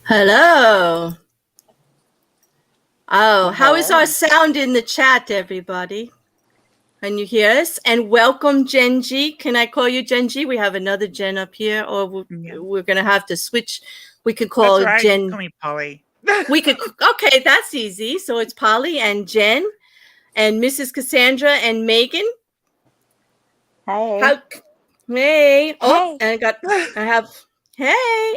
Hello. Oh, how is our sound in the chat, everybody? Can you hear us? And welcome, Jen G. Can I call you Jen G? We have another Jen up here, or we're going to have to switch. We could call That's right. Jen. Call me Polly. We could. Okay, that's easy. So it's Polly and Jen and Mrs. Cassandra and Meghann. Hey. Hey. Oh, Hey. and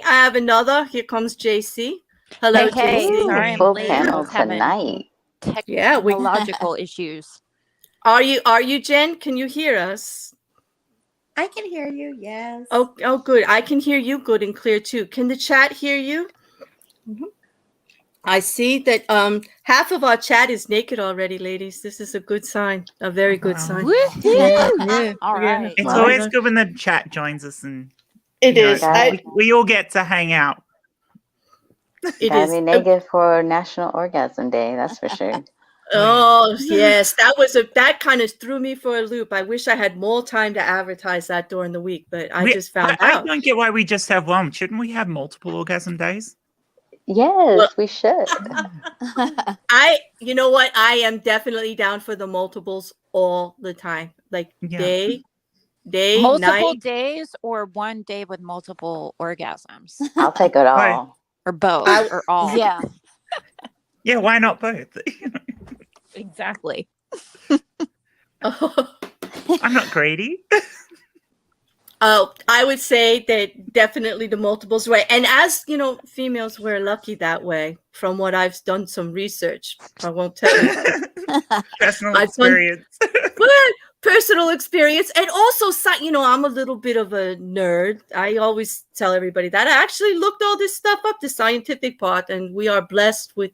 I have another. Here comes JC. Hello, Hey. JC. Sorry, I'm full late. panel tonight. Technological issues. Are you Jen? Can you hear us? I can hear you. Yes. Oh, good. I can hear you good and clear too. Can the chat hear you? Mm-hmm. I see that half of our chat is naked already, ladies. This is a good sign. A very good sign. Yeah. All right. It's always good when the chat joins us, and it is. We all get to hang out. Gotta be naked for National Orgasm Day, that's for sure. Oh yes, that kind of threw me for a loop. I wish I had more time to advertise that during the week, but I just found out. I don't get why we just have one. Shouldn't we have multiple orgasm days? Yes, we should. You know what? I am definitely down for the multiples all the time. Like day, multiple night. days, or one day with multiple orgasms. I'll take it all. Or both, or all. Yeah. Yeah, why not both? Exactly. I'm not greedy. Oh, I would say that definitely the multiples way. And as you know, females, we're lucky that way. From what I've done some research, I won't tell you. Personal experience. Personal experience. And also, I'm a little bit of a nerd. I always tell everybody that I actually looked all this stuff up, the scientific part, and we are blessed with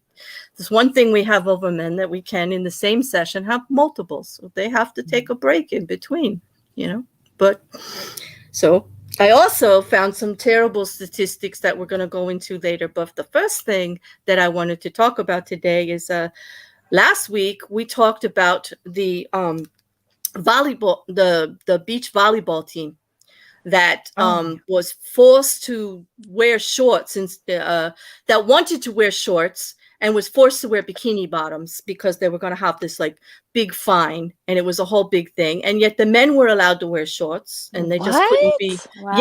this one thing we have over men, that we can, in the same session, have multiples. So they have to take a break in between, But so I also found some terrible statistics that we're going to go into later. But the first thing that I wanted to talk about today is last week we talked about the volleyball, the beach volleyball team that was forced to wear shorts, and that wanted to wear shorts, and was forced to wear bikini bottoms because they were going to have this like big fine, and it was a whole big thing. And yet the men were allowed to wear shorts, and they just couldn't be. Wow.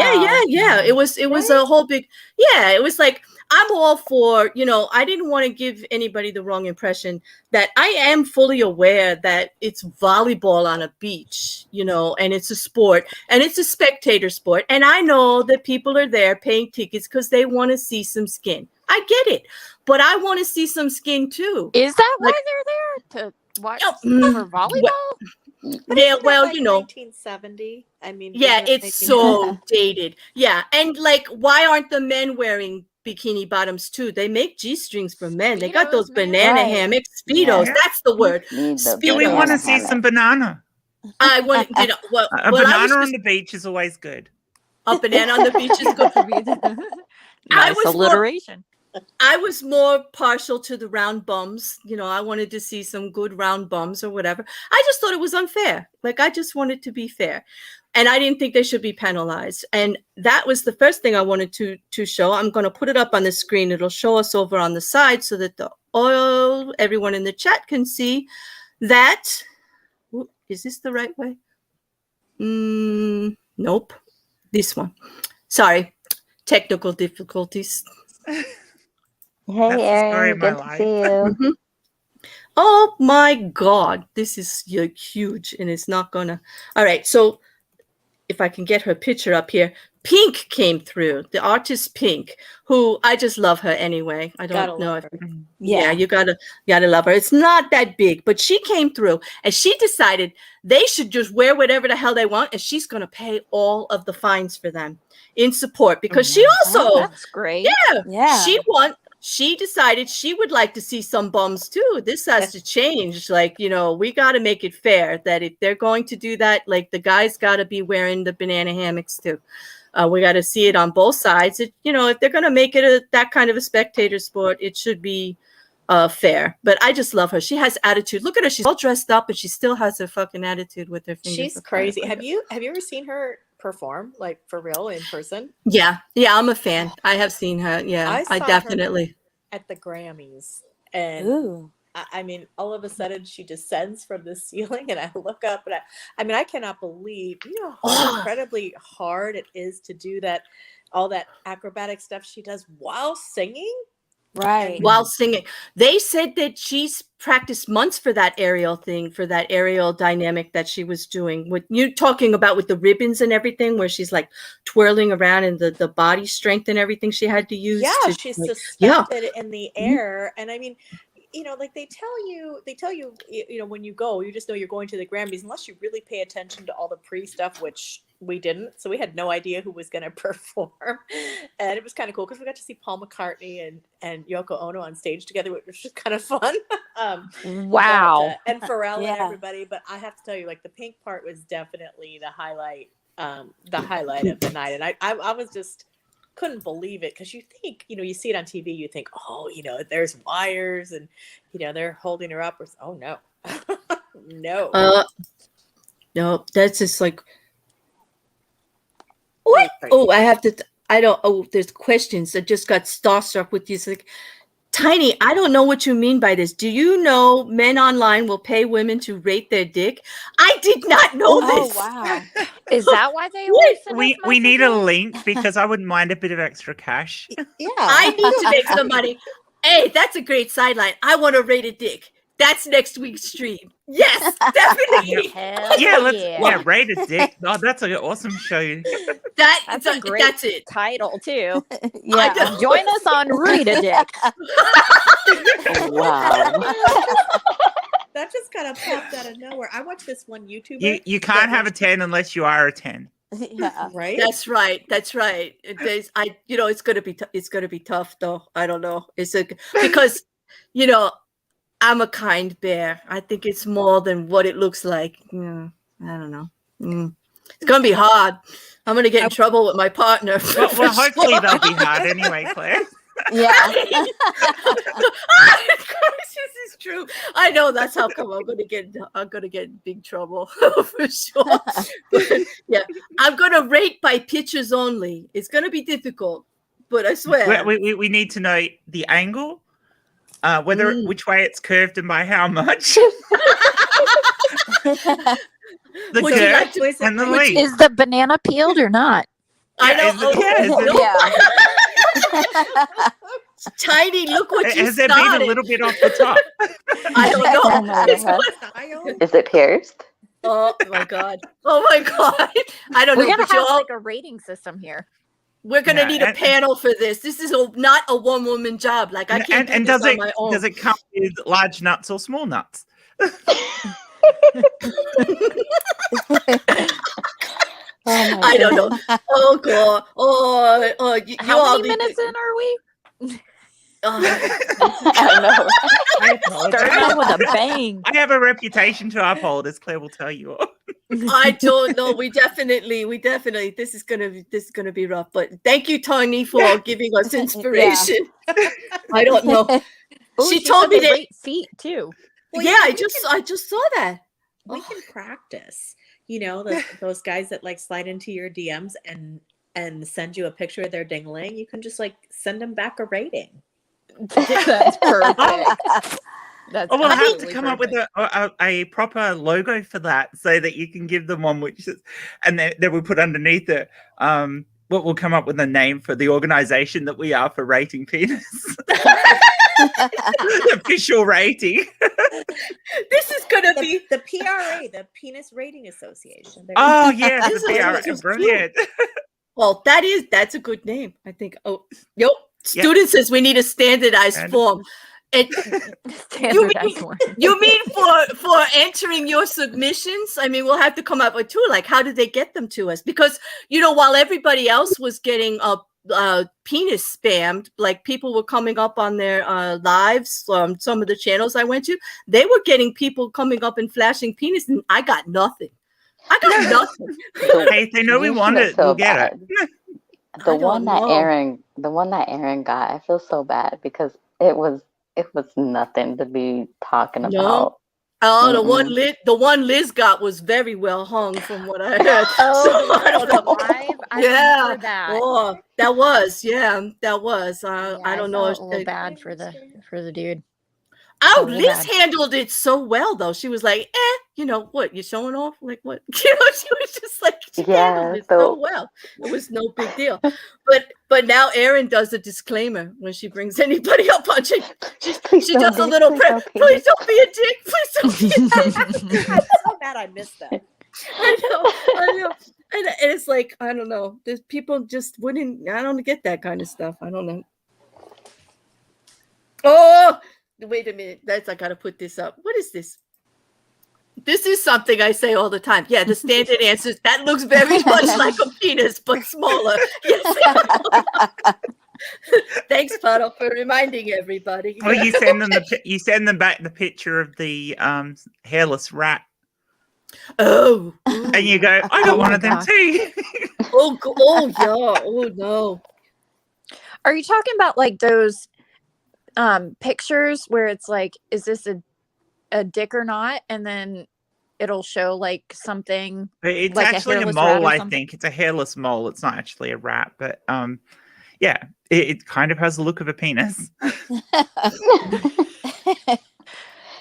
Yeah. It was a whole big. Yeah, it was like, I'm all for, I didn't want to give anybody the wrong impression that I am fully aware that it's volleyball on a beach, and it's a sport, and it's a spectator sport. And I know that people are there paying tickets because they want to see some skin. I get it, but I want to see some skin too. Is that why they're there to watch for volleyball? Yeah, well, 1970. I mean, yeah, it's so dated. Yeah, and like, why aren't the men wearing bikini bottoms too? They make G-strings for men. They got those Speedos, man. banana Right. hammocks, Speedos. Yeah. That's the word. Do we want to see some banana? I want, well, A well, banana on the beach is always good. a banana on the beach is good for me. Nice was more- alliteration. I was more partial to the round bums. I wanted to see some good round bums or whatever. I just thought it was unfair. Like, I just wanted to be fair. And I didn't think they should be penalized. And that was the first thing I wanted to show. I'm going to put it up on the screen. It'll show us over on the side so that everyone in the chat can see that. Ooh, is this the right way? Nope. This one. Sorry. Technical difficulties. Hey, Erin, good to see you. Mhm. Oh my God, this is huge, and it's not gonna. All right, so if I can get her picture up here, Pink came through, the artist Pink, who I just love her anyway. I don't know if. Yeah, you gotta love her. It's not that big, but she came through, and she decided they should just wear whatever the hell they want, and she's gonna pay all of the fines for them in support, because she also. That's great. Yeah. She decided she would like to see some bums too. This has to change. Like, we got to make it fair that if they're going to do that, like, the guys got to be wearing the banana hammocks too. We got to see it on both sides. If they're going to make it that kind of a spectator sport, it should be fair. But I just love her. She has attitude. Look at her. She's all dressed up, and she still has her fucking attitude with her fingers. She's crazy. Have you ever seen her perform, like, for real, in person? Yeah, I'm a fan. I have seen her. Yeah, I definitely. At the Grammys, and I mean, all of a sudden she descends from the ceiling, and I look up, and I cannot believe how incredibly hard it is to do that, all that acrobatic stuff she does while singing. Right. While singing. They said that she's practiced months for that aerial thing, for that aerial dynamic that she was doing. With you talking about with the ribbons and everything, where she's like twirling around, and the body strength and everything she had to use. Yeah, she's suspended in the air. And I mean, like they tell you, when you go, you just know you're going to the Grammys, unless you really pay attention to all the pre-stuff, which we didn't. So we had no idea who was going to perform. And it was kind of cool because we got to see Paul McCartney and Yoko Ono on stage together, which was kind of fun. Wow. And Pharrell and everybody. But I have to tell you, like, the Pink part was definitely the highlight of the night. And I was just couldn't believe it, because you think, you see it on TV, you think, oh, there's wires and, they're holding her up. Oh, no. No. No, that's just like, what? Oh, I have to, there's questions. I just got starstruck with you. It's like, Tiny, I don't know what you mean by this. Do you know men online will pay women to rate their dick? I did not know this. Oh, wow. Is that why they always send us We need a messages? link, because I wouldn't mind a bit of extra cash. Yeah. I need to make some money. Hey, that's a great sideline. I want to rate a dick. That's next week's stream. Yes, definitely. Hell Yeah, rate a dick. Oh, that's an awesome show. That's a great That's it. title too. I know. Join us on Read a Dick. Wow. That just kind of popped out of nowhere. I watched this one YouTuber. You can't have a 10 unless you are a 10. Yeah. Right? That's right. It's gonna be tough though. I don't know. Because I'm a kind bear. I think it's more than what it looks like. I don't know. It's gonna be hard. I'm gonna get in trouble with my partner. Well, hopefully they'll be hard anyway, Claire. Yeah. This is true. I know that's how come I'm gonna get in big trouble for sure. But, yeah, I'm gonna rate by pictures only. It's gonna be difficult, but I swear. We need to know the angle, which way it's curved and by how much. The Would you curve like to- and the would length. Is the banana peeled or not? I Yeah, know. is it- Tiny, look what you Has there been a started. little bit off the top? I don't know. Oh my It's God. going- Is it pierced? Oh my God. Oh my God. I don't We're know. gonna But have y'all, like a rating system here. we're gonna Yeah, need a panel for this. This is not a one-woman job. Like I can't do this on my own. does it come with large nuts or small nuts? Oh my I don't know. goodness. Oh God. Oh, you How all many need minutes to- in are we? I know. I apologize. Starting out with a bang. I have a reputation to uphold, as Claire will tell you all. I don't know. We definitely. This is gonna be rough. But thank you, Tony, for giving us inspiration. I don't know. Ooh, She told said me they that. rate feet too. Well, Yeah, yeah, I we just saw that. we can practice. You know, those guys that like slide into your DMs and send you a picture of their dingling. You can just like send them back a rating. That's perfect. That's Oh, we'll have to absolutely come up with perfect. a proper logo for that, so that you can give them one, which is, and then we'll put underneath it. What we'll come up with a name for the organization that we are for rating penis. Official rating. This is gonna be. The PRA, the Penis Rating Association. There Oh you go. yes, This the is PRA, just brilliant. Well, that's a good name. I think. Oh, yep. Yeah. Student says we need a standardized And- form. And Standardized one. you mean for entering your submissions? I mean, we'll have to come up with two. Like, how did they get them to us? Because while everybody else was getting penis spammed, like people were coming up on their lives from some of the channels I went to, they were getting people coming up and flashing penis, and I got nothing. I got nothing. Hey, if they know we You want feel it, so we'll get bad. it. The I one don't that know. Aaron got, I feel so bad because it was nothing to be talking No. about. Oh, Mm-mm. the one Liz got was very well hung, from what I heard. Oh, So, the I don't know. live. I Yeah. remember that. Oh, that was. Yeah, I don't know. felt a little bad for the dude. Oh, so Liz bad. handled it so well, though. She was like, what? You're showing off? Like, what? She was just like, she handled it so well. It was no big deal. But now Erin does a disclaimer when she brings anybody up on she does a little prayer. Please don't be a dick. Please don't be a dick. I'm so mad I missed that. I know. And it's like, I don't know. There's people just wouldn't. I don't get that kind of stuff. I don't know. Oh, wait a minute. I got to put this up. What is this? This is something I say all the time. Yeah, the standard answer is that looks very much like a penis, but smaller. Yes. Thanks, Puddle, for reminding everybody. Well, you send them back the picture of the hairless rat, Oh. and you go, I got one of them too. Oh yeah. Oh no. Are you talking about like those pictures where it's like, is this a dick or not? And then it'll show like something. It's like actually a hairless rat mole, or I something? think. It's a hairless mole. It's not actually a rat, but yeah, it kind of has the look of a penis.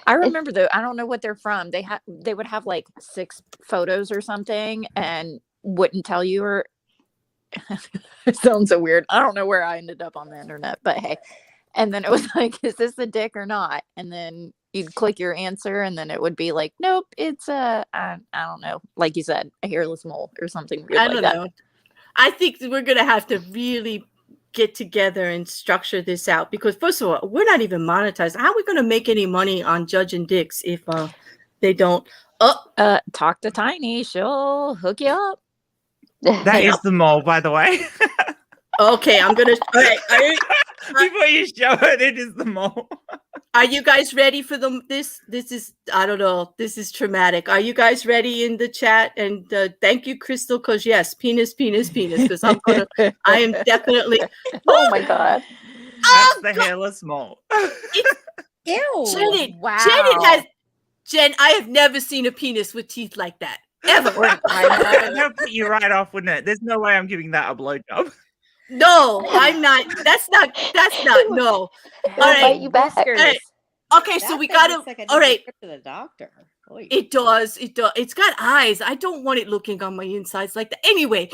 I remember though. I don't know what they're from. They would have like 6 photos or something and wouldn't tell you, or it sounds so weird. I don't know where I ended up on the internet, but hey. And then it was like, is this a dick or not? And then you'd click your answer, and then it would be like, nope, it's I don't know, like you said, a hairless mole or something weird I like don't that. know. I think we're gonna have to really get together and structure this out, because first of all, we're not even monetized. How are we gonna make any money on judging dicks if they don't? Talk to Tiny, she'll hook you up. That is the mole, by the way. Okay, I'm gonna. All right, Before you show it is the mole. are you guys ready for this? This is, I don't know. This is traumatic. Are you guys ready in the chat? And thank you, Crystal, because yes, penis. Because I am definitely. Oh my God. That's the hairless mole. Ew! Wow! Jen, I have never seen a penis with teeth like that ever. That'll put you right off, wouldn't it? There's no way I'm giving that a blowjob. No, I'm not. That's not. No. All It'll bite right. you back. Whiskers. Hey, okay, so That we thing gotta. looks like it All needs a right. trip to the doctor. Oy. It does. It does. It's got eyes. I don't want it looking on my insides like that. Anyway,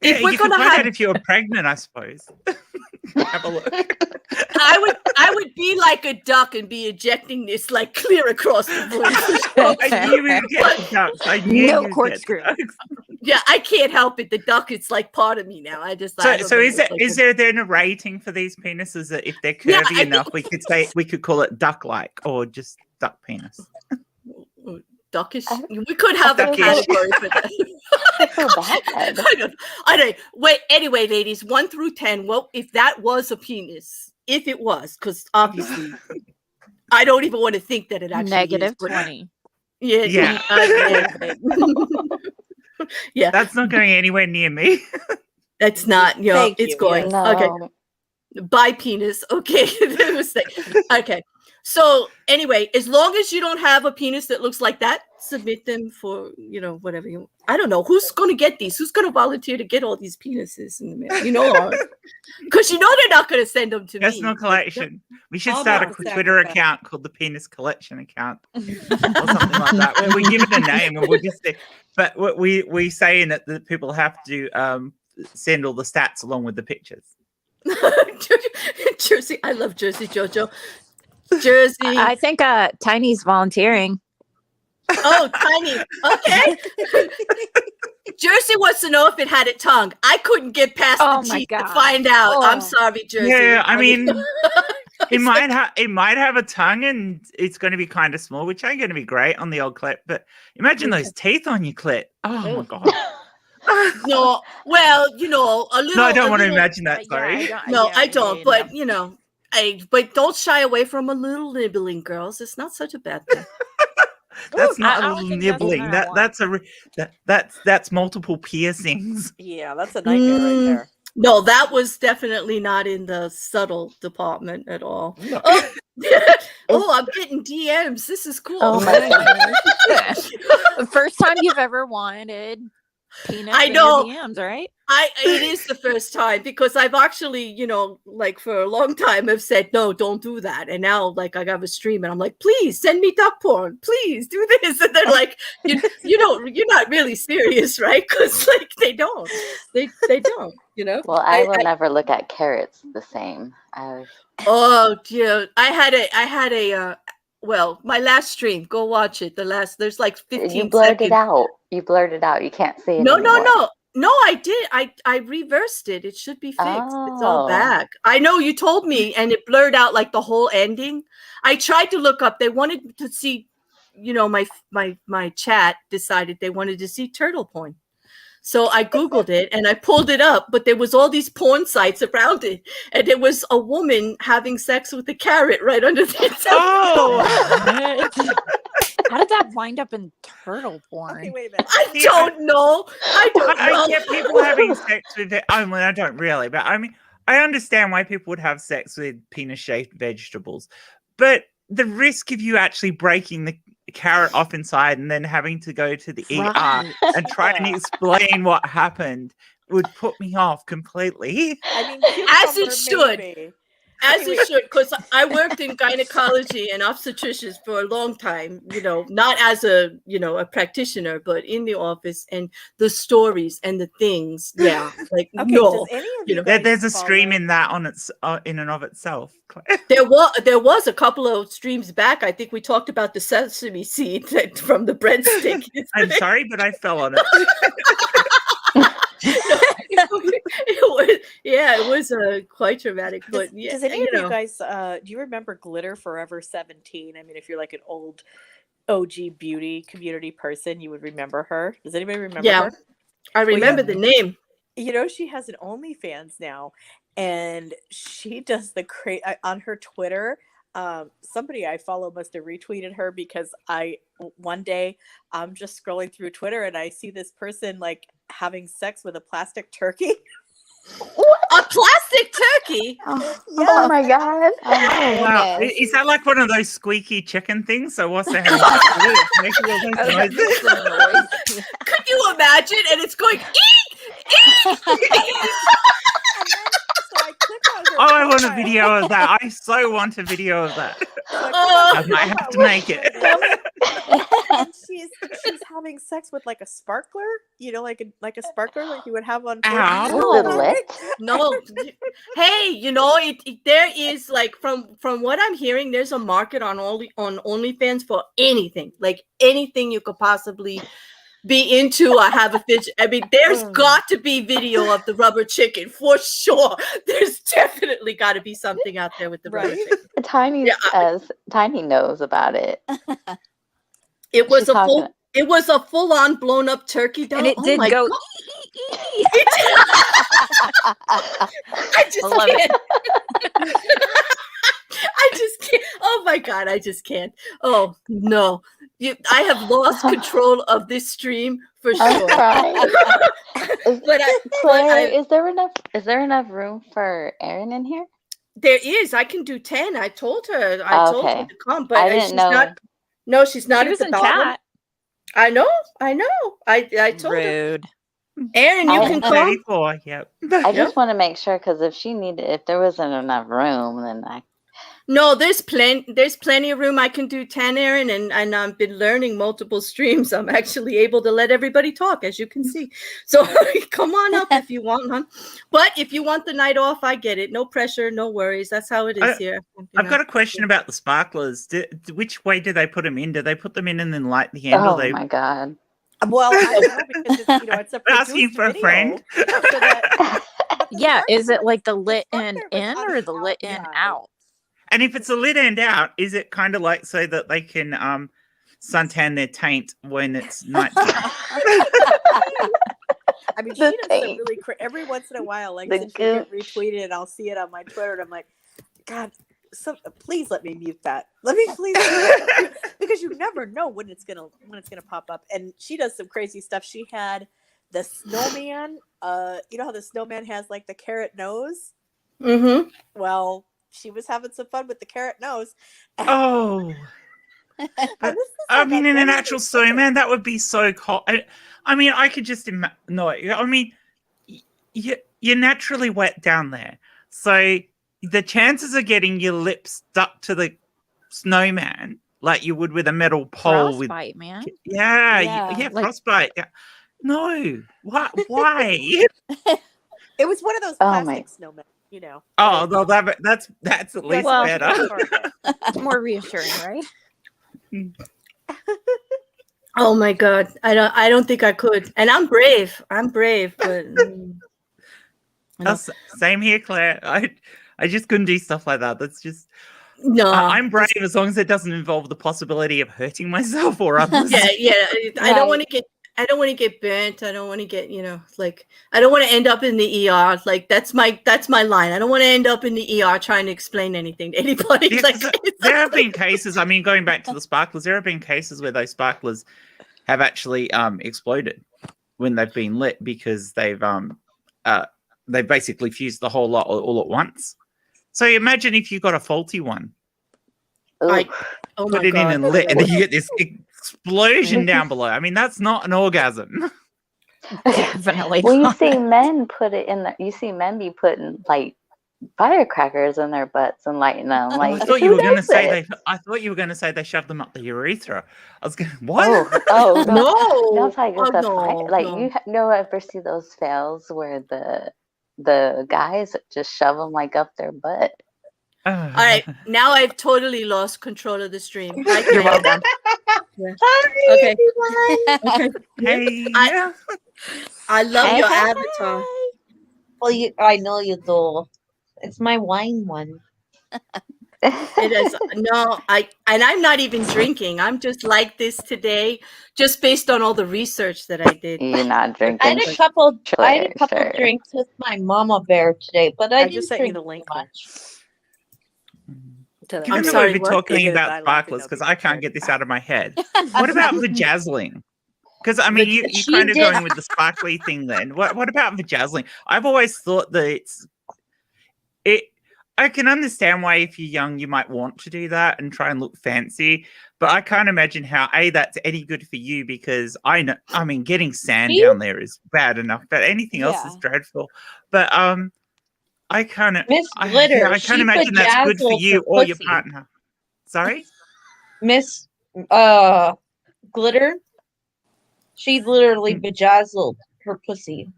if we're you could gonna find have, out if you were pregnant, I suppose. Have a look. I would be like a duck and be ejecting this like clear across the room. I knew we would get the ducks. I knew No you would corkscrew. get the ducks. Yeah, I can't help it. The duck, it's like part of me now. I just. I don't So know, is it's it like is there then a rating for these penises that if they're curvy Yeah, I enough, we could call it duck-like or just duck penis? duckish? We could have a Duckish. category for that. I feel bad. I don't. Wait. Anyway, ladies, 1 through 10. Well, if that was a penis, if it was, because obviously, I don't even want to think that it actually Negative is, but- 20. Yeah. Yeah. Yeah. That's not going anywhere near me. That's not. You know, Thank it's you, going. No. Okay. By penis. Okay. Okay. So anyway, as long as you don't have a penis that looks like that, submit them for, whatever you. I don't know who's going to get these. Who's going to volunteer to get all these penises in the mail? Because they're not going to send them to Personal me. collection. We should All start about a the Twitter sacrifice. account called the Penis Collection Account or something like that. Where we give it a name and we'll just say, but what we say in it that people have to send all the stats along with the pictures. Jersey. I love Jersey Jojo. Jersey. I think Tiny's volunteering. Oh, Tiny. Okay. Jersey wants to know if it had a tongue. I couldn't get past Oh the my teeth to God. find out. I'm Oh. sorry, Jersey. Yeah, I mean, it might have a tongue and it's going to be kind of small, which ain't going to be great on the old clit. But imagine those teeth on your clit. Oh my god. No, well, a little. No, I don't want to little- imagine that. Sorry. No, I don't. But but don't shy away from a little nibbling, girls. It's not such a bad thing. That's Ooh, not I a don't little think that's nibbling. what I That's multiple piercings. Yeah, that's a nightmare right there. No, that was definitely not in the subtle department at all. No. Oh, I'm getting DMs. This is cool. Oh my goodness. The first time you've ever wanted penis I in your know. DMs, right? It is the first time because I've actually, for a long time I've said, no, don't do that. And now I have a stream and I'm like, please send me duck porn. Please do this. And they're like, you're not really serious, right? Because they don't. They don't, Well, I will never look at carrots the same. Oh dear. I had a my last stream, go watch it. There's like 15 You blurred seconds. it out. You blurred it out. You can't see it No, anymore. no, I did. I reversed it. It should be fixed. It's all Oh. back. I know you told me, and it blurred out like the whole ending. I tried to look up. They wanted to see, my chat decided they wanted to see turtle porn. So I Googled it and I pulled it up, but there was all these porn sites around it. And it was a woman having sex with a carrot right under the Oh, How did that wind up in turtle porn? Okay, wait a minute. I don't know. I don't know. I get people having sex with it. I mean, I don't really, but I mean, I understand why people would have sex with penis-shaped vegetables, but the risk of you actually breaking the carrot off inside and then having to go to the ER and try and explain what happened would put me off completely. I mean, As it cucumber, should. maybe. As Okay, it wait. should, because I worked in gynecology and obstetricians for a long time, not as a practitioner, but in the office, and the stories and the things. Yeah. Okay, no. does any of you There's guys a stream follow- in that on its in and of itself. There was a couple of streams back. I think we talked about the sesame seed from the breadstick. I'm sorry, but I fell on it. It was quite traumatic. But Does any of you guys do you remember Glitter Forever 17? I mean, if you're like an old OG beauty community person, you would remember her. Does anybody remember Yeah. her? I remember the name. She has an OnlyFans now, and she does the on her Twitter. Somebody I follow must have retweeted her because one day I'm just scrolling through Twitter and I see this person having sex with a plastic turkey. A plastic turkey. Oh my god. Wow. goodness. Is that like one of those squeaky chicken things? So what's the hell? It's making all those Oh, noises. that's the noise. Could you imagine? And it's going eek, eek. I want a video of that. I so want a video of that. Oh. I might have to make it. And she's having sex with like a sparkler, you know, like a sparkler like you would have on. Ow. Was it lit? No, hey, you know, there is like from what I'm hearing, there's a market on OnlyFans for anything, like anything you could possibly be into or have a fidget. I mean, there's got to be video of the rubber chicken for sure. There's definitely got to be something out there with the rubber chicken. Tiny Tiny knows about it. It was She's talking- it was a full-on blown-up turkey doll. And it did my go. God. I just love can't. I just can't. Oh my God, I just can't. Oh no, I have lost control of this stream for I'm sure. crying. Claire, Is there enough room for Erin in here? there is. I can do 10. I told her. I told her Okay. to come, but I didn't she's know. not. No, she's not She at was the in bottom. chat. I know. I told her. Rude. Erin, you I- can come. 34, yep. I just want to make sure because if there wasn't enough room, then No, there's plenty of room. I can do 10, Erin, and I've been learning multiple streams. I'm actually able to let everybody talk, as you can see. So come on up if you want, huh? But if you want the night off, I get it. No pressure, no worries. That's how it is here. I've got a question about the sparklers. Which way do they put them in? Do they put them in and then light the end? oh or they my god. Well, I don't know because it's, you know, it's a asking produced for a video, friend? so that- Yeah, is it like the lit sparkler end was in on or the the lit end outside. out? And if it's a lit end out, is it kind of like so that they can suntan their taint when it's night time? I mean, she The does some taint. really every once in a while, like The since she get gooch. retweeted, and I'll see it on my Twitter, and I'm like, God, please let me mute that. Let me please, because you never know when it's gonna pop up. And she does some crazy stuff. She had the snowman. You know how the snowman has like the carrot nose? Mm-hmm. Well, she was having some fun with the carrot nose. Oh. And But, this is I like mean, in an identity actual secret. snowman, that would be so cold. I mean, I could just imagine. No, I mean, you're naturally wet down there. So the chances of getting your lips stuck to the snowman like you would with a metal pole Frostbite, man. yeah, Yeah, like- frostbite. Yeah. No. Why? It was one of those Oh plastic snowmen, you know. Oh, no, that's at least Well, better. It's more reassuring, right? Oh my God, I don't think I could. And I'm brave, but Same here, Claire. I just couldn't do stuff like that. That's just no. I'm brave as long as it doesn't involve the possibility of hurting myself or others. Yeah. I don't want to get. I don't want to get burnt. I don't want to get, like, I don't want to end up in the ER. Like, that's my line. I don't want to end up in the ER trying to explain anything to anybody. Yeah, Like, there have been cases, I mean, going back to the sparklers, there have been cases where those sparklers have actually exploded when they've been lit because they've basically fused the whole lot all at once. So imagine if you got a faulty one. Ooh. oh Put my it God. in and lit, and then you get this explosion down below. I mean, that's not an orgasm. Definitely. Well, you not. see men put it in you see men be putting like firecrackers in their butts and lighting them. Like, I thought you who were going to does say it? I thought you were going to say they shoved them up the urethra. I was going, what? Oh no! No. That's like with Oh, the no, like no. you ever see those fails where the guys just shove them like up their butt. All right, now I've totally lost control of the stream. Hi, You're Claire. welcome. Okay. Okay. Hey, I love Hi, your hi, avatar. Well, I know you do. It's my wine one. It is I'm not even drinking. I'm just like this today, just based on all the research that I did. You're not I drinking. had a couple. I had a couple Sure. drinks with my mama bear today, but I I didn't just sent you drink the link. too much. To the- Given I'm that sorry, we've been what? talking You're gonna about die laughing, sparklers, they'll because be I can't prepared. get this out of my head. What about vajazzling? Because I mean, you're She kind of did- going with the sparkly thing. Then what about vajazzling? I've always thought that I can understand why if you're young you might want to do that and try and look fancy, but I can't imagine how that's any good for you, because I mean, getting sand down there is bad enough, but anything else is Yeah. dreadful. But I can't. Miss I Glitter, can't she imagine that's good for bedazzled you her or your pussy. partner. Sorry. Miss Glitter, she literally bedazzled her pussy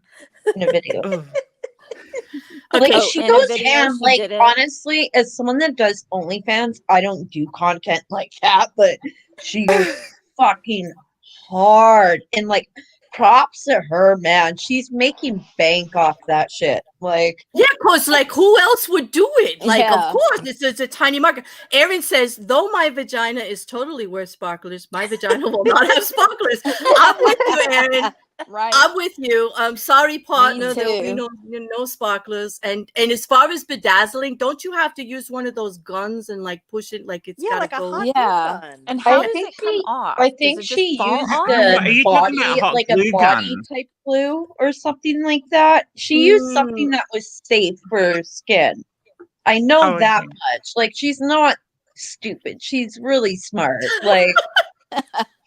in a video. Ugh. Like Okay. she in a goes video, ham. she Like did it. honestly, as someone that does OnlyFans, I don't do content like that, but she goes fucking hard. And like props to her, man. She's making bank off that shit. Like Yeah, because like who else would do it? Like, Yeah. of course, it's a tiny market. Erin says, though my vagina is totally worth sparklers, my vagina will not have sparklers. I'm with you, Erin. Right. I'm with you. I'm sorry, partner. There'll be too. no sparklers. And as far as bedazzling, don't you have to use one of those guns and like push it like it's Yeah, gotta like a go? hot Yeah. gun. And how I does think it come she- off? I Does think it just she fall used off? Are you the talking about body, hot like a glue body gun? type glue or something like that. She used something that was safe for her skin. I know Oh, that okay. much. Like she's not stupid. She's really smart. Like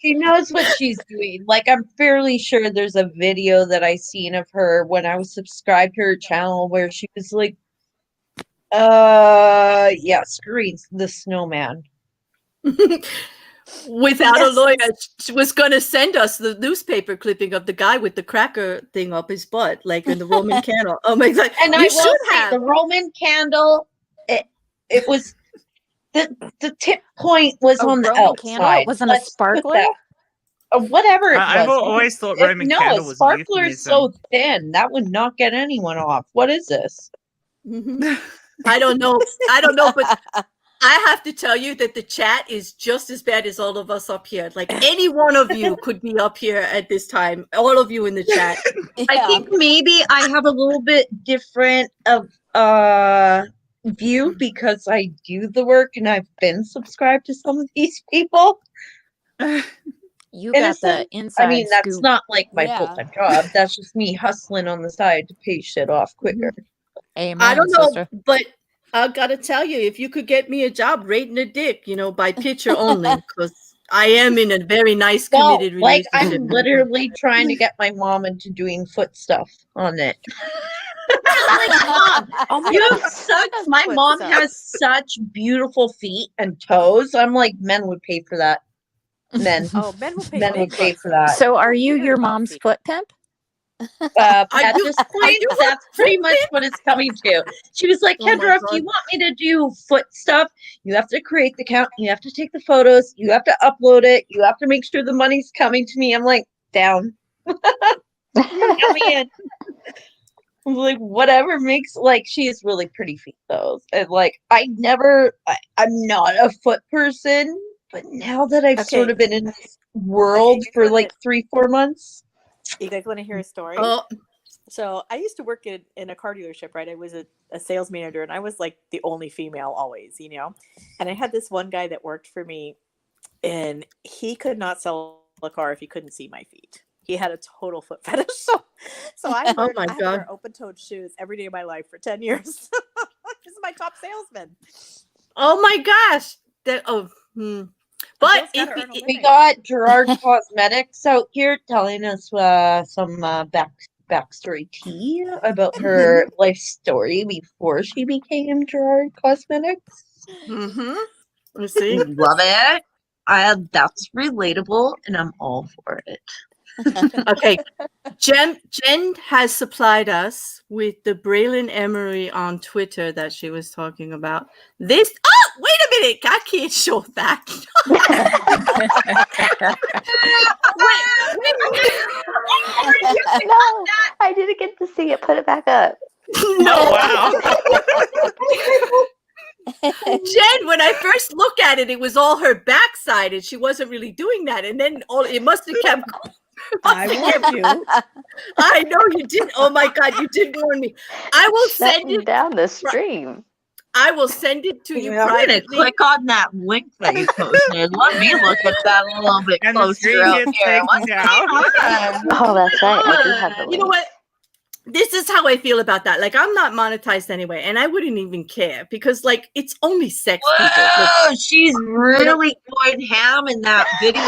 she knows what she's doing. Like I'm fairly sure there's a video that I seen of her when I was subscribed to her channel where she was like, yeah, screwing the snowman. Without a Yes. lawyer, she was going to send us the newspaper clipping of the guy with the cracker thing up his butt, like in the Roman candle. Oh my God. And You I will should say have. the Roman candle, it was the tip point was A on the Roman candle? outside. It wasn't a Let's put sparkler? that- whatever it I've was. always thought Roman No, candle a was a sparkler's so euphemism. thin that would not get anyone off. What is this? Mhm. I don't know, but I have to tell you that the chat is just as bad as all of us up here. Like any one of you could be up here at this time. All of you in the chat. I think maybe I have a little bit different of view because I do the work and I've been subscribed to some of these people. You In a got the sense, inside I mean, that's scoop. not like my Yeah. full-time job. That's just me hustling on the side to pay shit off quicker. Amen, I don't know, sister. but I gotta tell you, if you could get me a job rating a dick, by picture only, because I am in a very nice Well, committed like relationship. I'm literally trying to get my mom into doing foot stuff on it. Like, Mom, Oh my you God. have such. That's My foot mom stuff. has such beautiful feet and toes. I'm like, men would pay for that. Men, Oh, men will pay. men big would pay bucks for for that. So are you Very your hot mom's feet. foot pimp? Are At you- this are point, you that's pretty much what it's coming to. She was like, Oh my Kendra, if God. you want me to do foot stuff, you have to create the account, you have to take the photos, you have to upload it, you have to make sure the money's coming to me. I'm like, down. Count me in. I'm like, whatever makes, like, she has really pretty feet though. And like, I'm not a foot person, but now that I've sort Okay. of been in this world you for wanna- like 3-4 months. You guys want to hear a story? Oh, So I used to work in a car dealership, right? I was a sales manager, and I was like the only female always, And I had this one guy that worked for me, and he could not sell a car if he couldn't see my feet. He had a total foot fetish. So I Oh learned my I had to God. wear open-toed shoes every day of my life for 10 years. This is my top salesman. oh my gosh. But Girls if gotta earn a it, living. We got Gerard Cosmetics out here telling us some backstory tea about her life story before she became Gerard Cosmetics. you see, Love it. That's relatable, and I'm all for it. okay. Jen has supplied us with the Braylon Emery on Twitter that she was talking about. This. Oh, wait a minute! I can't show that. No, I didn't get to see it. Put it back up. No. Wow. Jen, when I first looked at it, it was all her backside, and she wasn't really doing that. And then it must have kept. I warned you. I know you did. Oh my God, you did warn me. I will send Shutting it. down the stream. I will send it to you I'm gonna privately. click on that link that you posted. Let me look at that a little bit And the closer screen out gets here. taken What's down. going on? Oh, that's right. I do have the You know link. what? This is how I feel about that. Like, I'm not monetized anyway, and I wouldn't even care because, like, it's only sex people. Like, Whoa, she's really going ham in that video,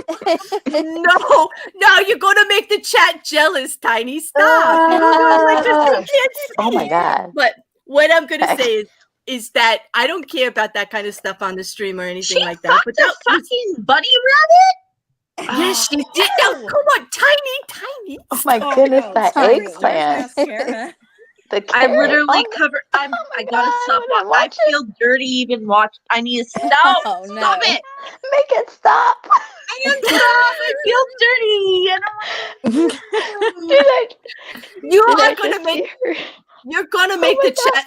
eh? No, you're gonna make the chat jealous, Tiny. Stop. You can't see. Oh my God. But what I'm gonna say is that I don't care about that kind of stuff on the stream or anything like that. But that fucking bunny rabbit. Yes, she did. No, come on, Tiny. Oh my goodness, that sorry, eggplant. mascara. The I carrot. literally Oh, covered. I gotta God, stop. I didn't I watch it. feel dirty even watch. I need to stop. Oh, no. Stop it. Make it stop. I need to stop. I feel dirty. I don't Did I, You did I are gonna just make hear? you're gonna make my the chat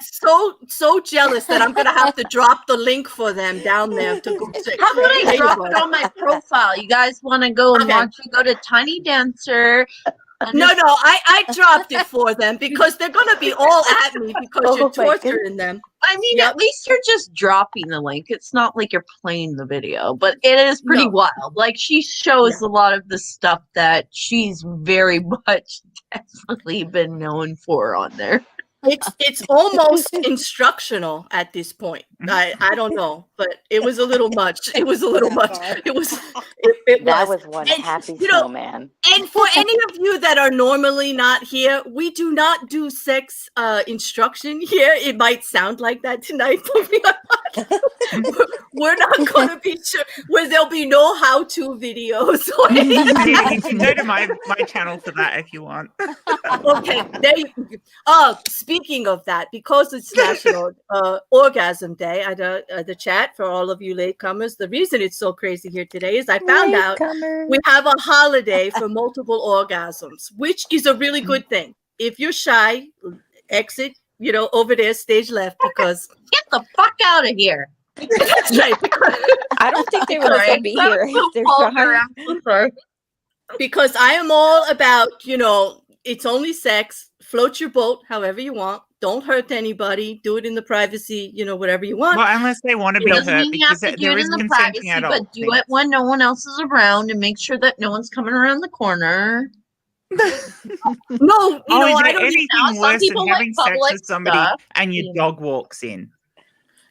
so jealous that I'm gonna have to drop the link for them down there to go check. How about I There you drop go. it on my profile? You guys want to go and Okay. watch it? Go to Tiny Dancer. and No, just- I dropped it for them because they're gonna be all at me because Oh you're my goodness. torturing them. I mean, Yep. at least you're just dropping the link. It's not like you're playing the video, but it is pretty No. wild. Like she shows a lot of the stuff that she's very much definitely been known for on there. It's almost instructional at this point. I don't know, but it was a little much. It was a little much. It was. It That was. was one And, happy you know, snowman. And for any of you that are normally not here, we do not do sex instruction here. It might sound like that tonight, but we are not. We're not going to be sure where there'll be no how-to videos or anything. You can go to my channel for that if you want. Okay, there you. Oh, speaking of that, because it's National Orgasm Day, the chat for all of you latecomers. The reason it's so crazy here today is I found out we have a holiday for multiple orgasms, which is a really good thing. If you're shy, exit, over there, stage left, because Get the fuck out of here. that's right. I don't think they would Sorry, let be that here was so if they're vulgar. shy. I'm so sorry. Because I am all about, it's only sex. Float your boat however you want. Don't hurt anybody. Do it in the privacy, whatever you want. Well, unless they want to be Doesn't hurt, mean you have because to do there it is in the consenting privacy, adults. but do it when no one else is around and make sure that no one's coming around the corner. No, Is I there don't anything know. Some worse than people like having sex public with somebody stuff. and your dog walks in?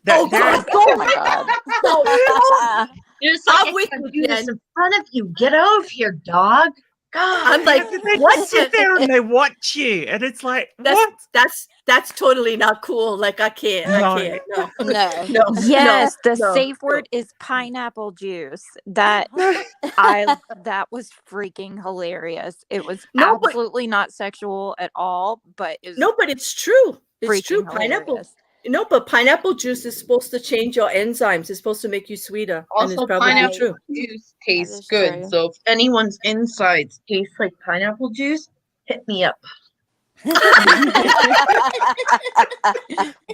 Oh, There- God. Oh my God. You're just I'm like, with I can't you, do this Jen. in front of you. Get over here, dog. God. I'm like, they what? just sit there and they watch you, and it's like, what? That's totally not cool. Like I can't. No. No. No. Yes, no, the no, safe no. word is pineapple juice. That was freaking hilarious. It was No, but- absolutely not sexual at all, but it was No, but it's true. It's freaking true. Pineapple. hilarious. No, but pineapple juice is supposed to change your enzymes. It's supposed to make you sweeter. And it's Also, probably pineapple true. juice That tastes is good. true. So if anyone's insides taste like pineapple juice, hit me up.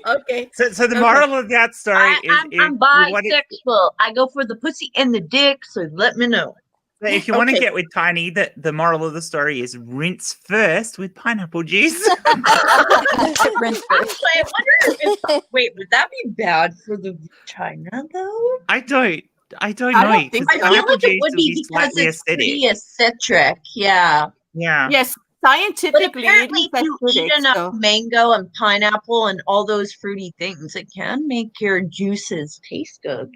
Okay. So the Okay. moral of that story is I'm if you want to, bisexual. I go for the pussy and the dick, so let me know. if you want to Okay. get with Tiny, the moral of the story is rinse first with pineapple juice. Rinse first. Actually, I wonder if wait, would that be bad for the vagina though? I don't I know. don't think 'cause so. I feel pineapple like it juice would will be because slightly it's pretty acidic. acidic. Yeah. Yeah. Yes, But scientifically, it apparently, is if you eat acidic. enough So. mango and pineapple and all those fruity things, it can make your juices taste good.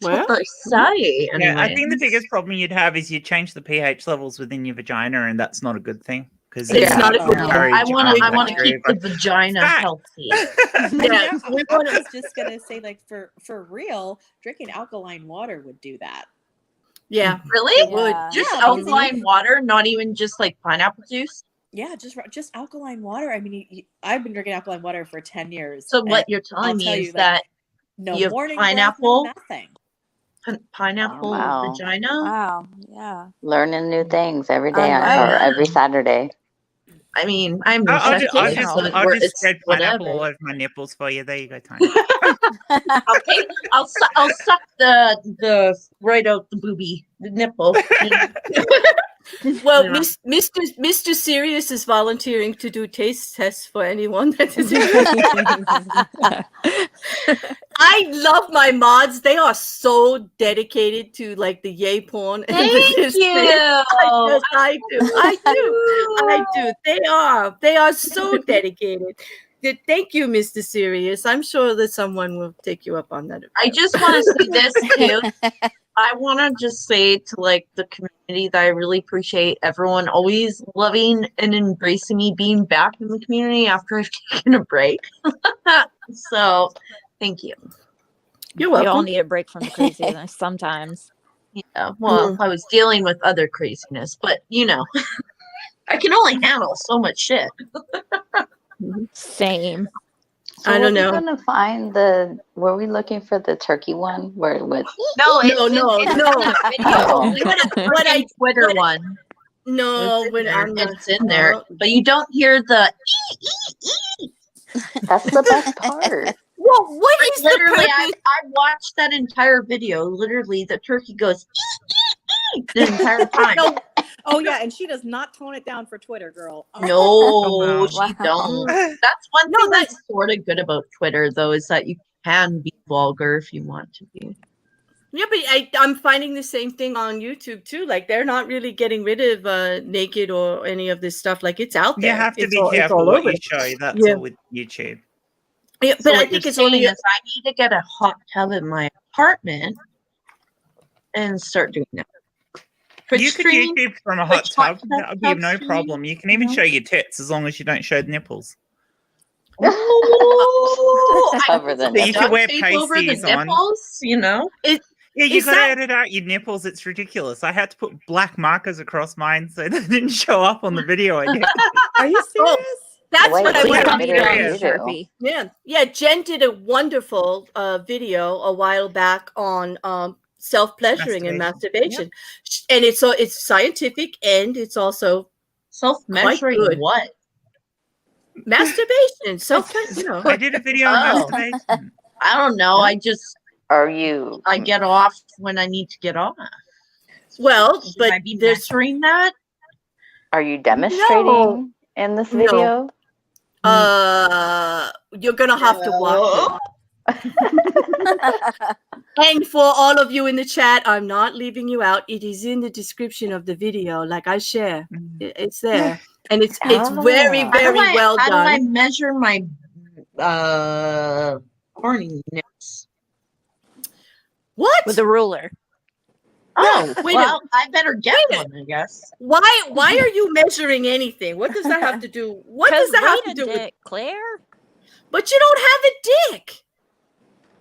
Well, That's what they say. Yeah, I think the anyways. biggest problem you'd have is you change the pH levels within your vagina, and that's not a good thing. Because It's not a good thing. I want to keep the vagina Fat. healthy. Yeah, we I want was just gonna say, like, for real, drinking alkaline water would do that. Yeah. Really? It would. Yeah. Just Yeah, alkaline water, not even just like pineapple juice. Yeah, just alkaline water. I mean, I've been drinking alkaline water for 10 years. So what and you're telling I'll me tell is you, like, that no you have morning breath, no pineapple? nothing. Pineapple Wow. vagina. Wow. Yeah. Learning new things every day I or know. every Saturday. I mean, I'm I'll bisexual, just, so I'll just it's spread pineapple all whatever. over my nipples for you. There you go, Tiny. Okay, I'll suck the right out the booby, the nipple. Well, Yeah. Mr. Sirius is volunteering to do taste tests for anyone that is interested. I love my mods. They are so dedicated to like the yay porn. And Thank this you. I do. They are so dedicated. Thank you, Mr. Serious. I'm sure that someone will take you up on that. I just want to say this too. I want to just say to like the community that I really appreciate everyone always loving and embracing me being back in the community after I've taken a break. So, thank you. You're We all welcome. need a break from the craziness sometimes. Yeah, well, I was dealing with other craziness, but you know, I can only handle so much shit. Same. So I don't know. We're gonna find were we looking for the turkey one where it was? No, No, no. Oh. We had a What I- Twitter what- one. No, It's in when there. I'm not. It's in there, Oh. but you don't hear the. That's the best part. Well, what is the Literally, I purpose? watched that entire video. Literally, the turkey goes the entire time. No. Oh yeah, and she does not tone it down for Twitter, girl. Oh. No, wow. she Wow. don't. That's one No, thing that's sort of good about Twitter, though, is that you can be vulgar if you want to be. Yeah, but I'm finding the same thing on YouTube too. Like they're not really getting rid of naked or any of this stuff. Like it's out there. You have to It's be all- it's careful all what over. you show. That's Yeah. all with YouTube. Yeah, So but I what think you're it's only saying is I need to get a hot tub in my apartment and start doing that. Twitch You could streaming? YouTube from a hot Twitch hot tub. That would be tub no streaming, problem. You can even know? show your tits as long as you don't show the nipples. Ooh, I Cover the put So you duct can wear tape over the pasties on. nipples, you know? Yeah, you Is got to that- edit out your nipples. It's ridiculous. I had to put black markers across mine so they didn't show up on the video again. Are you serious? that's Wait, what I what want kind to of be video doing. do you do? Sharpie. Yeah. Jen did a wonderful video a while back on self-pleasuring and masturbation, and it's scientific and it's also Self-measuring good. what? masturbation. You know. I did a video on Oh. masturbation. I don't know. I get off when I need to get off. Well, Should but I be there's measuring that? Are you demonstrating in this video? you're gonna have to watch it. And for all of you in the chat, I'm not leaving you out. It is in the description of the video, like I share. It's there, and it's very Ah. very well How do I done. measure my horniness? What? With a ruler. Oh, wait a- well, I better get wait a- one, I guess. Why are you measuring anything? What does that have to do? What does that have to do with? Claire? But you don't have a dick.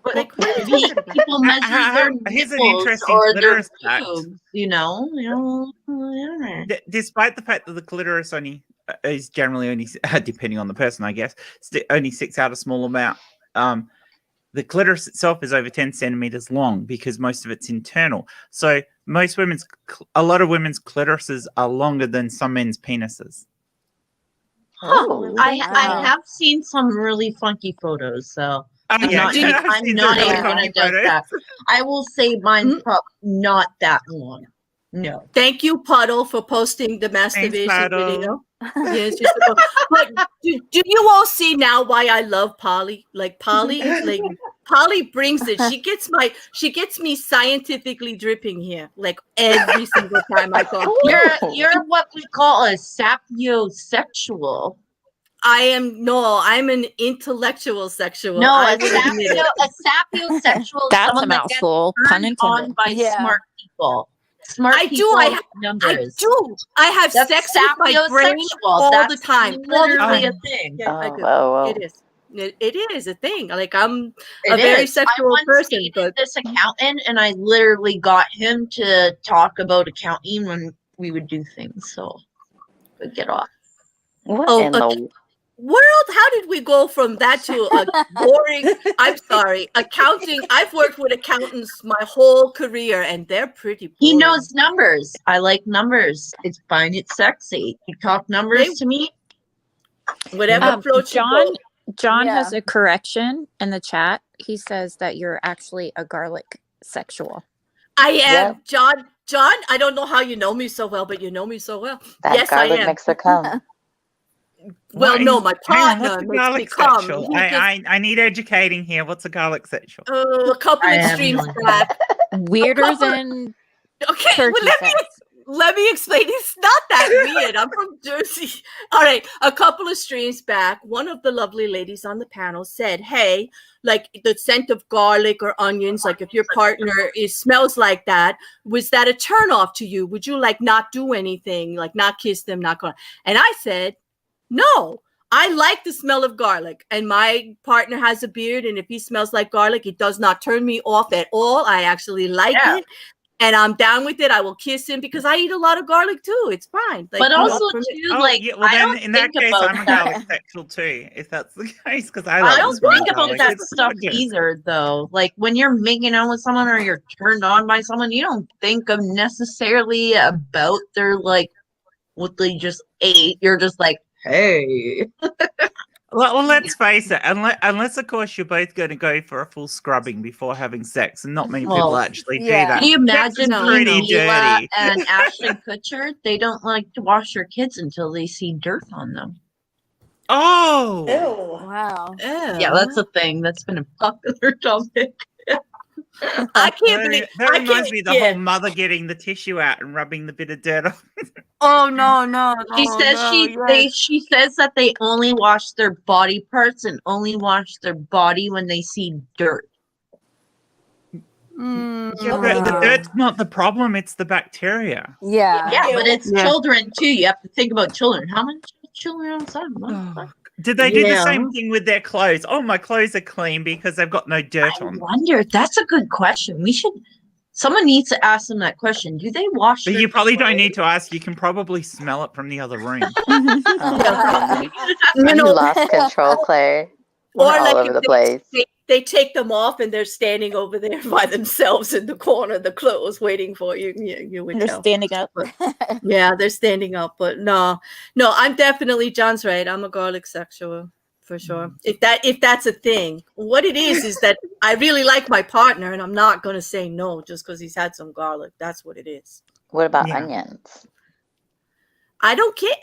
But Like, what are you maybe talking about? people measure their Here's an nipples interesting or their clitoris fact. boobs, you know. Yeah. Despite the fact that the clitoris only is generally only, depending on the person, I guess, only sticks out a small amount. The clitoris itself is over 10 centimeters long because most of it's internal. So a lot of women's clitorises are longer than some men's penises. Oh, I wow. have seen some really funky photos, so I'm yeah, not, I've I'm seen not some really even going funky to judge photos. that. I will say mine's probably not that long. No. Thank you, Puddle, for posting the masturbation Puddle. video. Yes, but do you all see now why I love Polly? Like Polly brings it. She gets me scientifically dripping here, like every single time I go. You're what we call a sapiosexual. I'm an intellectual sexual. No, I a would admit it. sapiosexual. That's a someone that gets mouthful. Pun turned on intended. by Yeah. smart people. Smart I do, people I with numbers. I have That's sex with my brain sapiosexual. all That's the time. All the literally time. a thing. Yeah, I Oh, do. whoa. It is. It is a thing. Like I'm It a very is. sexual I once person, dated but this accountant, and I literally got him to talk about accounting when we would do things. So, but get off. What Oh, in the world, how did we go from that to a boring? I'm sorry, accounting. I've worked with accountants my whole career, and they're pretty boring. He knows numbers. I like numbers. It's fine. It's sexy. You talk numbers to me. Whatever floats your boat. John Yeah. has a correction in the chat. He says that you're actually a garlic sexual. I am Yep. John. I don't know how you know me so well, but you know me so well. that Yes, I garlic am. makes her come? Well, no, my Hang on, partner what's a makes me garlic come. sexual? He just- I need educating here. What's a garlic sexual? a couple I have extremes no idea. back. Weirder couple- than Okay, turkey well, let me sex. Let me explain. It's not that weird. I'm from Jersey. All right. A couple of streams back, one of the lovely ladies on the panel said, hey, like the scent of garlic or onions, like if your partner smells like that, was that a turn off to you? Would you like not do anything, like not kiss them, not go? And I said, no. I like the smell of garlic, and my partner has a beard, and if he smells like garlic, it does not turn me off at all. I actually like it, and I'm down with it. I will kiss him because I eat a lot of garlic too. It's fine. Like, But you know, also for me- too, like yeah, well, I then don't in that think case, about I'm a that. garlic sexual too, if that's the case, because I I like don't the smell think of about garlic. that It's stuff gorgeous. either, though. Like when you're making out with someone or you're turned on by someone, you don't think of necessarily about their like what they just ate. You're just like, hey. Well, let's face it. Unless, of course, you're both going to go for a full scrubbing before having sex, and not many people Well, actually do yeah. that. Can you Sex is imagine pretty being Mila dirty. and Ashton Kutcher? They don't like to wash their kids until they see dirt on them. Oh, Ew. Wow. Yeah, that's a thing. That's been a popular topic. I can't believe that I reminds can't. me of the whole mother getting the tissue out and rubbing the bit of dirt off. Oh no! She says she says that they only wash their body parts and only wash their body when they see dirt. Yeah, but the dirt's not the problem; it's the bacteria. Yeah. Yeah, but it's Yeah. children too. You have to think about children. How many children outside? Did they do the Yeah. same thing with their clothes? Oh, my clothes are clean because they've got no dirt I on them. wonder. That's a good question. Someone needs to ask them that question. Do they wash? But their you probably don't clothes? need to ask. You can probably smell it from the other room. You You know, lost control, Claire. or We're all like over if the place. they take them off and they're standing over there by themselves in the corner of the clothes waiting for you. You would They're tell. standing up. Yeah, they're standing up, but no, I'm definitely, John's right. I'm a garlic sexual for sure. If that's a thing, what it is that I really like my partner, and I'm not gonna say no just because he's had some garlic. That's what it is. What about Yeah. onions? I don't care,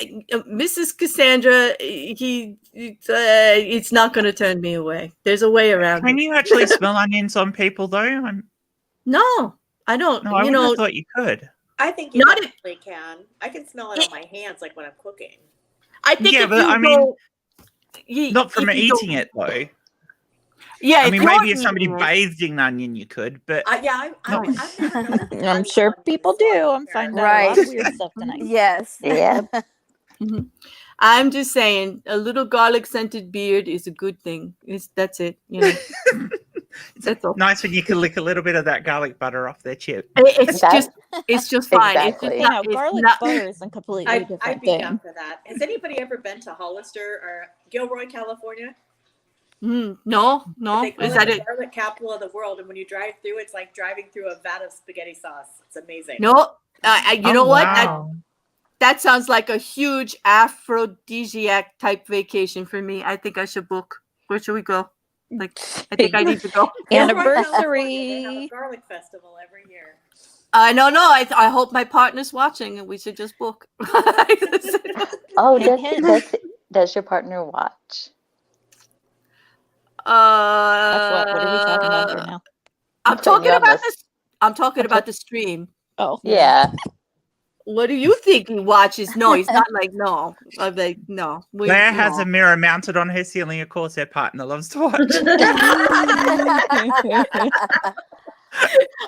Mrs. Cassandra. It's not gonna turn me away. There's a way around Can it. you actually smell onions on people, though? No, I don't. No, I wouldn't have thought you could. I think you Not if- definitely can. I can smell it on my hands, like when I'm cooking. I think Yeah, if but you I mean, go, Not from if you eating go- it, though. Yeah, I mean, you're maybe if somebody eating it- bathed in onion, you could, but Yeah, No. I've never known that. I'm sure people do. I'm finding out a lot of weird stuff tonight. Yes. Yeah. I'm just saying, a little garlic scented beard is a good thing. That's it. You know, that's all. nice when you can lick a little bit of that garlic butter off their chip. It's That- just fine. Exactly. You know, It's garlic not- butter is a completely I'd different be thing. down for that. Has anybody ever been to Hollister or Gilroy, California? No. They call Is it that the it? garlic capital of the world, and when you drive through, it's like driving through a vat of spaghetti sauce. It's amazing. No. You know what? Wow. That sounds like a huge aphrodisiac type vacation for me. I think I should book. Where should we go? Like, I think I need to go. Gilroy, California, they have a Anniversary. garlic festival every year. No. I hope my partner's watching, and we should just book. Oh, Hint, hint. does your partner watch? That's what are we talking about here now? I'm putting talking you on about this. this. I'm talking about the stream. Oh. Yeah. What do you think he watches? No, he's not like, no. I'm like, no. Claire has a mirror mounted on her ceiling. Of course, her partner loves to watch.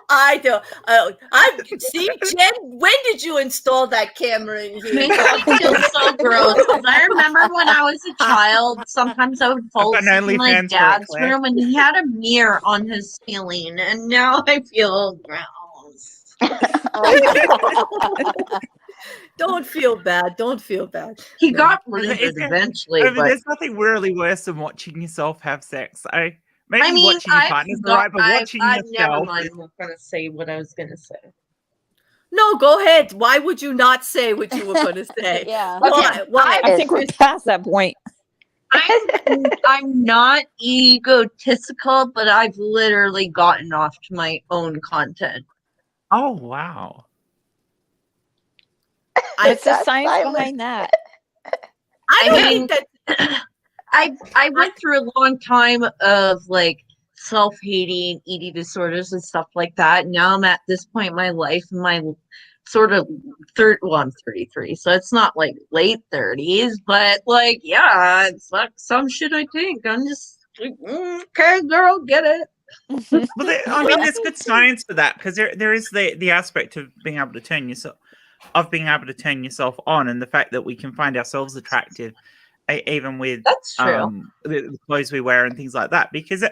I do. I see, Jen. When did you install that camera in here? Makes me feel so gross. 'Cause I remember when I was a child, sometimes I would fall I've got an asleep in my OnlyFans for it, dad's Claire. room and he had a mirror on his ceiling, and now I feel gross. Don't feel bad. Don't feel bad. He got rid of Is it there- eventually, I mean, but there's nothing really worse than watching yourself have sex. Maybe I mean, watching your partner's alright, but watching never yourself. mind. I'm not gonna say what I was gonna say. No, go ahead. Why would you not say what you were going to say? Yeah. Why? Why? I think we're past that point. I'm not egotistical, but I've literally gotten off to my own content. Oh wow! What's the got science silent. behind that? I don't mean- think that. I went through a long time of like self-hating, eating disorders and stuff like that. Now I'm at this point in my life, sort of well, I'm 33, so it's not like late 30s, but like, yeah, it's like some shit I think. I'm just like, okay, girl, get it. Well, I mean, there's good science for that, because there is the aspect of being able to turn yourself on, and the fact that we can find ourselves attractive even with That's true. the clothes we wear and things like that, because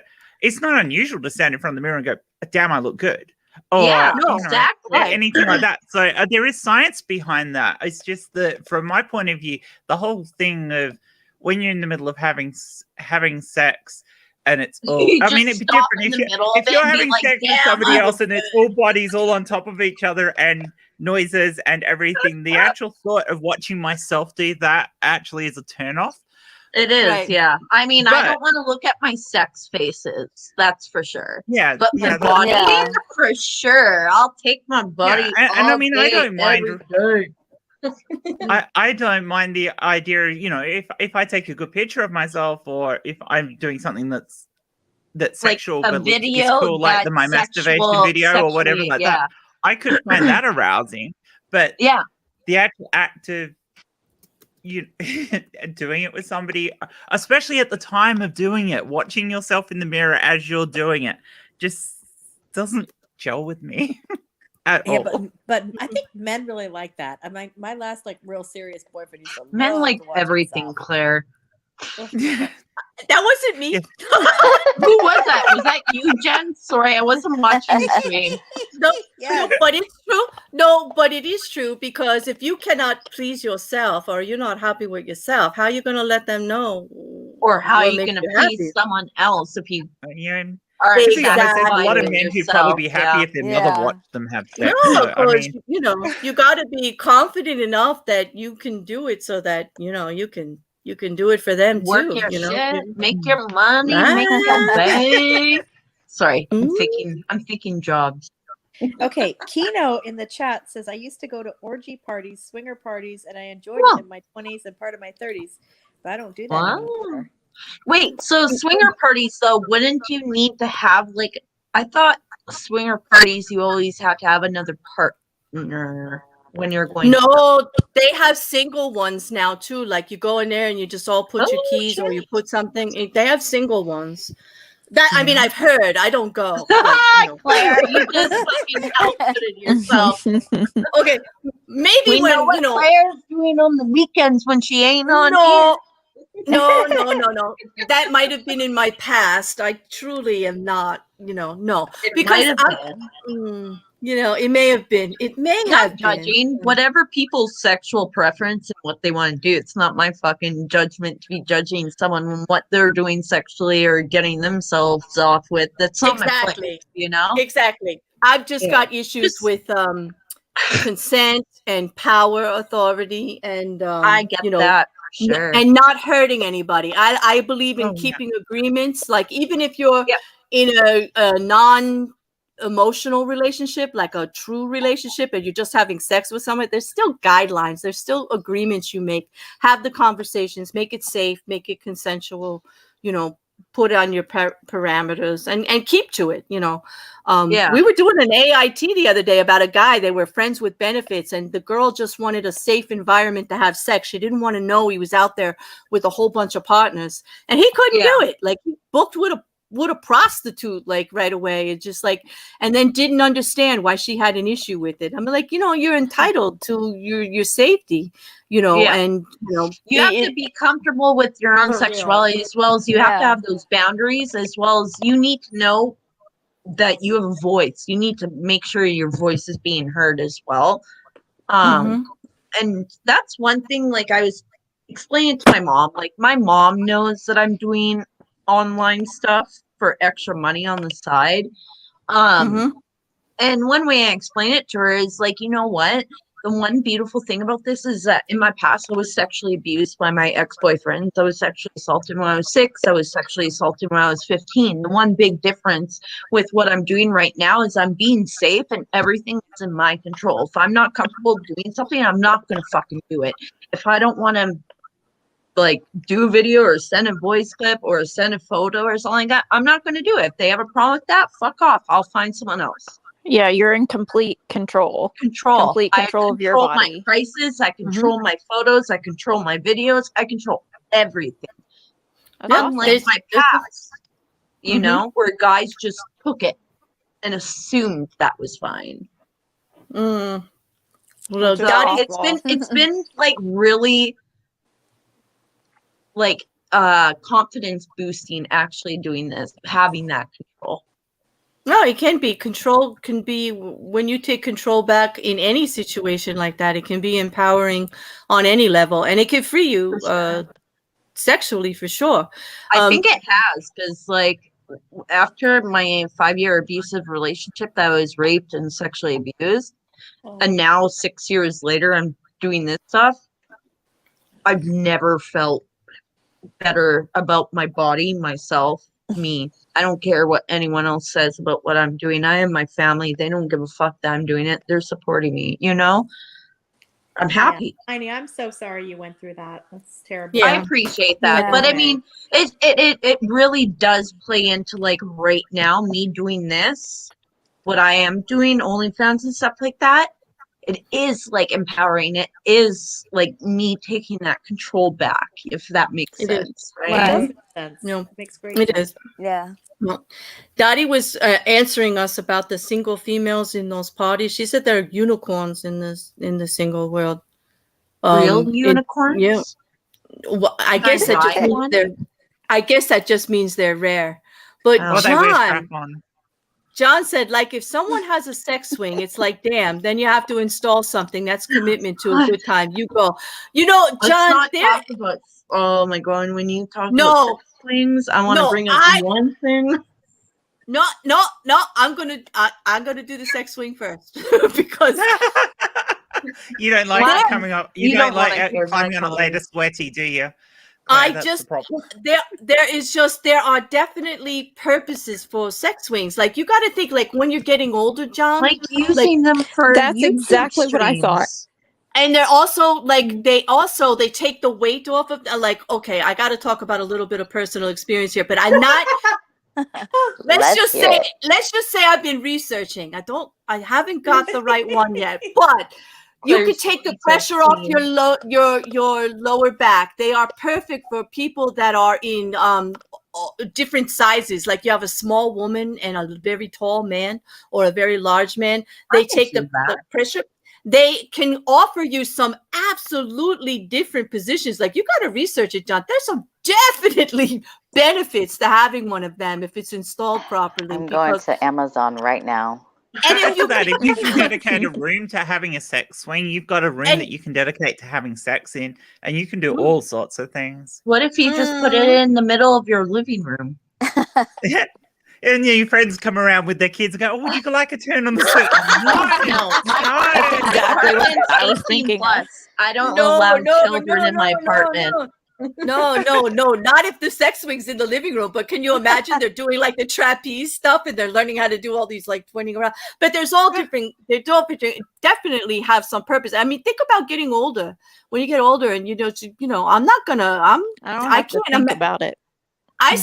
it's not unusual to stand in front of the mirror and go, damn, I look good. Or, Yeah, you know, exactly. anything like that. So there is science behind that. It's just that, from my point of view, the whole thing of when you're in the middle of having sex, and it's all, You I mean, just it'd be stop different in the middle of if it you're and be having like, sex with "Damn, somebody I else look and it's all bodies all on top of each other and noises and everything. The actual thought of watching myself do that actually is a turn off. It is, Right. yeah. I mean, I But- don't want to look at my sex faces, that's for sure. Yeah, But my yeah, body, Yeah. for sure. I'll take my body and I all mean, I day, don't mind. every day. I don't mind the idea, you know, if I take a good picture of myself, or if I'm doing something that's Like sexual a but looks video cool, like my that's masturbation video or whatever sexually, like yeah. that, I could find that arousing. But Yeah. the actual act of you doing it with somebody, especially at the time of doing it, watching yourself in the mirror as you're doing it, just doesn't gel with me at Yeah, all. but I think men really like that. I mean, my last like real serious boyfriend used to Men love like to watch everything, himself. Claire. That wasn't me. Yeah. Who was that? Was that you, Jen? Sorry, I wasn't watching the stream. No, Yes. no, but it's true. No, but it is true, because if you cannot please yourself, or you're not happy with yourself, how are you going to let them know? Or how what are you makes going to you please happy? someone else if you Yeah. are To be honest, there's a lot of satisfied men with who'd probably be yourself? happy Yeah. if their Yeah. mother watched them have sex. No, So, I because mean, you got to be confident enough that you can do it, so that you can do it for them Work too. your You know, shit, make your money, make your Ah. bank. Sorry, Mm. I'm thinking jobs. Okay, Kino in the chat says, I used to go to orgy parties, swinger parties, and I enjoyed Wow. it in my 20s and part of my 30s, but I don't do that Wow. anymore. Wait, so swinger parties though, wouldn't you need to have like, I thought swinger parties you always have to have another partner when you're going to No, they have single ones now too. Like, you go in there and you just all put your Oh, keys, or you shit. put something. They have single ones. That, I mean, I've heard. I don't go. Claire, you just fucking outfitted yourself. Okay, maybe We when know what Claire's doing on the weekends when she ain't on here. No. That might have been in my past. I truly am not. No, It because might have I'm. It may have been. It may not have judging been. whatever people's sexual preference and what they want to do. It's not my fucking judgment to be judging someone on what they're doing sexually or getting themselves off with. That's not my Exactly. place, you know? Exactly. I've just Yeah. got issues Just- with consent and power, authority, and I get that for sure. and not hurting anybody. I believe in Oh, yeah. keeping agreements. Like, even if you're Yeah. in a non-emotional relationship, like a true relationship, and you're just having sex with someone, there's still guidelines. There's still agreements you make. Have the conversations. Make it safe. Make it consensual. Put on your parameters and keep to it. Yeah. We were doing an AIT the other day about a guy. They were friends with benefits, and the girl just wanted a safe environment to have sex. She didn't want to know he was out there with a whole bunch of partners, and he couldn't Yeah. do it. Like, he booked with a prostitute, like, right away. It's just like, and then didn't understand why she had an issue with it. I'm like, you're entitled to your safety, Yeah. and You have to be comfortable with your own For real. sexuality, as well as you have to Yeah. have those boundaries, as well as you need to know that you have a voice. You need to make sure your voice is being heard as well. And that's one thing, like, I was explaining to my mom, like, my mom knows that I'm doing online stuff for extra money on the side. And one way I explain it to her is like, you know what? The one beautiful thing about this is that in my past, I was sexually abused by my ex-boyfriends. I was sexually assaulted when I was 6. I was sexually assaulted when I was 15. The one big difference with what I'm doing right now is I'm being safe and everything is in my control. If I'm not comfortable doing something, I'm not going to fucking do it. If I don't want to, like, do a video or send a voice clip or send a photo or something like that, I'm not going to do it. If they have a problem with that, fuck off. I'll find someone else. Yeah, you're in complete control. Complete I control of your control body. my prices. I control my photos. I control my videos. I control everything. That's Yeah, awesome. Unlike my past, you Mhm. know, where guys just took it and assumed that was fine. Well, Which is Dottie, awful. It's been like really like confidence boosting actually doing this, having that control. no, it can be. Control can be when you take control back in any situation like that. It can be empowering on any level, and it can free you For sure. sexually for sure. I think it has, because like after my 5-year abusive relationship that I was raped and sexually abused, and now 6 years later I'm doing this stuff, I've never felt better about my body, myself, me. I don't care what anyone else says about what I'm doing. I am my family. They don't give a fuck that I'm doing it. They're supporting me, you know? I'm happy. Heiny, I'm so sorry you went through that. That's terrible. Yeah. I appreciate that. Yeah. But I mean, it really does play into like right now, me doing this, what I am doing, OnlyFans and stuff like that. It is like empowering. It is like me taking that control back, if that makes It is. sense. It Right? does make sense. No, It makes great it sense. is. Yeah. Well, Dottie was answering us about the single females in those parties. She said there are unicorns in the single world. Real unicorns? Yeah. Well, I Can I guess that just buy means one? they're rare. But Oh. Or they wear John, strap-on. John said, like, if someone has a sex swing, it's like, damn, then you have to install something. That's commitment to a good time. You go. You know, Let's John, not there. talk about. Oh my god! When you talk No. about sex swings, I want to No, bring up one thing. No. I'm gonna do the sex swing first because You don't like What? it coming up. You, You don't don't like wanna it hear my climbing on a comments. latest sweaty, do you? I That's just the problem. there are definitely purposes for sex swings. Like you got to think, like when you're getting older, John. Like using them for That's YouTube exactly what I thought. streams. And they're also like they take the weight off of like, okay, I got to talk about a little bit of personal experience here, but I'm not. Let's just say I've been researching. I haven't got the right one yet, but you can take the pressure off your lower back. They are perfect for people that are in different sizes. Like you have a small woman and a very tall man or a very large man. They take the pressure. They can offer you some absolutely different positions. Like you got to research it, John. There's some definitely benefits to having one of them if it's installed properly. I'm going to Amazon right now. And if you That, if you can dedicate a room to having a sex swing, you've got a room that you can dedicate to having sex in, and you can do all sorts of things. What if you just put it in the middle of your living room? And your friends come around with their kids and go, "Oh, would you like a turn on the seat?" No. That's exactly what I was thinking. Plus, I don't allow children in my apartment. No, not if the sex swing's in the living room. But can you imagine they're doing like the trapeze stuff and they're learning how to do all these like twirling around? But there's all different. They definitely have some purpose. I mean, think about getting older. When you get older, and I'm not gonna. I can't think about it. I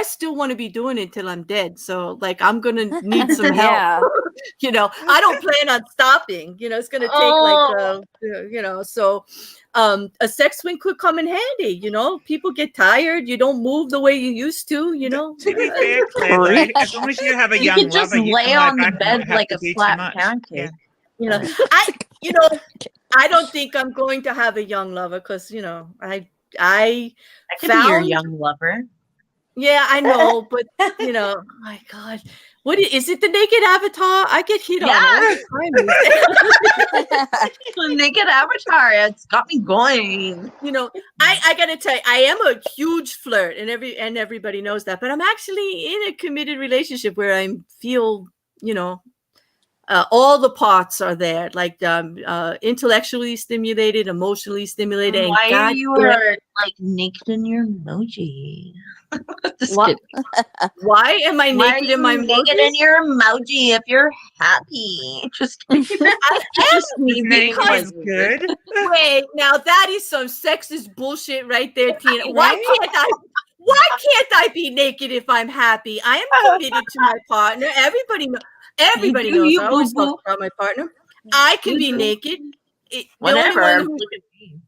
still want to be doing it till I'm dead. So like I'm gonna need some help. Yeah. I don't plan on stopping. It's gonna take so a sex swing could come in handy. People get tired. You don't move the way you used to. To be fair, Claire, though, as long as you have a young You could just lover, you lay can lie on the back and bed not have like to a do too flat much. pancake. Yeah. I don't think I'm going to have a young lover because I I could be your young lover. Yeah, I know, but oh my God, is it the naked avatar? I get hit on all the time. The naked avatar, it's got me going. I gotta tell you, I am a huge flirt, and everybody knows that. But I'm actually in a committed relationship where I feel, all the parts are there, like intellectually stimulated, emotionally stimulated. And why God, you are like naked in your emoji? Why am I naked in my naked in your emoji if you're happy? Just I am Because good. Wait, now that is some sexist bullshit right there, Tina. Why can't I be naked if I'm happy? I am committed to my partner. Everybody knows. Everybody You do knows you, I always boo-boo. talk about my partner. I can You be do. naked. The Whatever. only one who, Look at me.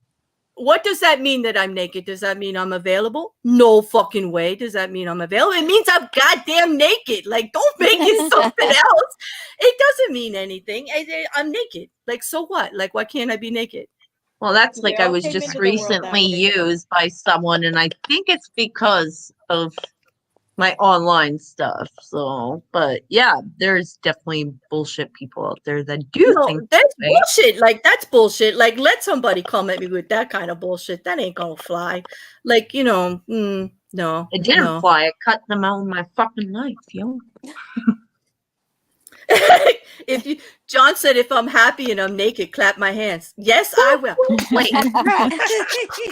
what does that mean that I'm naked? Does that mean I'm available? No fucking way. Does that mean I'm available? It means I'm goddamn naked. Like, don't make it something else. It doesn't mean anything. I'm naked. Like, so what? Like, why can't I be naked? Well, that's We like I all was came just into the world that recently way. used by someone, and I think it's because of my online stuff. So, but yeah, there's definitely bullshit people out there that do No, think that's that way. bullshit. Like, that's bullshit. Like, let somebody come at me with that kind of bullshit. That ain't gonna fly. Like, no. It didn't No. fly. I cut them out with my fucking knife, yo. If you, John said, if I'm happy and I'm naked, clap my hands. Yes, I will. Wait,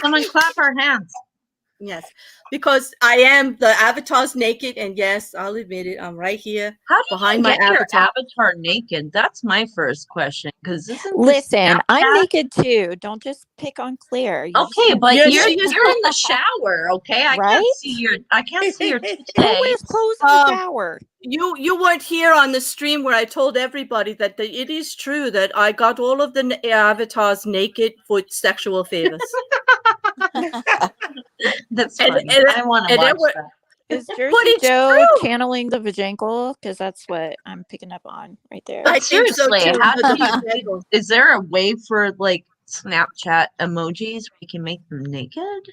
someone clap our hands. Yes, because I am, the avatar's naked, and yes, I'll admit it. I'm right here How do behind you my get your avatar. avatar naked? That's my first question. Because isn't this Listen, I'm Snapchat? naked too. Don't just pick on Claire. You just Okay, have but Yeah, to- you're she is- in the shower. Okay, I Right? can't see your Who today. wears clothes in the shower? You weren't here on the stream where I told everybody that it is true that I got all of the avatars naked for sexual favors. That's And- funny. and- I want to and there watch were- that. Is But Jersey it's Joe true. channeling the vajankle? Because that's what I'm picking up on right there. I think so Seriously, too. how but do the you, is there a way for like Snapchat emojis where you can make them naked?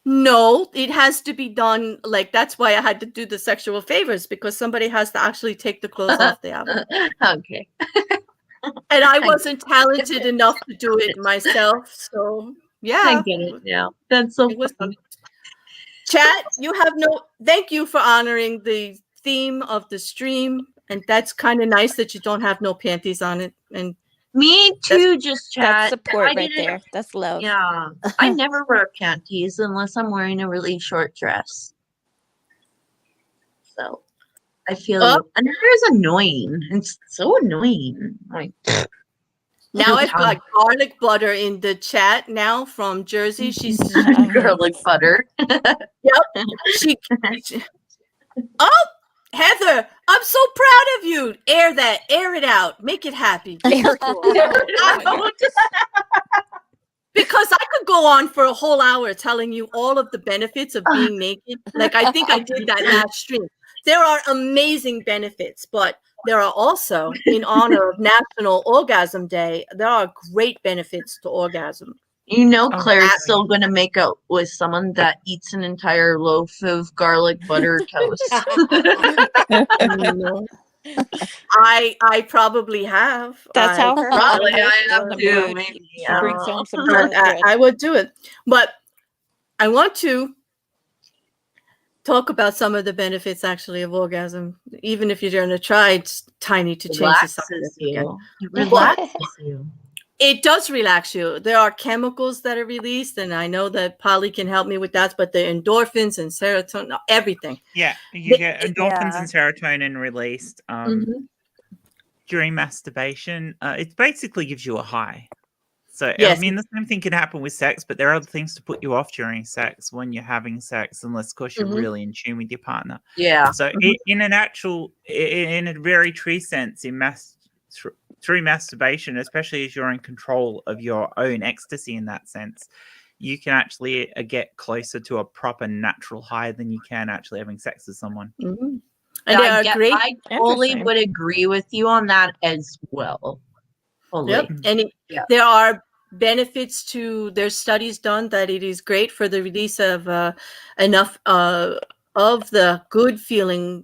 No, it has to be done. Like, that's why I had to do the sexual favors, because somebody has to actually take the clothes off the avatar. Okay. And I wasn't talented enough to do it myself. So I yeah, get it now. That's so it was funny. chat. You have no, thank you for honoring the theme of the stream. And that's kind of nice that you don't have no panties on it. And Me too, just chat. That's support I right didn't- there. That's love. Yeah. I never wear panties unless I'm wearing a really short dress. So I feel Oh. you. And it is annoying. It's so annoying. Like now I've Yeah. got garlic butter in the chat now from Jersey. She's garlic butter. she oh, Heather, I'm so proud of you. Air that, air it out, make it happy. Air- Because I could go on for a whole hour telling you all of the benefits of being naked. Like, I think I did that last stream. There are amazing benefits, but there are also, in honor of National Orgasm Day, there are great benefits to orgasm. You know Oh, Claire's wow. still gonna make out with someone that eats an entire loaf of garlic butter toast. You know? I probably have. That's how her Probably husband I is have in the too, mood. maybe. She I brings don't know. home some But garlic bread. I would do it. But I want to talk about some of the benefits actually of orgasm, even if you're going to try it's tiny to change the Relaxes subject. you. It Well, relaxes you. It does relax you. There are chemicals that are released, and I know that Polly can help me with that, but the endorphins and serotonin, everything. Yeah, you But- get endorphins and serotonin released Mhm. during masturbation. It basically gives you a high. So Yes. I mean, the same thing can happen with sex, but there are other things to put you off during sex when you're having sex, unless, of course, you're Mhm. really in tune with your partner. Yeah. So in a very true sense, through masturbation, especially as you're in control of your own ecstasy in that sense, you can actually get closer to a proper natural high than you can actually having sex with someone. Mhm. And there are great. I totally Interesting. would agree with you on that as well. Totally. Yep. And Yeah. there are benefits to, there's studies done that it is great for the release of enough of the good feeling.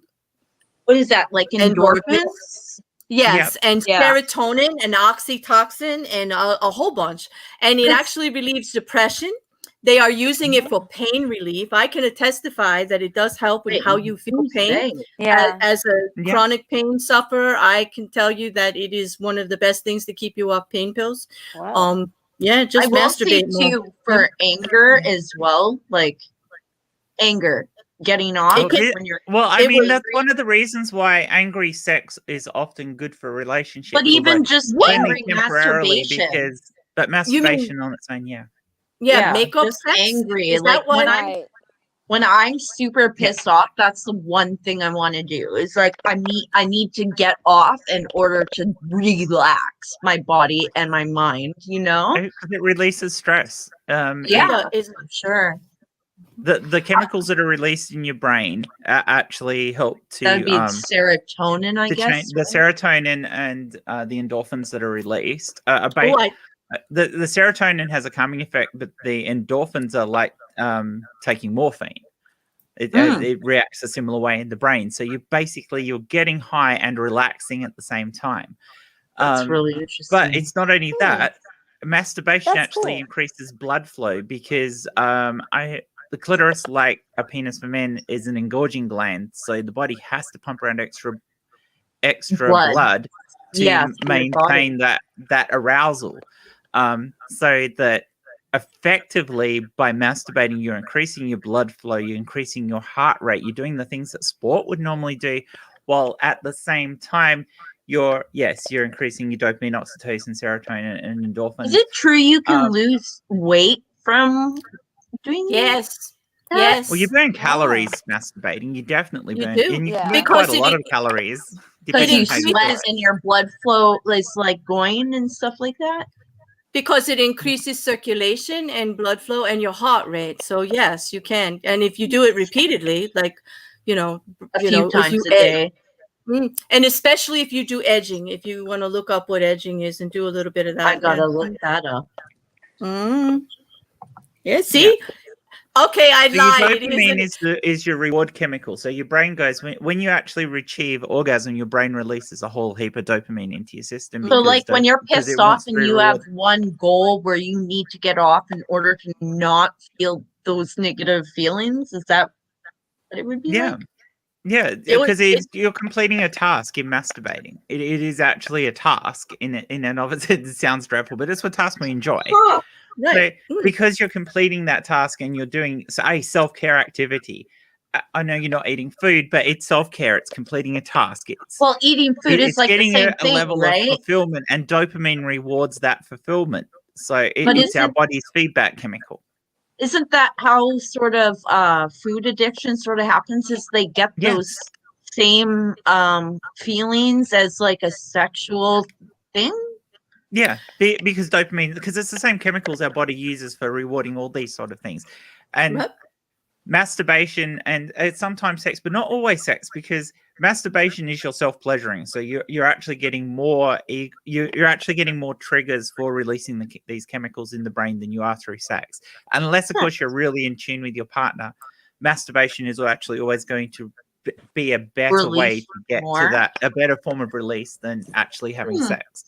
What is that? Like Endorphins? endorphins? Yes, and Yeah. serotonin and oxytocin and a whole bunch. And it That's- actually relieves depression. They are using it for pain relief. I can testify that it does help with Wait, how you feel pain. Yeah. As a Yeah. chronic pain sufferer, I can tell you that it is one of the best things to keep you off pain pills. Wow. Yeah, just I will say masturbate more. too for anger as well, like anger, getting off It can- when you're. Well, I It mean, was- that's one of the reasons why angry sex is often good for relationships. But even although just only angry temporarily, masturbation. but masturbation on its own, yeah. Yeah, makeup just sex. angry. Is like that why? when I'm Right. when I'm super pissed off, that's the one thing I want to do. Is like I need to get off in order to relax my body and my mind. You know? Because it releases stress. Yeah, Is sure. The chemicals that are released in your brain actually help to That'd be serotonin, I guess. the serotonin and the endorphins that are released are the serotonin has a calming effect, but the endorphins are like taking morphine. It reacts a similar way in the brain. So you're getting high and relaxing at the same time. That's really interesting. But it's not only that. Masturbation That's actually cool. increases blood flow because the clitoris, like a penis for men, is an engorging gland. So the body has to pump around extra blood to maintain that arousal. So that effectively by masturbating, you're increasing your blood flow, you're increasing your heart rate, you're doing the things that sport would normally do, while at the same time you're increasing your dopamine, oxytocin, serotonin, and endorphins. Is it true you can lose weight from doing yes. that? Yes. Well, you burn calories masturbating. You definitely You burn, do. and you Yeah. burn Because quite a lot of calories. Because depending you on how do sweat it. and your blood flow is like going and stuff like that. Because it increases circulation and blood flow and your heart rate. So yes, you can. And if you do it repeatedly, like, A few times if a day. and especially if you do edging, if you want to look up what edging is and do a little bit of that. I gotta look that up. Yeah, see? Okay, I So lied. your dopamine is your reward chemical. So your brain goes when you actually achieve orgasm, your brain releases a whole heap of dopamine into your system. So like when you're because it pissed off wants to and be you have rewarded. one goal where you need to get off in order to not feel those negative feelings, is that what it would be like? Yeah, because you're completing a task in masturbating. It is actually a task in and of itself. It sounds dreadful, but it's a task we enjoy. Oh, Right. So, because you're completing that task and you're doing a self-care activity. I know you're not eating food, but it's self-care. It's completing a task. well, eating food is it's like the getting same a thing, level right? of fulfillment, and dopamine rewards that fulfillment. So But it's our body's feedback chemical. Isn't that how sort of food addiction sort of happens? Is they get those same feelings as like a sexual thing? Yeah, because dopamine, because it's the same chemicals our body uses for rewarding all these sort of things. And masturbation and sometimes sex, but not always sex, because masturbation is your self-pleasuring. So you're actually getting more you're actually getting more triggers for releasing these chemicals in the brain than you are through sex. Unless, of course, you're really in tune with your partner. Masturbation is actually always going to be a better way to get to that, a better form of release than actually having sex.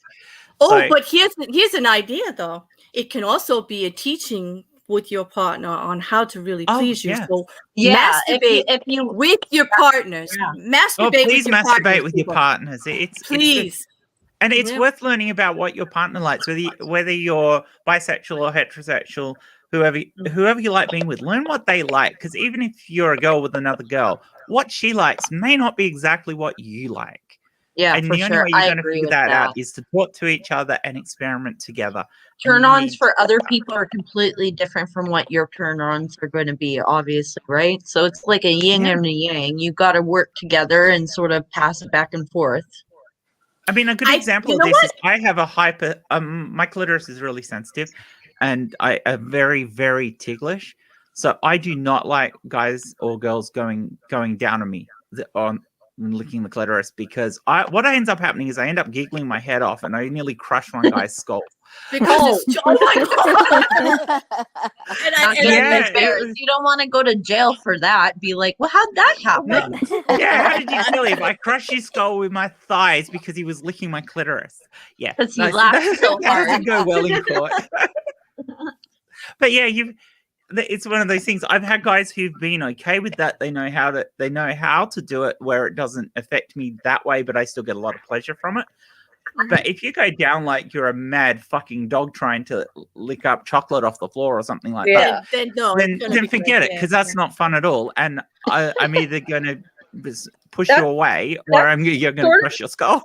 But here's an idea though. It can also be a teaching with your partner on how to really please you. So masturbate if you with your partners. Masturbate please with your masturbate partners, with your partners. Please. And it's worth learning about what your partner likes, whether you're bisexual or heterosexual, whoever you like being with. Learn what they like, because even if you're a girl with another girl, what she likes may not be exactly what you like. Yeah, and for the only sure. way you're I going to agree figure with that out that. is to talk to each other and experiment together. Turn-ons for other people are completely different from what your turn-ons are going to be, obviously, right? So it's like a yin and a yang. You got to work together and sort of pass it back and forth. I mean, a good example of this is I have a hyper. My clitoris is really sensitive, and I am very, very ticklish. So I do not like guys or girls going down on me on licking the clitoris, because what ends up happening is I end up giggling my head off, and I nearly crush one guy's skull. Because oh my god! You don't want to go to jail for that. Be like, well, how'd that happen? Yeah, how did you kill him? I crushed his skull with my thighs because he was licking my clitoris. Yeah, because he laughed so hard. That doesn't go well in court. But yeah, it's one of those things. I've had guys who've been okay with that. They know how to do it where it doesn't affect me that way, but I still get a lot of pleasure from it. But if you go down like you're a mad fucking dog trying to lick up chocolate off the floor or something like that, then forget it, because that's not fun at all. And I'm either going to push you away, or you're going to crush your skull.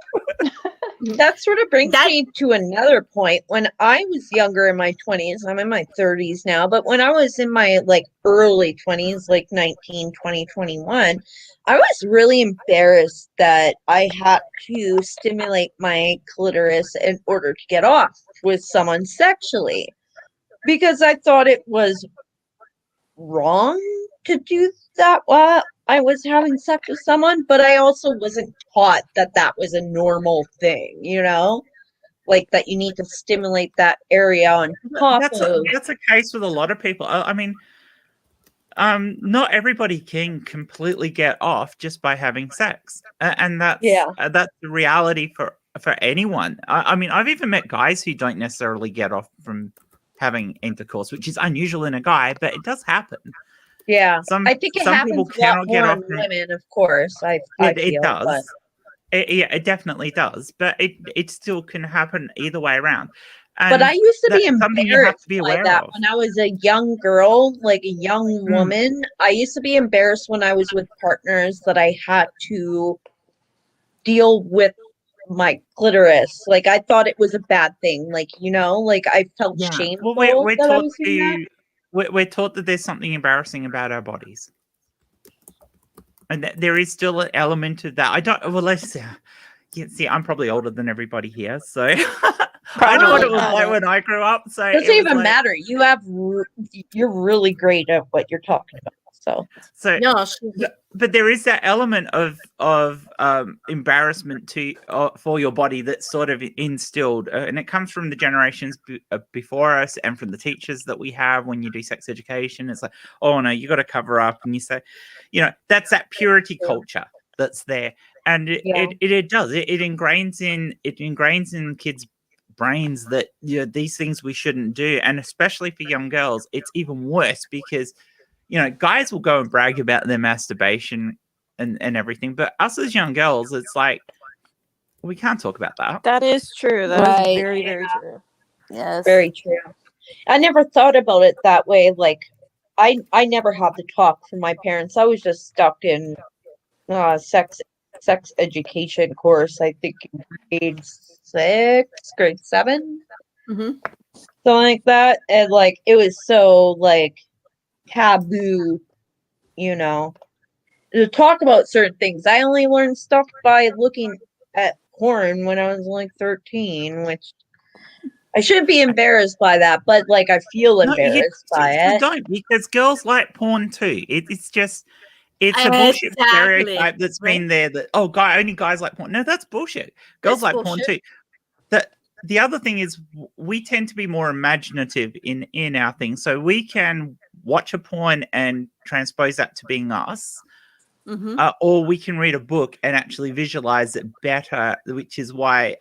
that sort of brings That- me to another point. When I was younger in my 20s, I'm in my 30s now, but when I was in my like early 20s, like 19, 20, 21, I was really embarrassed that I had to stimulate my clitoris in order to get off with someone sexually because I thought it was wrong to do that while I was having sex with someone, but I also wasn't taught that that was a normal thing, you know? Like that you need to stimulate that area on top That's of. a case with a lot of people. I mean, not everybody can completely get off just by having sex, and that's the reality for anyone. I mean, I've even met guys who don't necessarily get off from having intercourse, which is unusual in a guy, but it does happen. Yeah, Some I think it some happens people a lot cannot get more off in from women, of course. I it feel, does. but It definitely does, but it still can happen either way around. And I used to be that's something you have embarrassed to be by aware that of. when I was a young girl, like a young woman. I used to be embarrassed when I was with partners that I had to deal with my clitoris. Like I thought it was a bad thing. Like, you know, like I felt Yeah. shameful Well, we're that I taught was doing that. we're taught that there's something embarrassing about our bodies, and there is still an element of that. I don't. Well, let's see. I'm probably older than everybody here, so I know what it was like when I grew up. So Doesn't even matter. You have you're really great at what you're talking about. So No, but there is that element of embarrassment for your body that's sort of instilled, and it comes from the generations before us and from the teachers that we have when you do sex education. It's like, oh no, you got to cover up, and you say, you know, that's that purity culture that's there, and it does it ingrains in kids' brains that, you know, these things we shouldn't do, and especially for young girls, it's even worse because, you know, guys will go and brag about their masturbation and everything, but us as young girls, it's like, we can't talk about that. That is true. That is very, very true. Yes. Very true. I never thought about it that way. Like, I never had the talk from my parents. I was just stuck in sex education course. I think in grade 6, grade 7, something like that. And like, it was so like taboo, you know, to talk about certain things. I only learned stuff by looking at porn when I was like 13, which I shouldn't be embarrassed by that, but like I feel embarrassed by it. Don't, because girls like porn too. It's just, it's a bullshit stereotype that's been there that, oh, only guys like porn. No, that's bullshit. Girls like porn too. The other thing is we tend to be more imaginative in our things, so we can watch a porn and transpose that to being us. Or we can read a book and actually visualize it better, which is why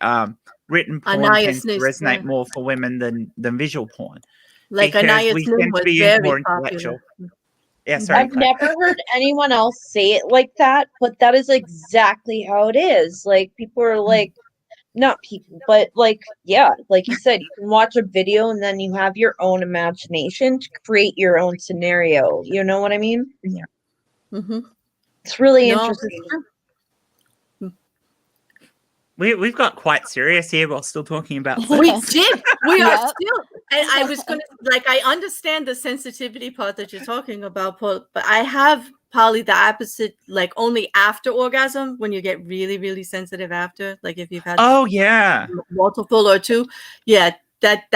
written porn tends to resonate more for women than visual porn. Like because we tend to be more intellectual. Yeah, sorry. I've never heard anyone else say it like that, but that is exactly how it is. Like, people are like, not people, but like, yeah, like you said, you can watch a video and then you have your own imagination to create your own scenario. You know what I mean? Yeah. It's really interesting. We've got quite serious here while still talking about sex. We did. We are still. And I was going to, like, I understand the sensitivity part that you're talking about, Paul, but I have probably the opposite, like only after orgasm, when you get really, really sensitive after, like if you've had multiple or two. Yeah, that.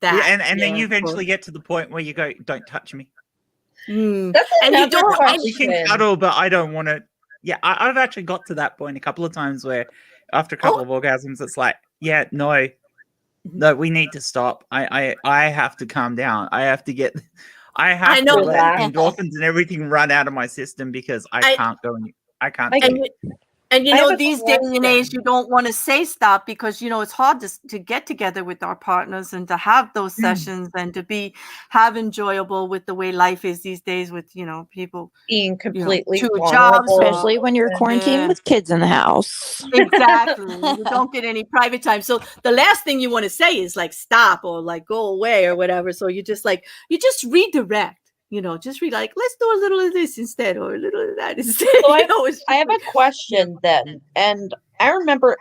Yeah, and then you eventually get to the point where you go, don't touch me. That's and you don't. question. We can cuddle, but I don't want to. Yeah, I've actually got to that point a couple of times where after a couple of orgasms, it's like, yeah, no, we need to stop. I have to calm down. I have to let endorphins and everything run out of my system because I can't go. I can't. And you know, these days and age, you don't want to say stop because, you know, it's hard to get together with our partners and to have those sessions and to have enjoyable with the way life is these days with, you know, people being completely two jobs, especially when you're quarantined with kids in the house. Exactly. You don't get any private time. So the last thing you want to say is like stop or like go away or whatever. So you just redirect. You know, just read like, let's do a little of this instead or a little of that instead. So I have a question then. And I remember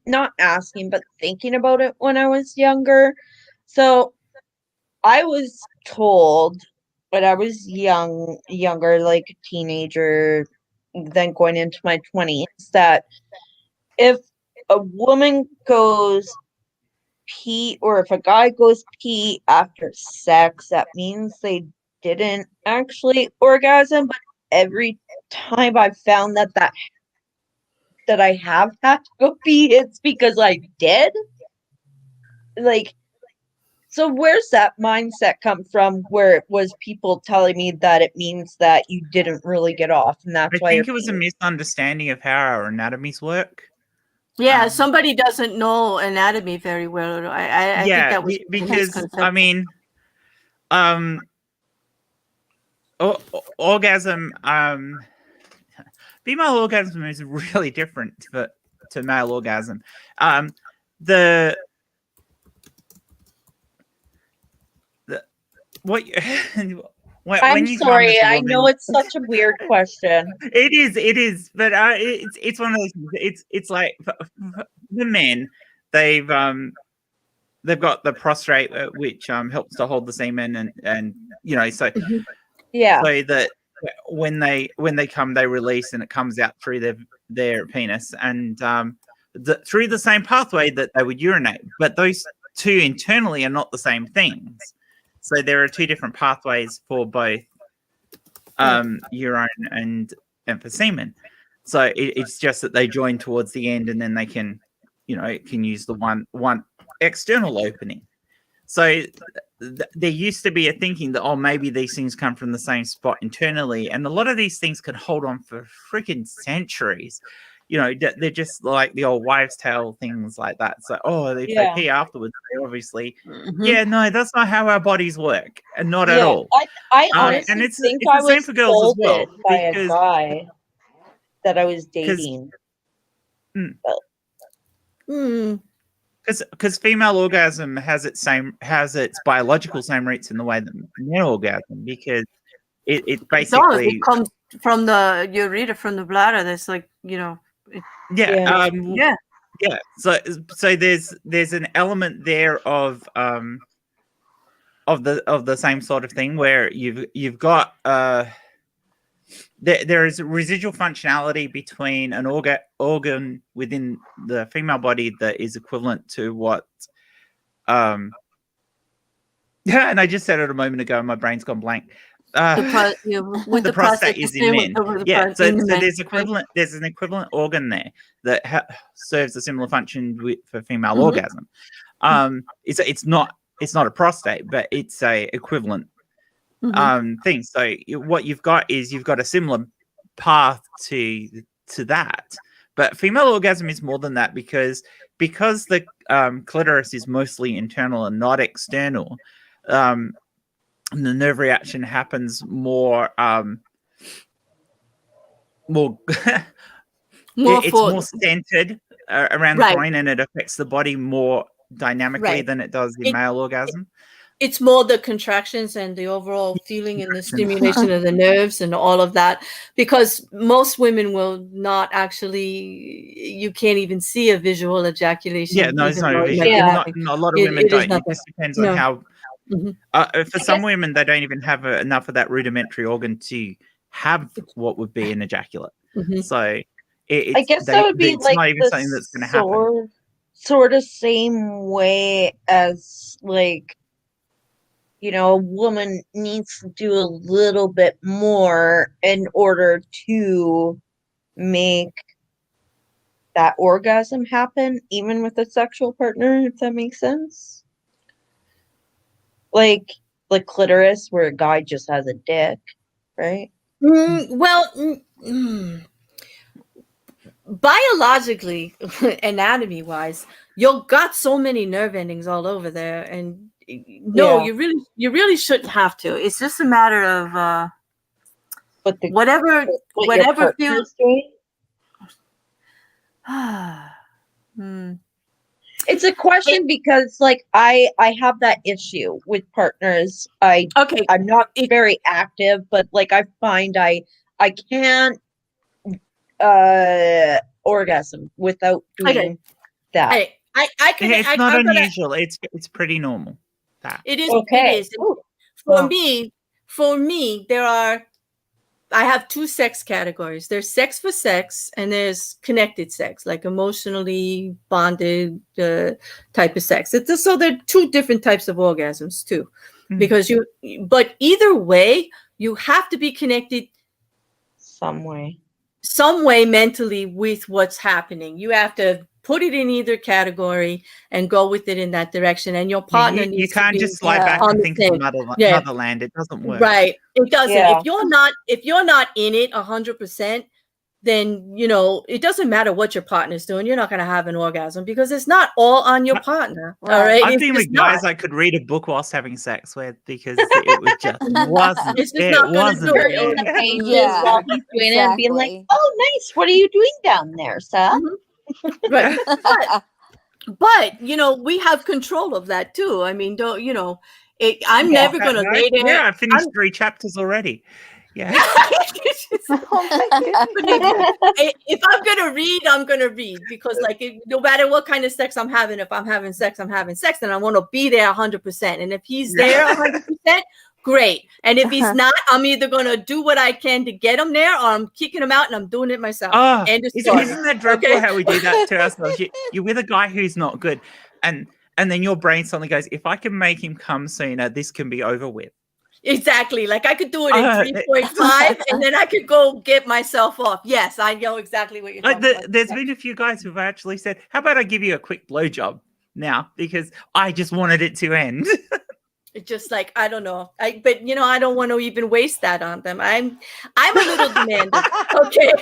not asking, but thinking about it when I was younger. So I was told when I was younger, like a teenager, then going into my 20s, that if a woman goes pee, or if a guy goes pee after sex, that means they didn't actually orgasm. But every time I found that I have had to go pee, it's because I did. Like, so where's that mindset come from, where it was people telling me that it means that you didn't really get off, and that's I why think you're it was a peeing? misunderstanding of how our anatomies work. Yeah, Um, somebody doesn't know anatomy very well. I think that was a because I misconception. mean, orgasm, female orgasm is really different to male orgasm. The what when I'm you come as sorry, a I woman, know it's such a weird question. it is, but it's one of those things. It's like the men, they've got the prostrate, which helps to hold the semen, and you know, so Yeah. so that when they come, they release and it comes out through their penis, and through the same pathway that they would urinate. But those two internally are not the same things. So there are two different pathways for both urine and for semen. So it's just that they join towards the end, and then they can, you know, can use the one external opening. So there used to be a thinking that, oh, maybe these things come from the same spot internally, and a lot of these things can hold on for freaking centuries. You know, they're just like the old wives' tale things like that. So, oh, if they pee afterwards, they obviously, yeah, no, that's not how our bodies work, and not at all. I honestly and it's think the I same was for girls as told well, it by a because guy that I was dating. because female orgasm has its biological same rates in the way that male orgasm, because it basically it comes from the ureter, from the bladder. That's like, you know. Yeah. Yeah. So there's an element there of the same sort of thing, where you've got there is residual functionality between an organ within the female body that is equivalent to what and I just said it a moment ago and my brain's gone blank. The prostate is in men. So there's an equivalent organ there that serves a similar function for female orgasm. It's not a prostate, but it's a equivalent thing. So what you've got is a similar path to that, but female orgasm is more than that, because the clitoris is mostly internal and not external. The nerve reaction happens more it's more centered around the groin, and it affects the body more dynamically than it does in male orgasm. It's more the contractions and the overall feeling and the stimulation of the nerves and all of that, because most women will not actually, you can't even see a visual ejaculation. Yeah, no, it's not a visual. Not a lot of women don't. It just depends on how. For some women, they don't even have enough of that rudimentary organ to have what would be an ejaculate. So I guess that would be like not even something that's going to happen. Sort of same way as, like, you know, a woman needs to do a little bit more in order to make that orgasm happen, even with a sexual partner, if that makes sense. Like clitoris, where a guy just has a dick, right? Biologically, anatomy wise, you've got so many nerve endings all over there, and you really shouldn't have to. It's just a matter of whatever feels. It's a question because, like, I have that issue with partners. I'm not very active, but like I find I can't orgasm without doing that. I can. It's I, not I'm gonna, unusual. It's pretty normal. That. It is. Okay. It is. Ooh. For Wow. me, I have two sex categories. There's sex for sex, and there's connected sex, like emotionally bonded type of sex. So there are two different types of orgasms too, because but either way, you have to be connected Some way. mentally with what's happening. You have to put it in either category and go with it in that direction. And your partner you needs can't to be just slide back on and the think same. of Yeah. motherland. It doesn't work. Right. It doesn't. Yeah. If you're not in it 100%, then it doesn't matter what your partner's doing. You're not going to have an orgasm because it's not all on your partner. Right. All right. I've It's been just with guys not. I could read a book whilst having sex with because it was just wasn't. It's just it not gonna wasn't. do it. Turning the pages Yeah, while he's doing it and being like, exactly. "Oh, nice. What are you doing down there, sir?" Right. But we have control of that too. I mean, don't I'm never going to lay there. Yeah, I finished 3 chapters already. Yeah. Oh my goodness. If I'm gonna read, I'm gonna read because, no matter what kind of sex I'm having, if I'm having sex, I'm having sex, and I want to be there 100%. And if he's there 100%, great. And if he's not, I'm either gonna do what I can to get him there, or I'm kicking him out and I'm doing it myself. Oh, End of story. isn't that dreadful Okay. how we do that to ourselves? You're with a guy who's not good, and then your brain suddenly goes, "If I can make him come sooner, this can be over with." Exactly. Like I could do it in 3.5 and then I could go get myself off. Yes, I know exactly what you're talking about. There's been a few guys who've actually said, "How about I give you a quick blowjob now because I just wanted it to end." It's just like, I don't know. But I don't want to even waste that on them. I'm a little demanding. Okay.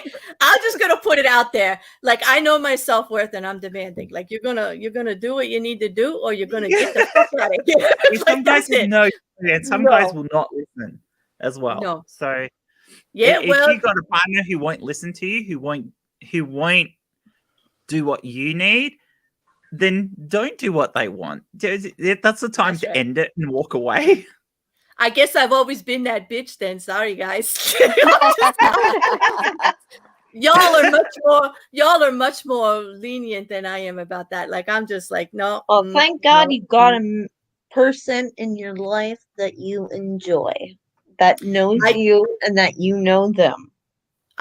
I'm just gonna put it out there. Like I know my self-worth and I'm demanding. Like you're gonna do what you need to do, or you're gonna get the fuck out of here. Some guys will know, and some guys will not listen as well. No. So yeah, if you got a partner who won't listen to you, who won't do what you need, then don't do what they want. That's the time to end it and walk away. I guess I've always been that bitch then. Sorry, guys. Y'all are much more lenient than I am about that. Like I'm just like, no. Well, thank God you got a person in your life that you enjoy, that knows you and that you know them.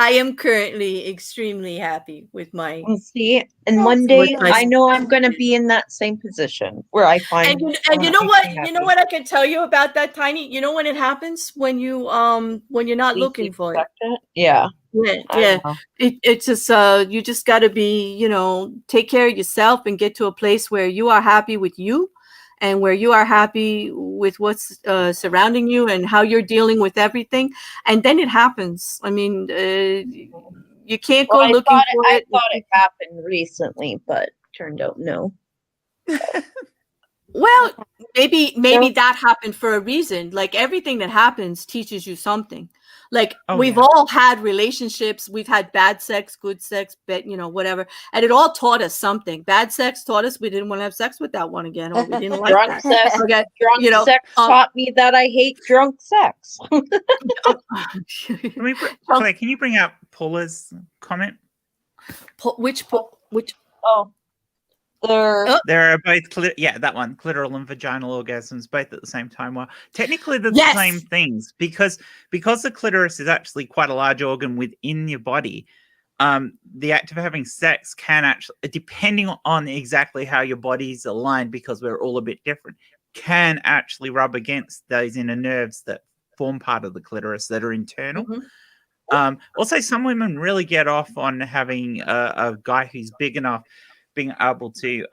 I am currently extremely happy with my. See, and one day I know I'm going to be in that same position where I find. And you know what? You know what I can tell you about that, Tiny. You know when it happens when you're not looking for it. Yeah. Yeah. It's just you just got to be take care of yourself and get to a place where you are happy with you. And where you are happy with what's surrounding you and how you're dealing with everything, and then it happens. I mean, you can't go looking for it. I thought it happened recently, but turned out no. Well, maybe that happened for a reason. Like everything that happens teaches you something. Like we've all had relationships, we've had bad sex, good sex, whatever, and it all taught us something. Bad sex taught us we didn't want to have sex with that one again, or we didn't like drunk that. Sex, okay. Drunk sex taught me that I hate drunk sex. Can you bring up Paula's comment? Which? Oh. There are both, that one, clitoral and vaginal orgasms, both at the same time. Well, technically they're the same things because the clitoris is actually quite a large organ within your body. The act of having sex can actually, depending on exactly how your body's aligned, because we're all a bit different, can actually rub against those inner nerves that form part of the clitoris that are internal. Mm-hmm. Also, some women really get off on having a guy who's big enough being able to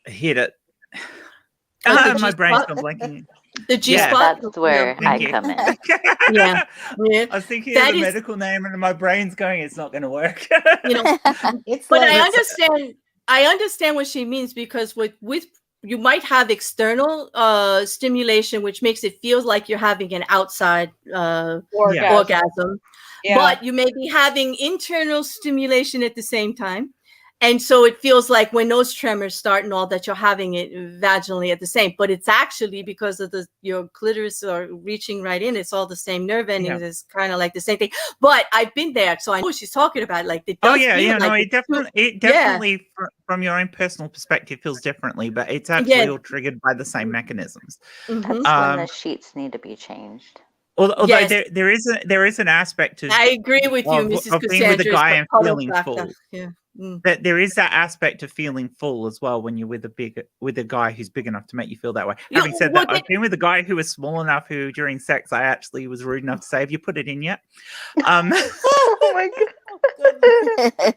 hit it. My brain's gone blanking. The G spot. That's where I come in. Yeah. I was thinking of the medical name, and my brain's going, "It's not going to work." But I understand what she means, because with you might have external stimulation, which makes it feel like you're having an outside orgasm. Yeah. But you may be having internal stimulation at the same time. And so it feels like when those tremors start and all that, you're having it vaginally at the same, but it's actually because of your clitoris are reaching right in. It's all the same nerve endings. Yeah. It's kind of like the same thing. But I've been there, so I know what she's talking about. Like it does it definitely from your own personal perspective feels differently, but it's actually all triggered by the same mechanisms. That's when the sheets need to be changed. Although there is an aspect to I agree with you, Mrs. of being with a guy and feeling full. Yeah. That there is that aspect of feeling full as well when you're with a guy who's big enough to make you feel that way. Having said that, I've been with a guy who was small enough who during sex I actually was rude enough to say, "Have you put it in yet?" Oh my god.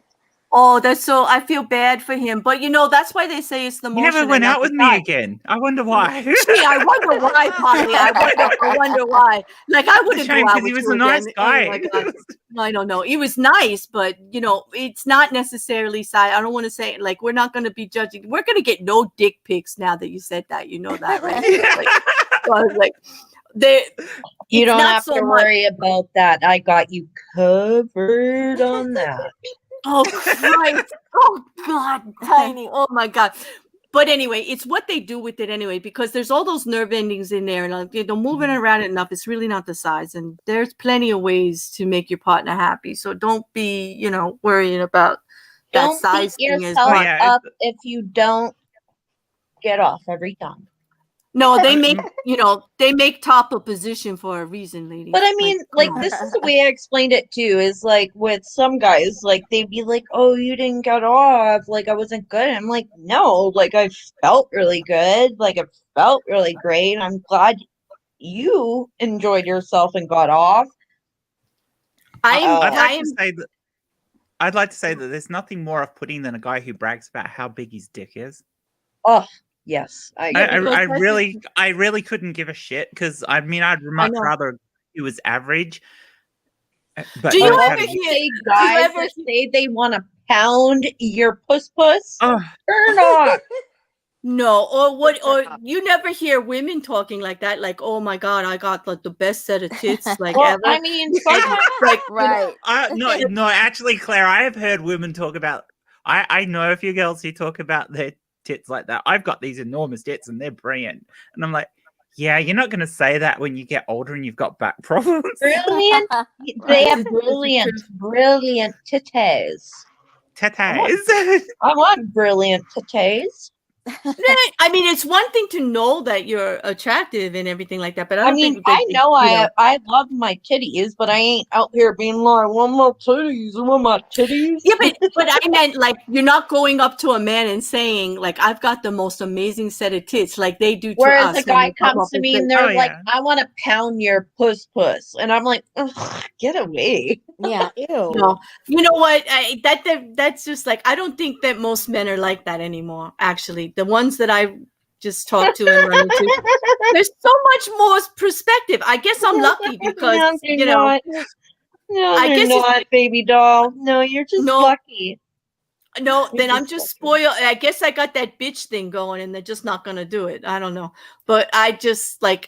Oh, that's so. I feel bad for him, but that's why they say it's the motion. You never went out with me again. I wonder why. Gee, I wonder why, Polly. I wonder why. Like I wouldn't go out with he was you a nice again. guy. Oh my God. No, I don't know. He was nice, but it's not necessarily side. I don't want to say like we're not going to be judging. We're going to get no dick pics now that you said that. You know that, right? So I was like, you don't have to worry about that. I got you covered on that. Oh Christ! Oh God, Tiny! Oh my God! But anyway, it's what they do with it anyway, because there's all those nerve endings in there, and they're moving around enough. It's really not the size, and there's plenty of ways to make your partner happy. So don't be, worrying about that size. Don't beat yourself up if you don't get off every time. No, they make top of position for a reason, ladies. But I mean, this is the way I explained it too, is like with some guys, like they'd be like, "Oh, you didn't get off, like I wasn't good." I'm like, no, like I felt really good, like it felt really great. I'm glad you enjoyed yourself and got off. I'd like to say that there's nothing more off-putting than a guy who brags about how big his dick is. Oh. Yes, I really couldn't give a shit because I'd much rather he was average. But do you ever hear guys that say they want to pound your puss? Turn off. No, or you never hear women talking like that, like, "Oh my God, I got like the best set of tits like ever." I mean, right? No, actually, Claire, I have heard women talk about. I know a few girls who talk about their tits like that. I've got these enormous tits and they're brilliant. And I'm like, yeah, you're not going to say that when you get older and you've got back problems. Brilliant. They have brilliant titties. I want brilliant titties. I mean, it's one thing to know that you're attractive and everything like that, but I love my titties, but I ain't out here being like, "Want my titties? Want my titties?" Yeah, but I meant like you're not going up to a man and saying like, "I've got the most amazing set of tits," like they do to us. Whereas a guy comes to me and they're like, "I want to pound your puss," and I'm like, "Get away!" Yeah, ew. No, you know what? That's just like I don't think that most men are like that anymore. Actually, the ones that I just talked to and run into, there's so much more perspective. I guess I'm lucky because No, you're not, baby doll. No, you're just lucky. No, then I'm just spoiled. I guess I got that bitch thing going, and they're just not gonna do it. I don't know, but I just I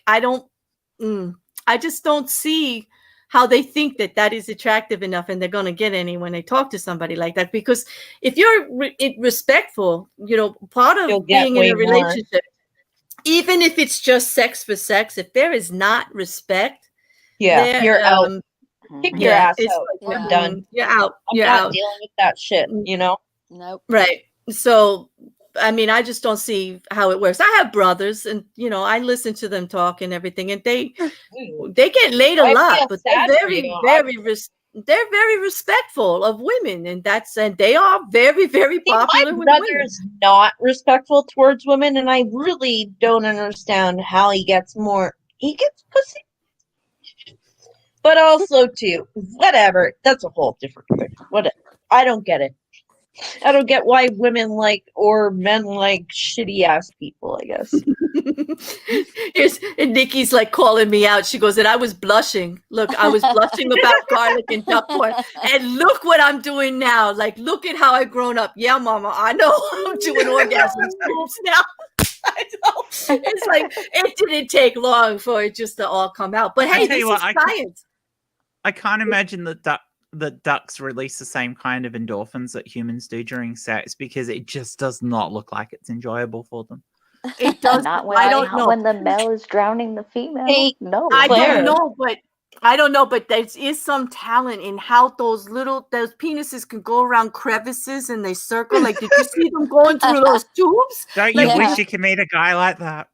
just don't see how they think that is attractive enough and they're going to get any when they talk to somebody like that. Because if you're respectful, part of being in a relationship, even if it's just sex for sex, if there is not respect, you're out. Kick your ass out. I'm done. You're out. I'm not dealing with that shit, Nope. Right. So, I mean, I just don't see how it works. I have brothers and, I listen to them talk and everything, and they get laid a lot, but they're they're very respectful of women, and they are very, very popular with women. My brother's not respectful towards women, and I really don't understand how he gets pussy. But also, too, whatever. That's a whole different thing. Whatever. I don't get it. I don't get why women or men like shitty ass people, I guess. And Nikki's calling me out. She goes, and I was blushing. Look, I was blushing about garlic and duckworth. And look what I'm doing now. Look at how I've grown up. Yeah, mama, I know I'm doing orgasms now. I know. It's it didn't take long for it just to all come out. But hey, this is science. I can't imagine that that ducks release the same kind of endorphins that humans do during sex because it just does not look like it's enjoyable for them. It does. Not when, I don't not know. when the male is drowning the female. Hey, no. I Claire. don't know, but there is some talent in how those penises can go around crevices and they circle. Like, did you see them going through those tubes? Don't you Yeah. wish you could meet a guy like that?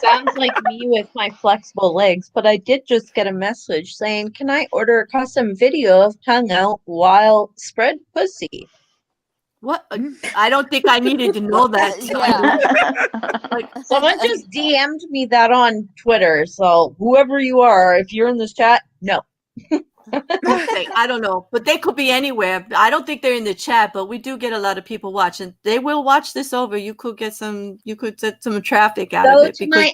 Sounds like me with my flexible legs, but I did just get a message saying, "Can I order a custom video of tongue out while spread pussy?" What? I don't think I needed to know that. Yeah. Like, Someone just DM'd me that on Twitter. So whoever you are, if you're in this chat, no. okay, I don't know, but they could be anywhere. I don't think they're in the chat, but we do get a lot of people watching. They will watch this over. You could get some traffic out of Go it to because my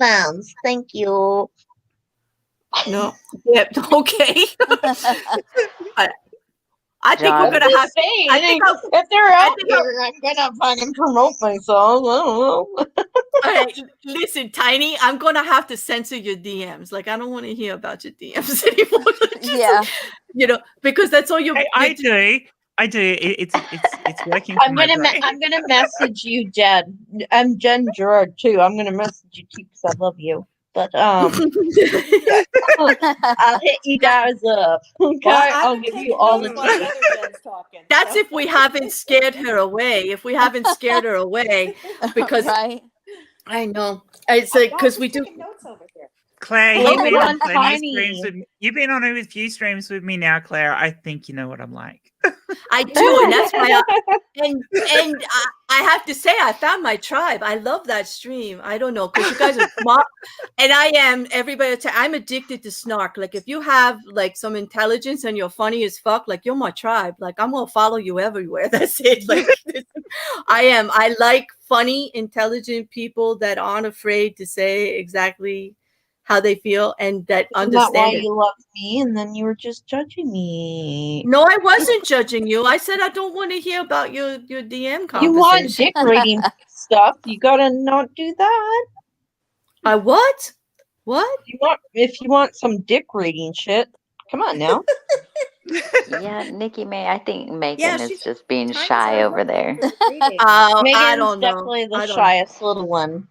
OnlyFans. Thank you. no, yeah, okay. I think John. we're gonna have. saying, I think I'll- if they're out think I'll- here, I'm gonna fucking promote myself. I don't know. All right, listen, Tiny, I'm gonna have to censor your DMs. Like, I don't want to hear about your DMs anymore. Yeah. You know, because that's all you. Hey, I do. It's working. I'm for my gonna brain. I'm gonna message you, Jen. I'm Jen Gerard too. I'm gonna message you too because I love you. But I'll hit you guys up. Okay, Well, I'll give you all the while the tea. other Jen's talking. That's so. if we haven't scared her away. If we haven't scared her away, because right. I know it's like Guys, because we're we do. taking notes over here. Claire, Well, you've been on one plenty tiny. of streams with me. You've been on a few streams with me now, Claire. I think you know what I'm like. I do, and that's why. I have to say, I found my tribe. I love that stream. I don't know because you guys are smart, and I am. Everybody, I'm addicted to snark. Like, if you have like some intelligence and you're funny as fuck, like you're my tribe. Like, I'm gonna follow you everywhere. That's it. Like, I am. I like funny, intelligent people that aren't afraid to say exactly how they feel and that Isn't that why understand it. you love me and then you were just judging me? No, I wasn't judging you. I said I don't want to hear about your DM conversation. You want dick rating stuff, you gotta not do that. I what? What? If you want some dick rating shit, come on now. Yeah, Nikki May, I think Meghann Yeah, is she's just being Time's shy up. over there. Reading. I Megan's don't know. definitely the I don't- shyest little one.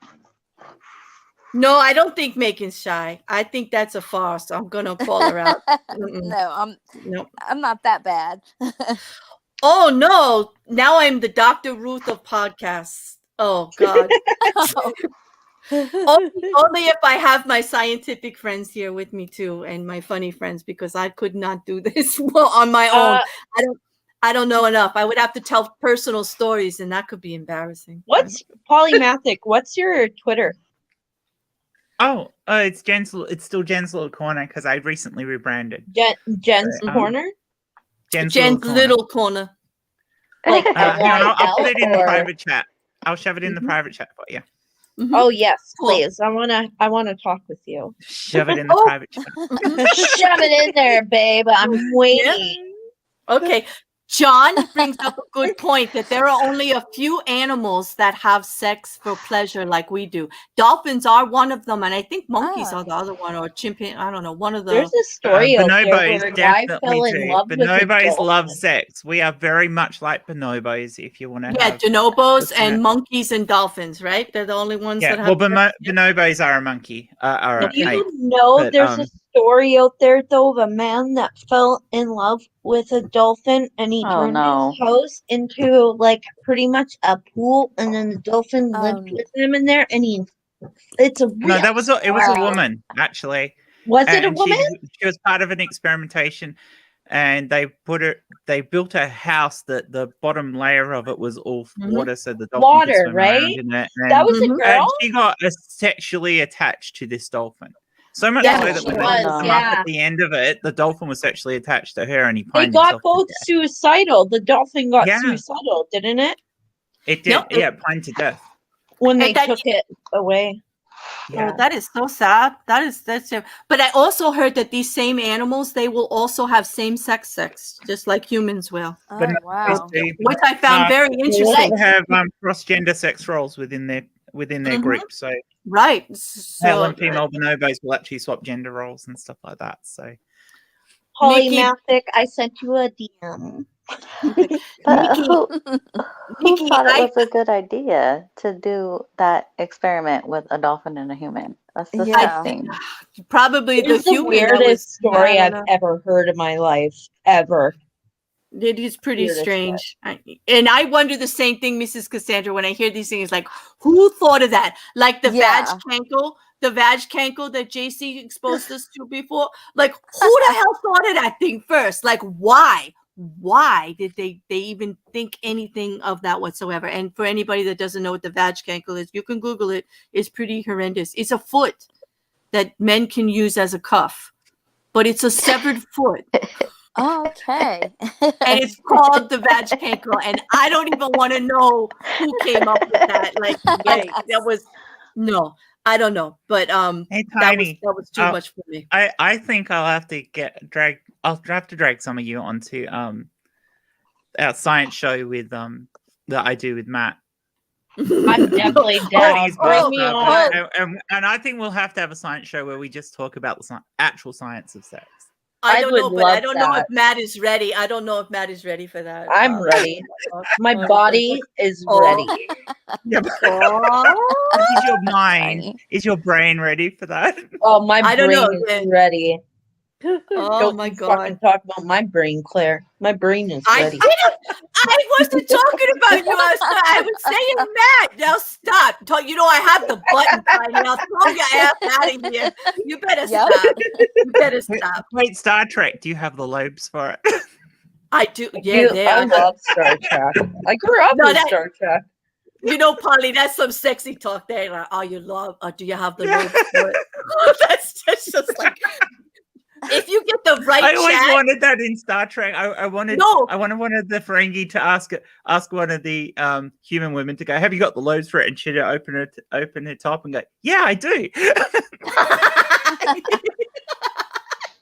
No, I don't think Megan's shy. I think that's a farce. I'm gonna call her out. No, No. I'm not that bad. Oh no! Now I'm the Dr. Ruth of podcasts. Oh God. Only if I have my scientific friends here with me too, and my funny friends, because I could not do this on my own. I don't know enough. I would have to tell personal stories, and that could be embarrassing. What's Polymathic? What's your Twitter? Oh, it's Jen's. It's still Jen's Little Corner because I recently rebranded. Jen's Um, Corner? Jen's Little corner. Like Hang on, I'll put it in the or- private chat. I'll shove it in the private chat for you. Mhm. Oh yes, Cool. please. I wanna talk with you. Shove it in the Oh. private chat. Shove it in there, babe. I'm waiting. Okay. John brings up a good point that there are only a few animals that have sex for pleasure like we do. Dolphins are one of them, and I think monkeys Ah. are the other one, or chimpanzee. I don't know, one of the. There's a story out there bonobos where a guy definitely fell in do. love with a Bonobos love dolphin. sex. We are very much like bonobos. If you want to Yeah, have, bonobos listen and to- monkeys and dolphins, right? They're the only ones yeah. that Well, have. bonobos are a monkey. Are a You ape. know, But, there's a story out there though of a man that fell in love with a dolphin and he Oh, turned no. his house into like pretty much a pool, and then the dolphin lived with him in there. And it's a No, real that was it was a story. woman actually. Was it a And woman? She was part of an experimentation, and they built a house that the bottom layer of it was all Mhm. water, so the dolphin Water, could swim right? around in it. That was a Mhm. And girl. she got sexually attached to this dolphin. So much Yeah, so that she when they was, took him yeah. up at the end of it, the dolphin was sexually attached to her, and he They pined got himself to both death. suicidal. The dolphin got Yeah. suicidal, didn't it? It did, Yep. yeah, pined to death. When they And that- took it away. Yeah. Oh, that is so sad. That's terrible. But I also heard that these same animals, they will also have same-sex sex, just like humans will, Oh, But wow. which I found very They interesting. also have cross-gender sex roles within their Mhm. group. So Right. male So, and female bonobos will actually swap gender roles and stuff like that. So Polymathic, I sent you a DM. But who Nikki, thought it was a good idea to do that experiment with a dolphin and a human? That's disgusting. probably the It's the human that weirdest was story I I've don't know. ever heard in my life, ever. It is pretty Weirdest strange. And I wonder the same thing, Mrs. Cassandra, when I hear these things, like, who thought of that? Like the vag cankle that JC exposed us to before. Like, who the hell thought of that thing first? Like, why? Why did they even think anything of that whatsoever? And for anybody that doesn't know what the vag cankle is, you can Google it. It's pretty horrendous. It's a foot that men can use as a cuff, but it's a severed foot. Okay. And it's called the vag cankle, and I don't even want to know who came up with that. Like that was no, I don't know, but Hey, that Tiny. was too much for me. I think I'll have to I'll have to drag some of you onto our science show with that I do with Matt. I'm definitely down. Bring me on. And I think we'll have to have a science show where we just talk about the actual science of sex. I don't know, would but I love don't know if that. Matt is ready. I don't know if Matt is ready for that. I'm ready. My body is ready. Yeah, is your mind, is your brain ready for that? Oh, my I don't brain know. is ready. Oh Don't my you God. fucking talk about my brain, Claire. My brain is ready. I wasn't talking about you. I was saying Matt. Now stop. You know I have the button, Tiny. I'll throw your ass out of here. You better stop. You better stop. Wait, Star Trek. Do you have the lobes for it? I do. Yeah, I love Star Trek. I grew up with Star Trek. You know, Polly, that's some sexy talk there. Like, oh, you love, or do you have the lobes for it? That's just like, if you get the right I always chat, wanted that in Star Trek. I wanted one of the Ferengi to ask one of the human women to go, have you got the lobes for it? And she'd open her top and go, yeah, I do.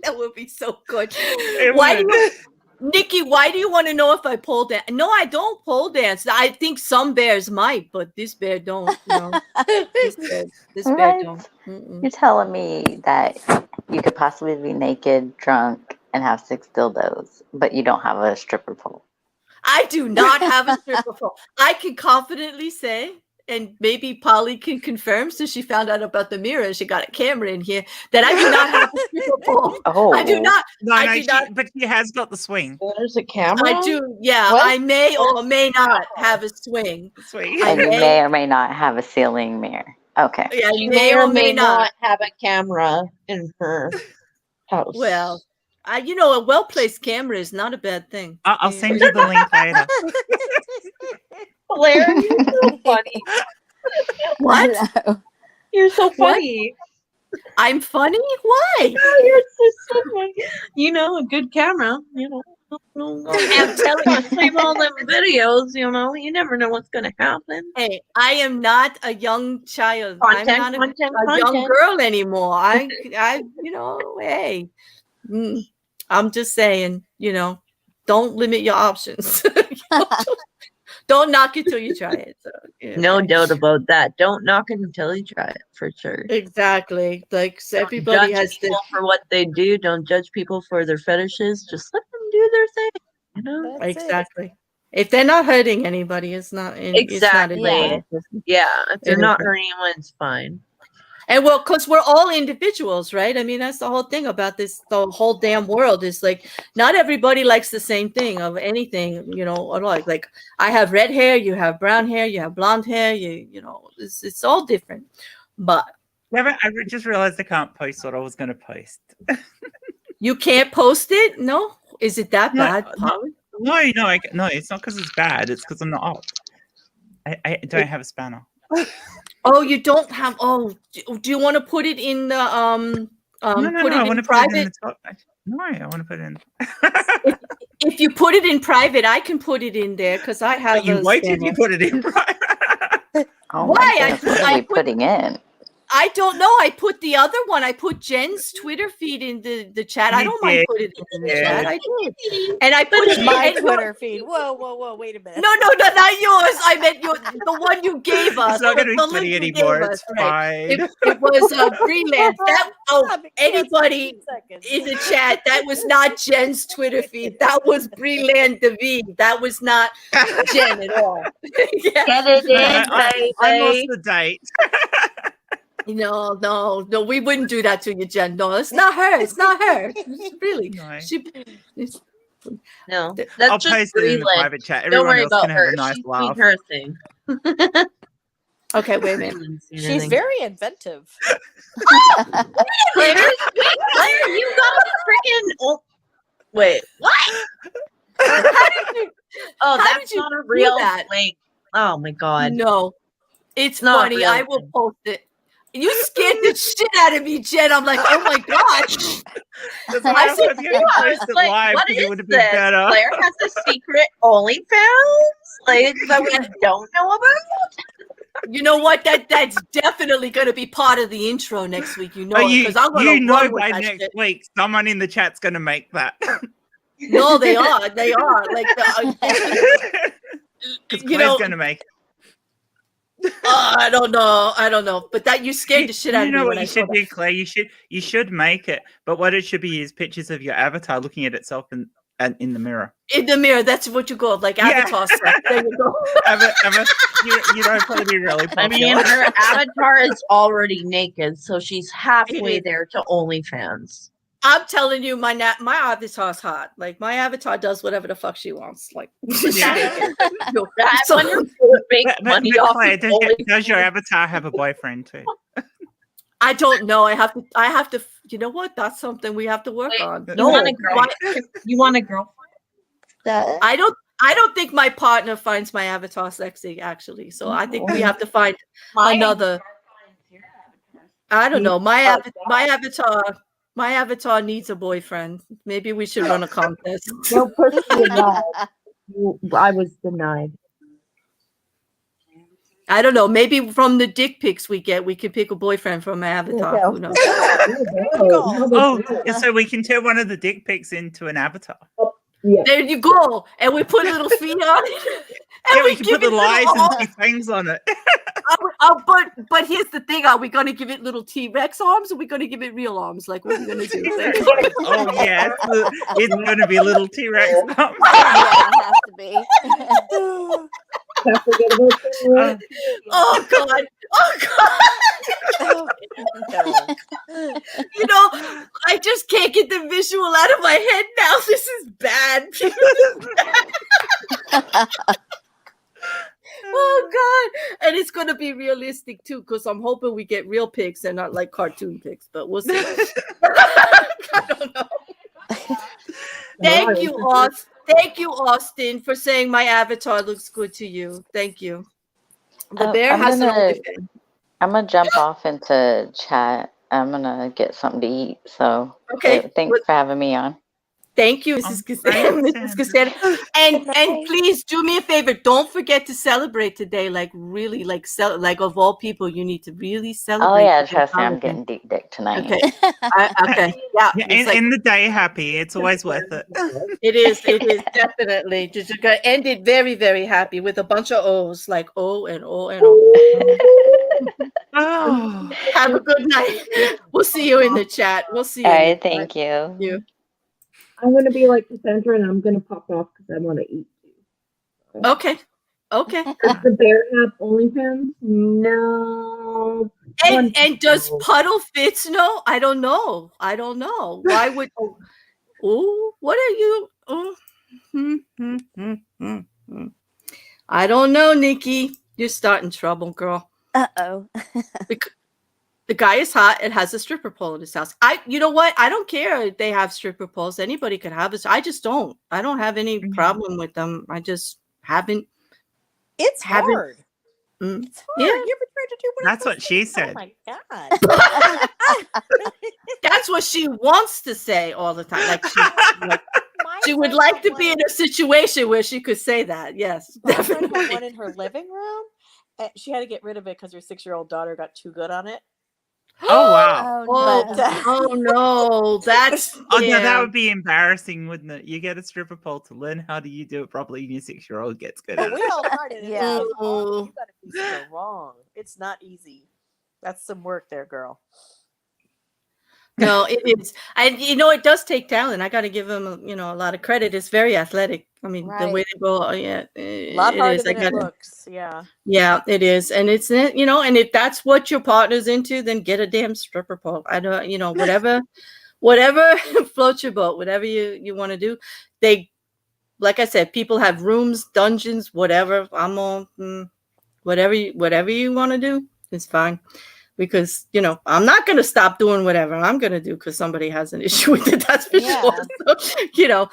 That would be so good. It Nikki, why do you want to know if I pole dance? No, I don't pole dance. I think some bears might, but this bear don't. No. This bear don't. You're telling me that you could possibly be naked, drunk, and have 6 dildos, but you don't have a stripper pole. I do not have a stripper pole. I can confidently say, and maybe Polly can confirm, since she found out about the mirror, she got a camera in here, that I do not have a stripper pole. Oh, I do not. But she has got the swing. There's a camera? I do, yeah. What? I may or may not have a swing. And you may or may not have a ceiling mirror. Okay. Yeah, She may or may not have a camera in her house. Well, you know, a well-placed camera is not a bad thing. I'll send you the link later. Claire, you're so funny. What? You're so funny. I'm funny? Why? Oh, you're so funny. You know, a good camera, you know. I'm telling you, save all them videos, you know. You never know what's going to happen. Hey, I am not a young child. Content, I'm not a young girl anymore. I, you know, hey. I'm just saying, you know, don't limit your options. Don't knock it till you try it. So, yeah. No doubt about that. Don't knock it until you try it, for sure. Exactly. Like everybody has people for what they do. Don't judge people for their fetishes. Just let them do their thing. You know. Exactly. If they're not hurting anybody, it's not. Exactly. It's not yeah. If they're not hurting anyone, it's fine. And well, because we're all individuals, right? I mean, that's the whole thing about this. The whole damn world is like, not everybody likes the same thing of anything, you know. Or like I have red hair, you have brown hair, you have blonde hair. You know, it's all different. But yeah, I just realized I can't post what I was going to post. You can't post it? No, is it that bad? No, it's not because it's bad. It's because I'm not up. I don't have a spanner. Oh, you don't have. Oh, do you want to put it in the No, I want to put it in the top. No, I want to put it in. if you put it in private, I can put it in there because I have. You wait if you put it in private. Oh why? What are you putting in? I don't know. I put the other one. I put Jen's Twitter feed in the chat. I You don't mind did. putting it in the Yeah. chat. I did. And I put My and Twitter feed. Whoa, wait a minute. No, not yours. I meant the one you gave us. It's not going to the be funny link you gave anymore. us, It's right. fine. It was Greenland. Stop it, Anybody 15 seconds. in the chat, that was not Jen's Twitter feed. That was Breland David. That was not Jen at all. Yeah. Get it in, I lost the date. No, we wouldn't do that to you, Jen. No, it's not her. It's not her. It's really. No. No, that's I'll just post it in the Breland. private chat. Don't Everyone worry else about can have her. a nice She's laugh. doing her thing. Okay, wait a minute. She's very inventive. Claire, you got a freaking. Oh, wait, what? How did you? Oh, How that's did you not a do real that? link. Oh my god. No, it's Not funny. really. I will post it. You scared the shit out of me, Jen. I'm like, oh my god. That's why I I said, said you had to post it Like, live what because it is would have been this? better. Claire has a secret OnlyFans, like that we don't know about. You know what? That's definitely going to be part of the intro next week. You know, But because I'm going to you know run with by that next shit. week, someone in the chat's going to make that. No, they are. They are. Like, Because you Claire's know, going to make it. I don't know. But that you scared the shit out You of me know when what I you saw should that. do, Claire? You should make it. But what it should be is pictures of your avatar looking at itself in the mirror. In the mirror, that's what you call like Yeah. avatar stuff. There you go. You know, probably be really I popular. mean, her avatar is already naked, so she's It halfway is. there to OnlyFans. I'm telling you, my avatar's hot. Like my avatar does whatever the fuck she wants. Like, Yeah. That's So- when you're gonna make money but off Claire, of does your OnlyFans. avatar have a boyfriend too? I don't know. I have to. You know what? That's something we have to work Wait, on. You No, want a girl? You want a girlfriend? I don't think my partner finds my avatar sexy. Actually, so I think we have to find another. I don't know. My avatar needs a boyfriend. Maybe we should run a contest. No push denied. I was denied. I don't know. Maybe from the dick pics we get, we could pick a boyfriend from my avatar. Who knows? Oh, so we can turn one of the dick pics into an avatar. There you go. And we put little feet on it. And Yeah, we can give put the it lies little and two fangs on it. but here's the thing: are we going to give it little T-Rex arms, or are we going to give it real arms? Like, what are we going to do? Oh yeah, it's going to be a little T-Rex. Yeah, it has to be. Oh god! Oh god! You know, I just can't get the visual out of my head now. This is bad. Oh god! And it's going to be realistic too, because I'm hoping we get real pics and not like cartoon pics. But we'll see. I don't know. Thank you, Austin. Thank you, Austin, for saying my avatar looks good to you. Thank you. The bear has an OnlyFans. I'm gonna jump off into chat. I'm gonna get something to eat. So Okay. thanks for having me on. Thank you, Mrs. Cassandra. Mrs. Cassandra. And please do me a favor. Don't forget to celebrate today. Like really, like of all people, you need to really celebrate. Oh yeah, trust me, I'm getting deep dick tonight. Okay. Okay. Yeah. Yeah, in the day happy. It's always worth it. It is definitely. Just gonna end it very, very happy with a bunch of O's, like O and O and O. Oh. Have a good night. We'll see you in the chat. We'll see you. All in the right, thank chat. you. I'm going to be like Cassandra and I'm going to pop off because I want to eat. Okay. Okay. Does the bear have OnlyFans? No. And does Puddle Fits know? I don't know. Why would? Oh, what are you? Oh. I don't know, Nikki. You're starting trouble, girl. Uh-oh. The guy is hot and has a stripper pole in his house. You know what? I don't care if they have stripper poles. Anybody could have this. I just don't. I don't have any problem with them. I just haven't. It's hard. It's hard. Yeah. You ever tried to do one? That's what she said. Oh my god. That's what she wants to say all the time. Like she would like to be in a situation where she could say that. Yes, My friend definitely. had one in her living room. And she had to get rid of it because her 6-year-old daughter got too good on it. Oh wow. Oh no, that's Oh no, that yeah. would be embarrassing, wouldn't it? You get a stripper pole to learn how do you do it properly, and your 6-year-old gets good But at we it. all tried it. Yeah. You gotta be strong. It's not easy. That's some work there, girl. No, it is. And it does take talent. I got to give him, a lot of credit. It's very athletic. I mean, the way they go, yeah, A lot it harder is. than it looks. Yeah. Yeah, it is. And it's, and if that's what your partner's into, then get a damn stripper pole. I don't, whatever floats your boat, whatever you want to do. Like I said, people have rooms, dungeons, whatever. I'm on whatever you want to do is fine. Because I'm not going to stop doing whatever I'm going to do because somebody has an issue with it. That's for sure. So,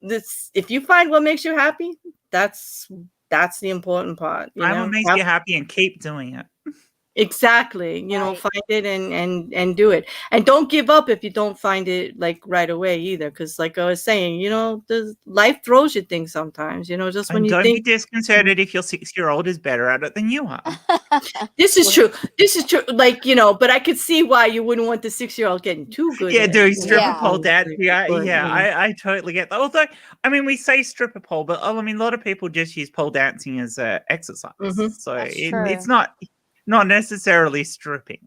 this, if you find what makes you happy, that's the important part. Find what makes you happy and keep doing it. Exactly. Find it and do it. And don't give up if you don't find it like right away either. Because like I was saying, the life throws you things sometimes, just when And you don't think be disconcerted if your 6-year-old is better at it than you are. this is true. This is true. Like, but I could see why you wouldn't want the 6-year-old getting too good. Yeah, at doing it, stripper pole dance. Yeah, But, I totally get that. Although, I mean, we say stripper pole, but a lot of people just use pole dancing as exercise. So it's not necessarily stripping.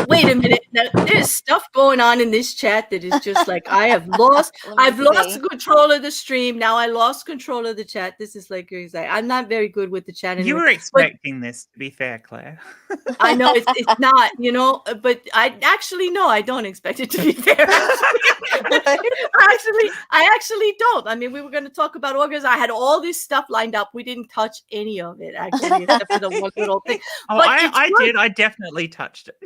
Wait a minute. Now, there's stuff going on in this chat that is just like I've lost control of the stream. Now I lost control of the chat. This is like I'm not very good with the chat anymore. You were expecting this, to be fair, Claire. I know it's not, but I don't expect it to be fair. I actually don't. I mean, we were going to talk about orgasm. I had all this stuff lined up. We didn't touch any of it actually, except for the one little thing. Oh, but I did. I definitely touched it.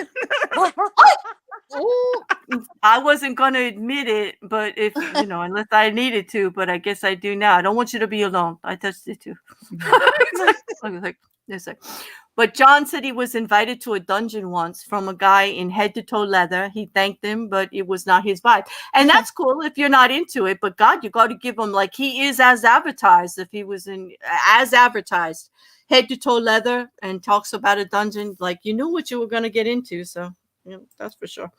I wasn't going to admit it, but if unless I needed to, but I guess I do now. I don't want you to be alone. I touched it too. But John said he was invited to a dungeon once from a guy in head to toe leather. He thanked him, but it was not his vibe. And that's cool if you're not into it. But God, you got to give him like he is as advertised. If he was as advertised, head to toe leather and talks about a dungeon, like you knew what you were going to get into. So that's for sure.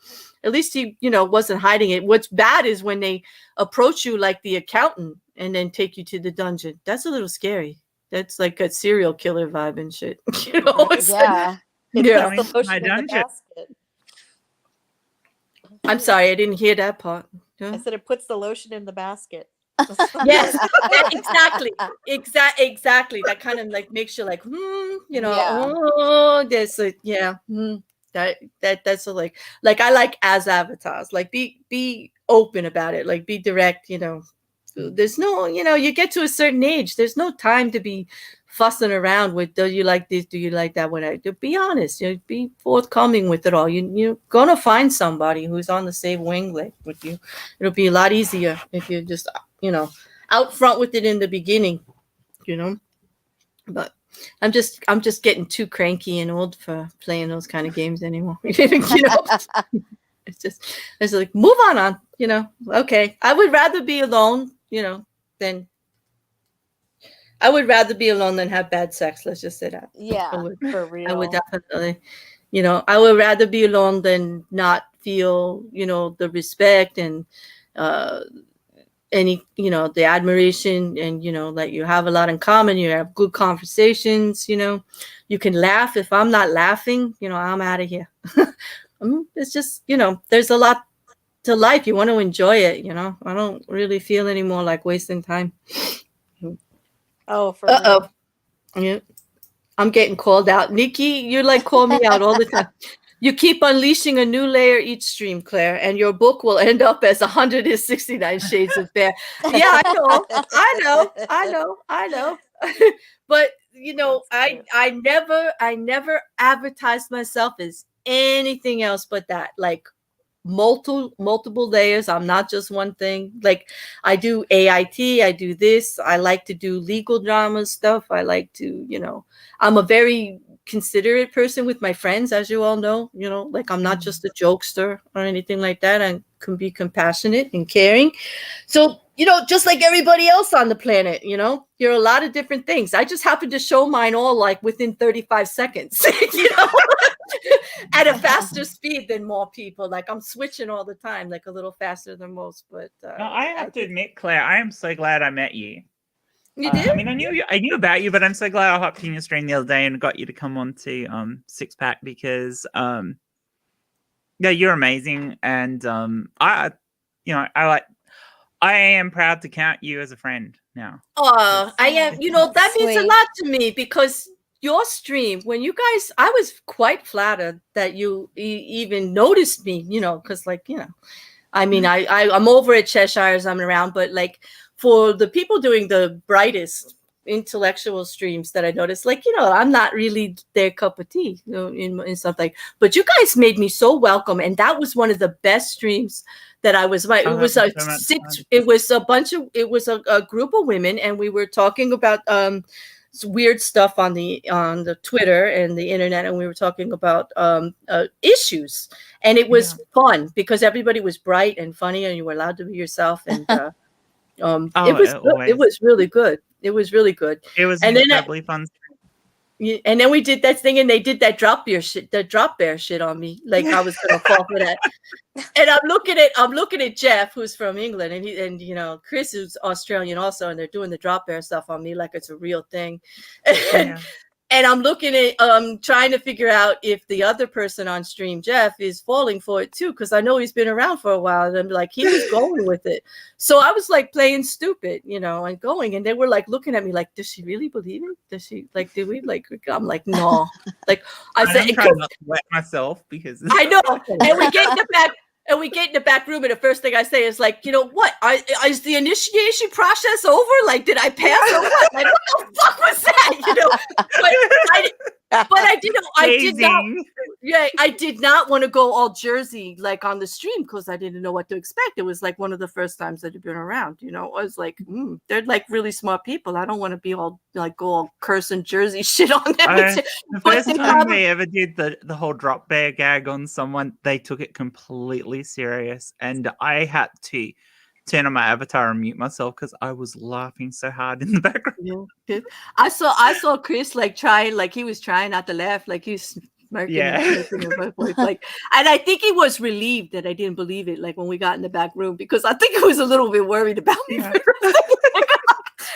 At least he, wasn't hiding it. What's bad is when they approach you like the accountant and then take you to the dungeon. That's a little scary. That's like a serial killer vibe and shit. My dungeon. I'm sorry, I didn't hear that part. I said it puts the lotion in the basket. Yes, exactly. Exactly. That kind of like makes you like, oh, there's that's a, like I like as advertised. Like be open about it. Like be direct. There's no, you get to a certain age. There's no time to be fussing around with, do you like this? Do you like that? Be honest, be forthcoming with it all. You're going to find somebody who's on the same wavelength with you. It'll be a lot easier if you're just, out front with it in the beginning, but I'm just getting too cranky and old for playing those kind of games anymore. It's like, move on, okay. I would rather be alone, than I would rather be alone than have bad sex. Let's just say that. Yeah, for real. I would definitely, I would rather be alone than not feel, the respect and any, the admiration and, that you have a lot in common. You have good conversations, you can laugh. If I'm not laughing, I'm out of here. It's just, there's a lot to life. You want to enjoy it, I don't really feel anymore like wasting time. Oh, for real. Yeah, I'm getting called out. Nikki, you like call me out all the time. You keep unleashing a new layer each stream, Claire, and your book will end up as 169 Shades of Fair. Yeah, I know. But I never advertised myself as anything else but that. Like multiple layers. I'm not just one thing. Like I do AIT, I do this. I like to do legal drama stuff. I like to, I'm a very considerate person with my friends, as you all know. You know, like I'm not just a jokester or anything like that. I can be compassionate and caring. So, you know, just like everybody else on the planet, you know, you're a lot of different things. I just happen to show mine all like within 35 seconds, you know, at a faster speed than more people. Like I'm switching all the time, like a little faster than most. But No, I have to admit, Claire, I am so glad I met you. You did? I mean, I knew about you, but I'm so glad I hopped in your stream the other day and got you to come on to Six Pack because yeah, you're amazing, and I am proud to count you as a friend now. I am. You know, that means a Sweet. lot to me because your stream, when you guys, I was quite flattered that you even noticed me. You know, because like I mean, I'm over at Cheshire's, I'm around, but like. For the people doing the brightest intellectual streams that I noticed, like, I'm not really their cup of tea, in something. But you guys made me so welcome. And that was one of the best streams that I was like. It was a group of women, and we were talking about weird stuff on the Twitter and the internet, and we were talking about issues. And it was fun because everybody was bright and funny, and you were allowed to be yourself. And it was really good. It was really good. It was and incredibly fun. And then we did that thing, and they did that drop bear shit on me. Like I was gonna fall for that. And I'm looking at Jeff, who's from England, and Chris is Australian also, and they're doing the drop bear stuff on me like it's a real thing. And I'm looking at trying to figure out if the other person on stream, Jeff, is falling for it too, because I know he's been around for a while, and I'm like, he was going with it. So I was like playing stupid, and going, and they were like looking at me like, does she really believe it? Does she like? Did we like? I'm like, no. Like I said, I'm trying not to wet myself because I know. And we get in the back. And we get in the back room, and the first thing I say is like, what? Is the initiation process over? Like, did I pass or what? Like, what the fuck was that? I did not want to go all Jersey like on the stream because I didn't know what to expect. It was like one of the first times that had been around. I was like, they're like really smart people. I don't want to be all like go all cursing Jersey shit on them. The first time they ever did the whole drop bear gag on someone, they took it completely serious, and I had to turn on my avatar and mute myself because I was laughing so hard in the background. Yeah. I saw Chris like trying, like he was trying not to laugh, like he's smirking. Like, and I think he was relieved that I didn't believe it. Like when we got in the back room, because I think he was a little bit worried about me. Yeah.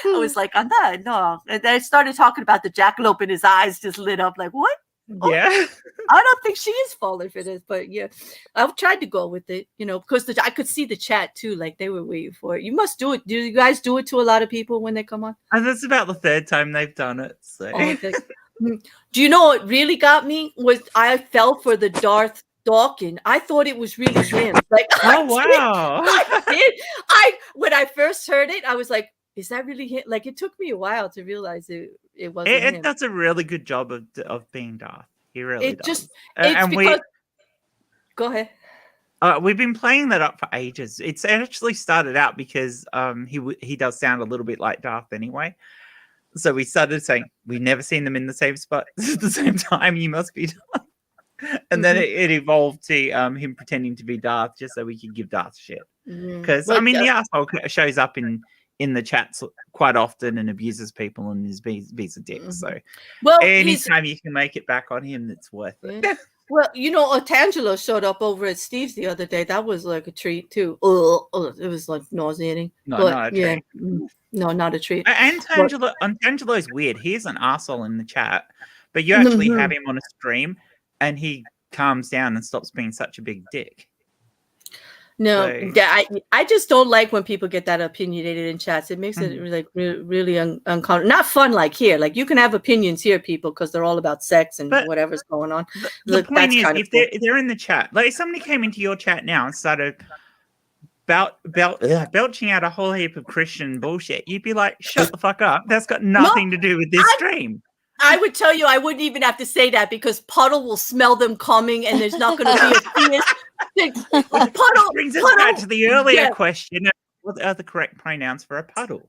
I was like, I'm not, no. And then I started talking about the jackalope, and his eyes just lit up. Like what? Yeah, I don't think she is falling for this, but yeah, I've tried to go with it, because I could see the chat too, like they were waiting for it. You must do it. Do you guys do it to a lot of people when they come on? And that's about the third time they've done it. So. Do you know what really got me was I fell for the Darth Dawkins. I thought it was really him. Like, wow! I did. When I first heard it, I was like, is that really him? Like it took me a while to realize it wasn't him. It does a really good job of being Darth. He really does. Go ahead. We've been playing that up for ages. It's actually started out because he does sound a little bit like Darth anyway. So we started saying we've never seen them in the same spot at the same time. You must be Darth. And then it evolved to him pretending to be Darth just so we could give Darth shit. Because the asshole shows up in the chats quite often and abuses people and is beats a dick. So anytime you can make it back on him, it's worth it. Yeah. Well, Otangelo showed up over at Steve's the other day. That was like a treat too. It was like nauseating. Not a treat. No, not a treat. And Tangelo's weird. He's an asshole in the chat, but you actually have him on a stream and he calms down and stops being such a big dick. No, yeah, I just don't like when people get that opinionated in chats. It makes it like really uncomfortable. Not fun like here. Like you can have opinions here, people, because they're all about sex and whatever's going on. The point is, if they're in the chat, like if somebody came into your chat now and started belching out a whole heap of Christian bullshit, you'd be like, shut the fuck up. That's got nothing to do with this stream. I would tell you I wouldn't even have to say that because Puddle will smell them coming and there's not going to be a penis. Puddle brings us back to the earlier question. What are the correct pronouns for a puddle?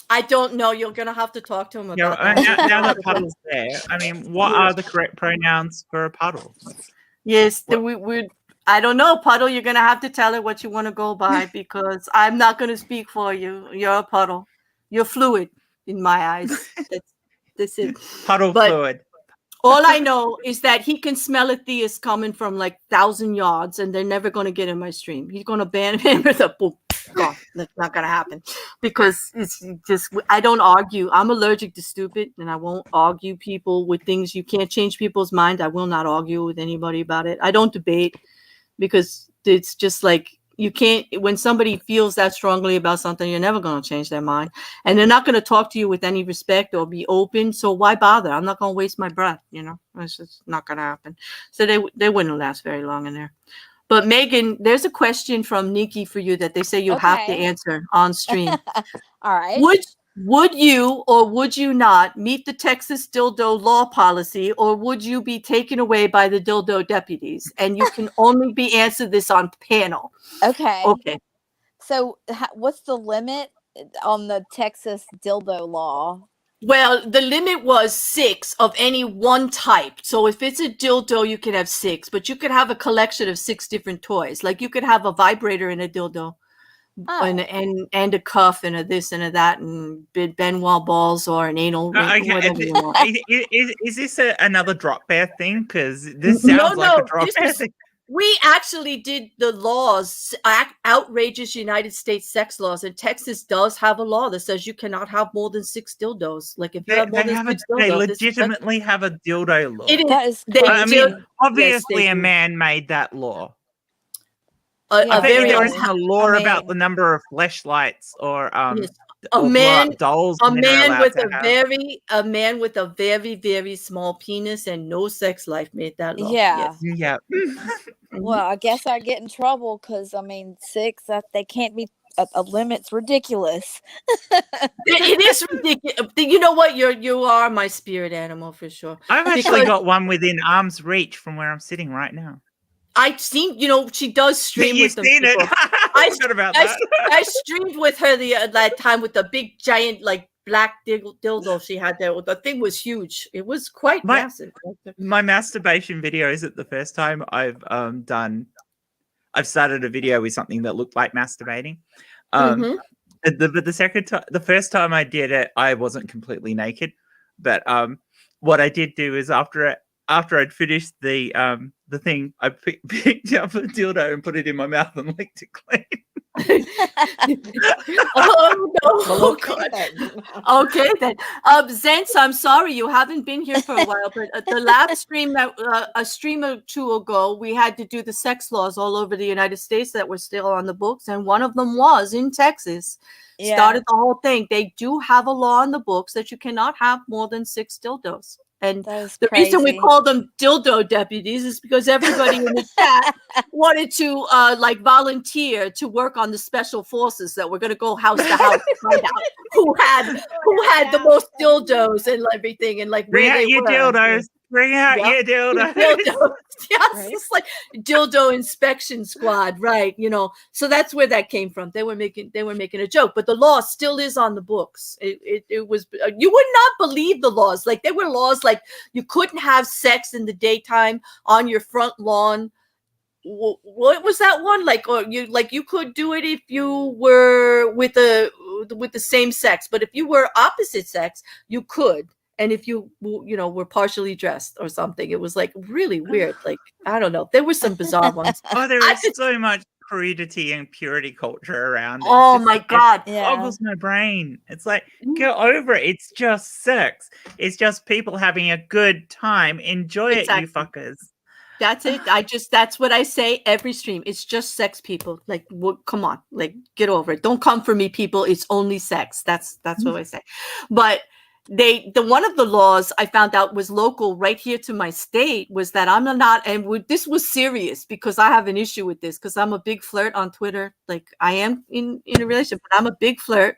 I don't know. You're gonna have to talk to him You know, about that. now that Puddle's there, I mean, what are the correct pronouns for a puddle? Yes, we I don't know, Puddle. You're gonna have to tell her what you want to go by because I'm not gonna speak for you. You're a puddle. You're fluid in my eyes. That's it. Puddle But fluid. all I know is that he can smell a theist coming from like 1,000 yards, and they're never gonna get in my stream. He's gonna ban him with a boom. God, that's not gonna happen because it's just I don't argue. I'm allergic to stupid, and I won't argue people with things you can't change people's mind. I will not argue with anybody about it. I don't debate because it's just like you can't. When somebody feels that strongly about something, you're never gonna change their mind, and they're not gonna talk to you with any respect or be open. So why bother? I'm not gonna waste my breath. You know, it's just not gonna happen. So they wouldn't last very long in there. But Meghann, there's a question from Nikki for you that they say you have to Okay. answer on stream. All right. Would you or would you not meet the Texas dildo law policy, or would you be taken away by the dildo deputies? And you can only be answered this on panel. Okay. Okay. So what's the limit on the Texas dildo law? Well, the limit was 6 of any one type. So if it's a dildo, you can have 6, but you could have a collection of 6 different toys. Like you could have a vibrator and a dildo, and a cuff and a this and a that, and Benoit balls or an anal ring, whatever you want. Is this another drop bear thing? Because this sounds like a drop bear thing. We actually did the laws, outrageous United States sex laws, and Texas does have a law that says you cannot have more than 6 dildos. Like if you have more than 6 dildos, they legitimately have a dildo law. It is. That is I mean, obviously yes, a man made that law. A very there isn't a law about the number of fleshlights or yes. or dolls. A man with a very, very small penis and no sex life made that law. Yeah. Yes. Yeah. Well, I guess I get in trouble because I mean 6. They can't be a limit's ridiculous. It is ridiculous. You know what? You are my spirit animal for sure. I've actually got one within arm's reach from where I'm sitting right now. I've seen, she does stream with them. You've seen it. I forgot about that. I streamed with her that time with the big giant like black dildo she had there. The thing was huge. It was quite massive. My masturbation videos at the first time I've started a video with something that looked like masturbating. But the first time I did it, I wasn't completely naked. But what I did do is after I'd finished the thing, I picked up a dildo and put it in my mouth and licked it clean. Oh no! Oh, God. Okay then. Zentz, I'm sorry you haven't been here for a while, but the last stream that a stream or two ago, we had to do the sex laws all over the United States that were still on the books, and one of them was in Texas. Yeah. Started the whole thing. They do have a law in the books that you cannot have more than 6 dildos. And the reason we call them dildo deputies is because everybody in the chat wanted to volunteer to work on the special forces that were going to go house to house to find out who had the most dildos and everything, and like bring out your dildos. Bring out your dildos. Yes, right? It's like dildo inspection squad, right? So that's where that came from. They were making a joke, but the law still is on the books. It was, you would not believe the laws. Like there were laws like you couldn't have sex in the daytime on your front lawn. What was that one? Like, or you could do it if you were with the same sex, but if you were opposite sex, you could. And if you were partially dressed or something, it was like really weird. Like, I don't know. There were some bizarre ones. Oh, there is so much crudity and purity culture around. Oh my God. It boggles my brain. It's like, get over it. It's just sex. It's just people having a good time. Enjoy it, you fuckers. That's it. That's what I say every stream. It's just sex, people. Like, come on, like, get over it. Don't come for me, people. It's only sex. That's what I say. But one of the laws I found out was local right here to my state was that I'm not, and this was serious because I have an issue with this because I'm a big flirt on Twitter. Like I am in a relationship, but I'm a big flirt.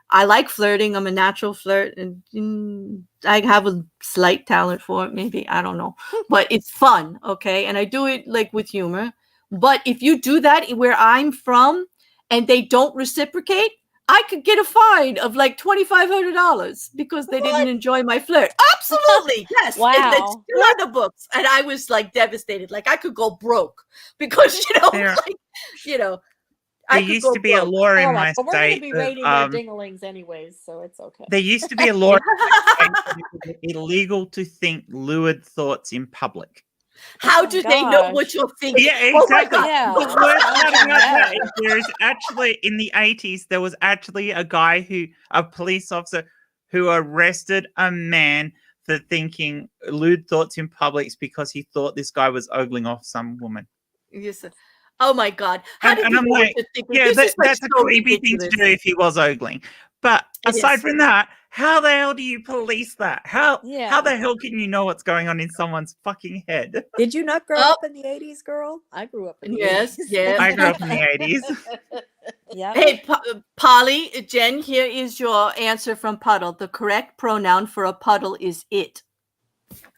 I like flirting. I'm a natural flirt, and I have a slight talent for it. Maybe, I don't know, but it's fun. Okay. And I do it like with humor. But if you do that where I'm from and they don't reciprocate, I could get a fine of like $2,500 because they didn't enjoy my flirt. Absolutely, yes. Wow. And it's still on the books, and I was like devastated. Like I could go broke because There- I There could used go to be a broke. law in All my right, but we're going to state. be that, rating their dinglings anyways, so it's okay. there used to be a law in my state that it was illegal to think lurid thoughts in public. How Oh do my they know gosh. what you're thinking? Yeah, Oh my exactly. God. Yeah. The worst How part do you about that know? is there is actually in the 80s there was actually a police officer who arrested a man for thinking lewd thoughts in public because he thought this guy was ogling off some woman. Yes. Oh my God. How did And you I'm know like, what to think? yeah, This is like that's a so creepy thing to ridiculous. do if he was ogling. But It aside is. from that, how the hell do you police that? How Yeah. the hell can you know what's going on in someone's fucking head? Did you not grow Oh. up in the 80s, girl? I grew up in the Yes, 80s. yes. I grew up in the 80s. Yeah. Hey, Polly, Jen, here is your answer from Puddle. The correct pronoun for a puddle is it.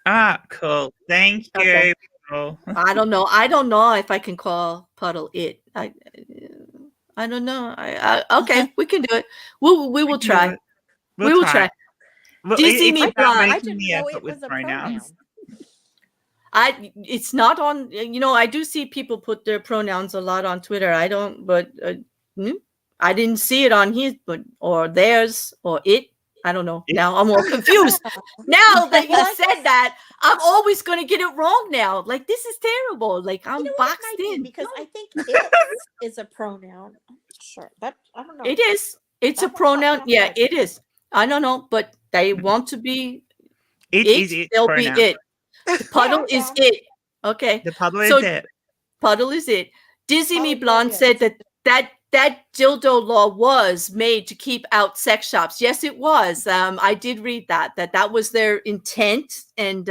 Ah, cool. Thank you. Okay. Paul. I don't know. I don't know if I can call Puddle it. I don't know. Okay, we can do it. We will can do try. it. We will try. Well, Do you see it's me about blind? I making didn't the know effort it with was a pronouns. pronoun. It's not on. I do see people put their pronouns a lot on Twitter. I don't, but I didn't see it on his, or theirs, or it. I don't know. It. Now I'm all confused. Now that you said that, I'm always going to get it wrong now. Like, this is terrible. Like, I'm You know what, it boxed might be in. because I think it is a pronoun. I'm not sure. That I don't know. It is. It's a That one's not pronoun. Yeah, right. it is. I don't know, but they want to be It is its they'll pronoun. be it. The puddle Yeah, is yeah. it. Okay. The puddle So- is it. Puddle is it. Dizzy Me Puddle, Blonde yeah. said that dildo law was made to keep out sex shops. Yes, it was. I did read that was their intent, and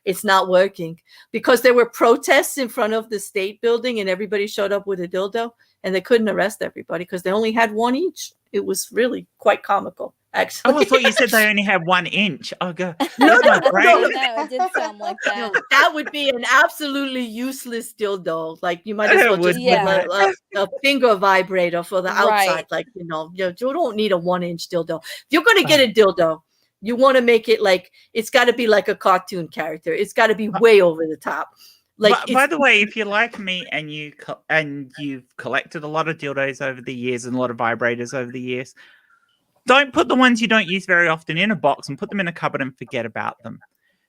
it's not working because there were protests in front of the state building, and everybody showed up with a dildo, and they couldn't arrest everybody because they only had one each. It was really quite comical, actually. Oh, I thought you said they only had 1 inch. Oh, God. No, That's not great. No, it did sound like that. No, that would be an absolutely useless dildo. Like, you might as It well just would, put wouldn't a finger vibrator for the outside. Right. Like, you don't need a 1-inch dildo. If you're going to get a dildo, you want to make it like, it's got to be like a cartoon character. It's got to be way over the top. Like, by the way, if you're like me and you've collected a lot of dildos over the years and a lot of vibrators over the years, don't put the ones you don't use very often in a box and put them in a cupboard and forget about them,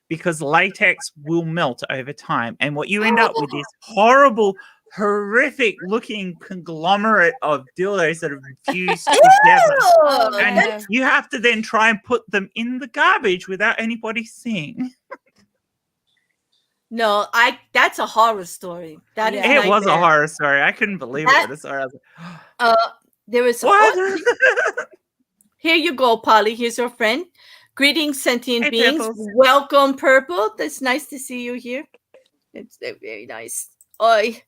because latex will melt over time, and what you end up with is horrible, horrific looking conglomerate of dildos that have fused together, Oh, and no. you have to then try and put them in the garbage without anybody seeing. no, that's a horror story. That is Yeah. It was a nightmare. horror story. I couldn't believe That- it. But sorry, I was like, There was what? Here you go, Polly. Here's your friend. Greetings, sentient Hey, beings. Purples. Welcome, Purple. That's nice to see you here. It's very nice. Oi.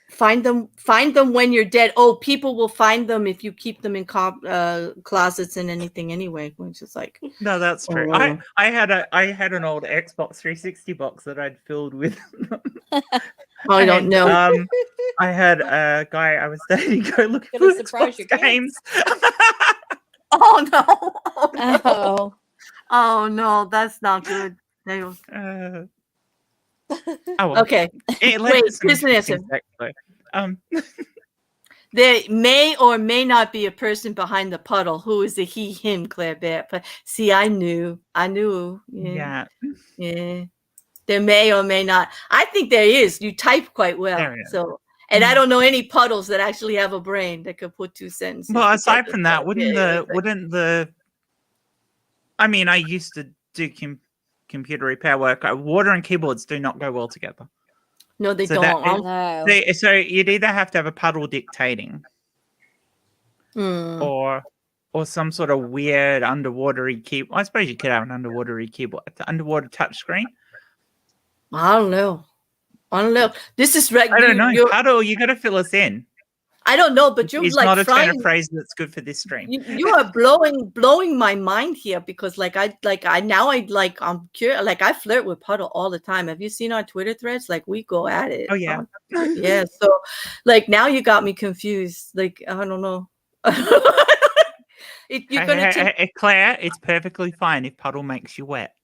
Find them when you're dead. Oh, people will find them if you keep them in closets and anything anyway, which is like, No, that's true. Oh. I had an old Xbox 360 box that I'd filled with. I don't know. I had a guy I was dating go look Gonna for surprise your Xbox kids. games. Oh no. Oh no. Oh. Oh no, that's not good. They- Oh well. Okay. It led Wait, to some here's an interesting answer. sex, though. There may or may not be a person behind the puddle. Who is the he, him, Claire Bear? But see, I knew. Yeah. Yeah. There may or may not. I think there is. You type quite well. There is. So, and I don't know any puddles that actually have a brain that could put 2 sentences. Well, aside together. from that, So, wouldn't the I mean, I used to do computer repair work. Water and keyboards do not go well together. No, they So that don't. No. So you'd either have to have a puddle dictating Hmm. or some sort of weird underwatery keyboard. I suppose you could have an underwatery keyboard, underwater touchscreen. I don't know. This is I don't know. Puddle, you got to fill us in. I don't know, but you're It's like not a turn frying. of phrase that's good for this stream. You are blowing my mind here, because I'm curious. Like, I flirt with Puddle all the time. Have you seen our Twitter threads? Like, we go at it. Oh yeah. Yeah. So like, now you got me confused. Like, I don't know. You're gonna take. Hey, Claire, it's perfectly fine if puddle makes you wet.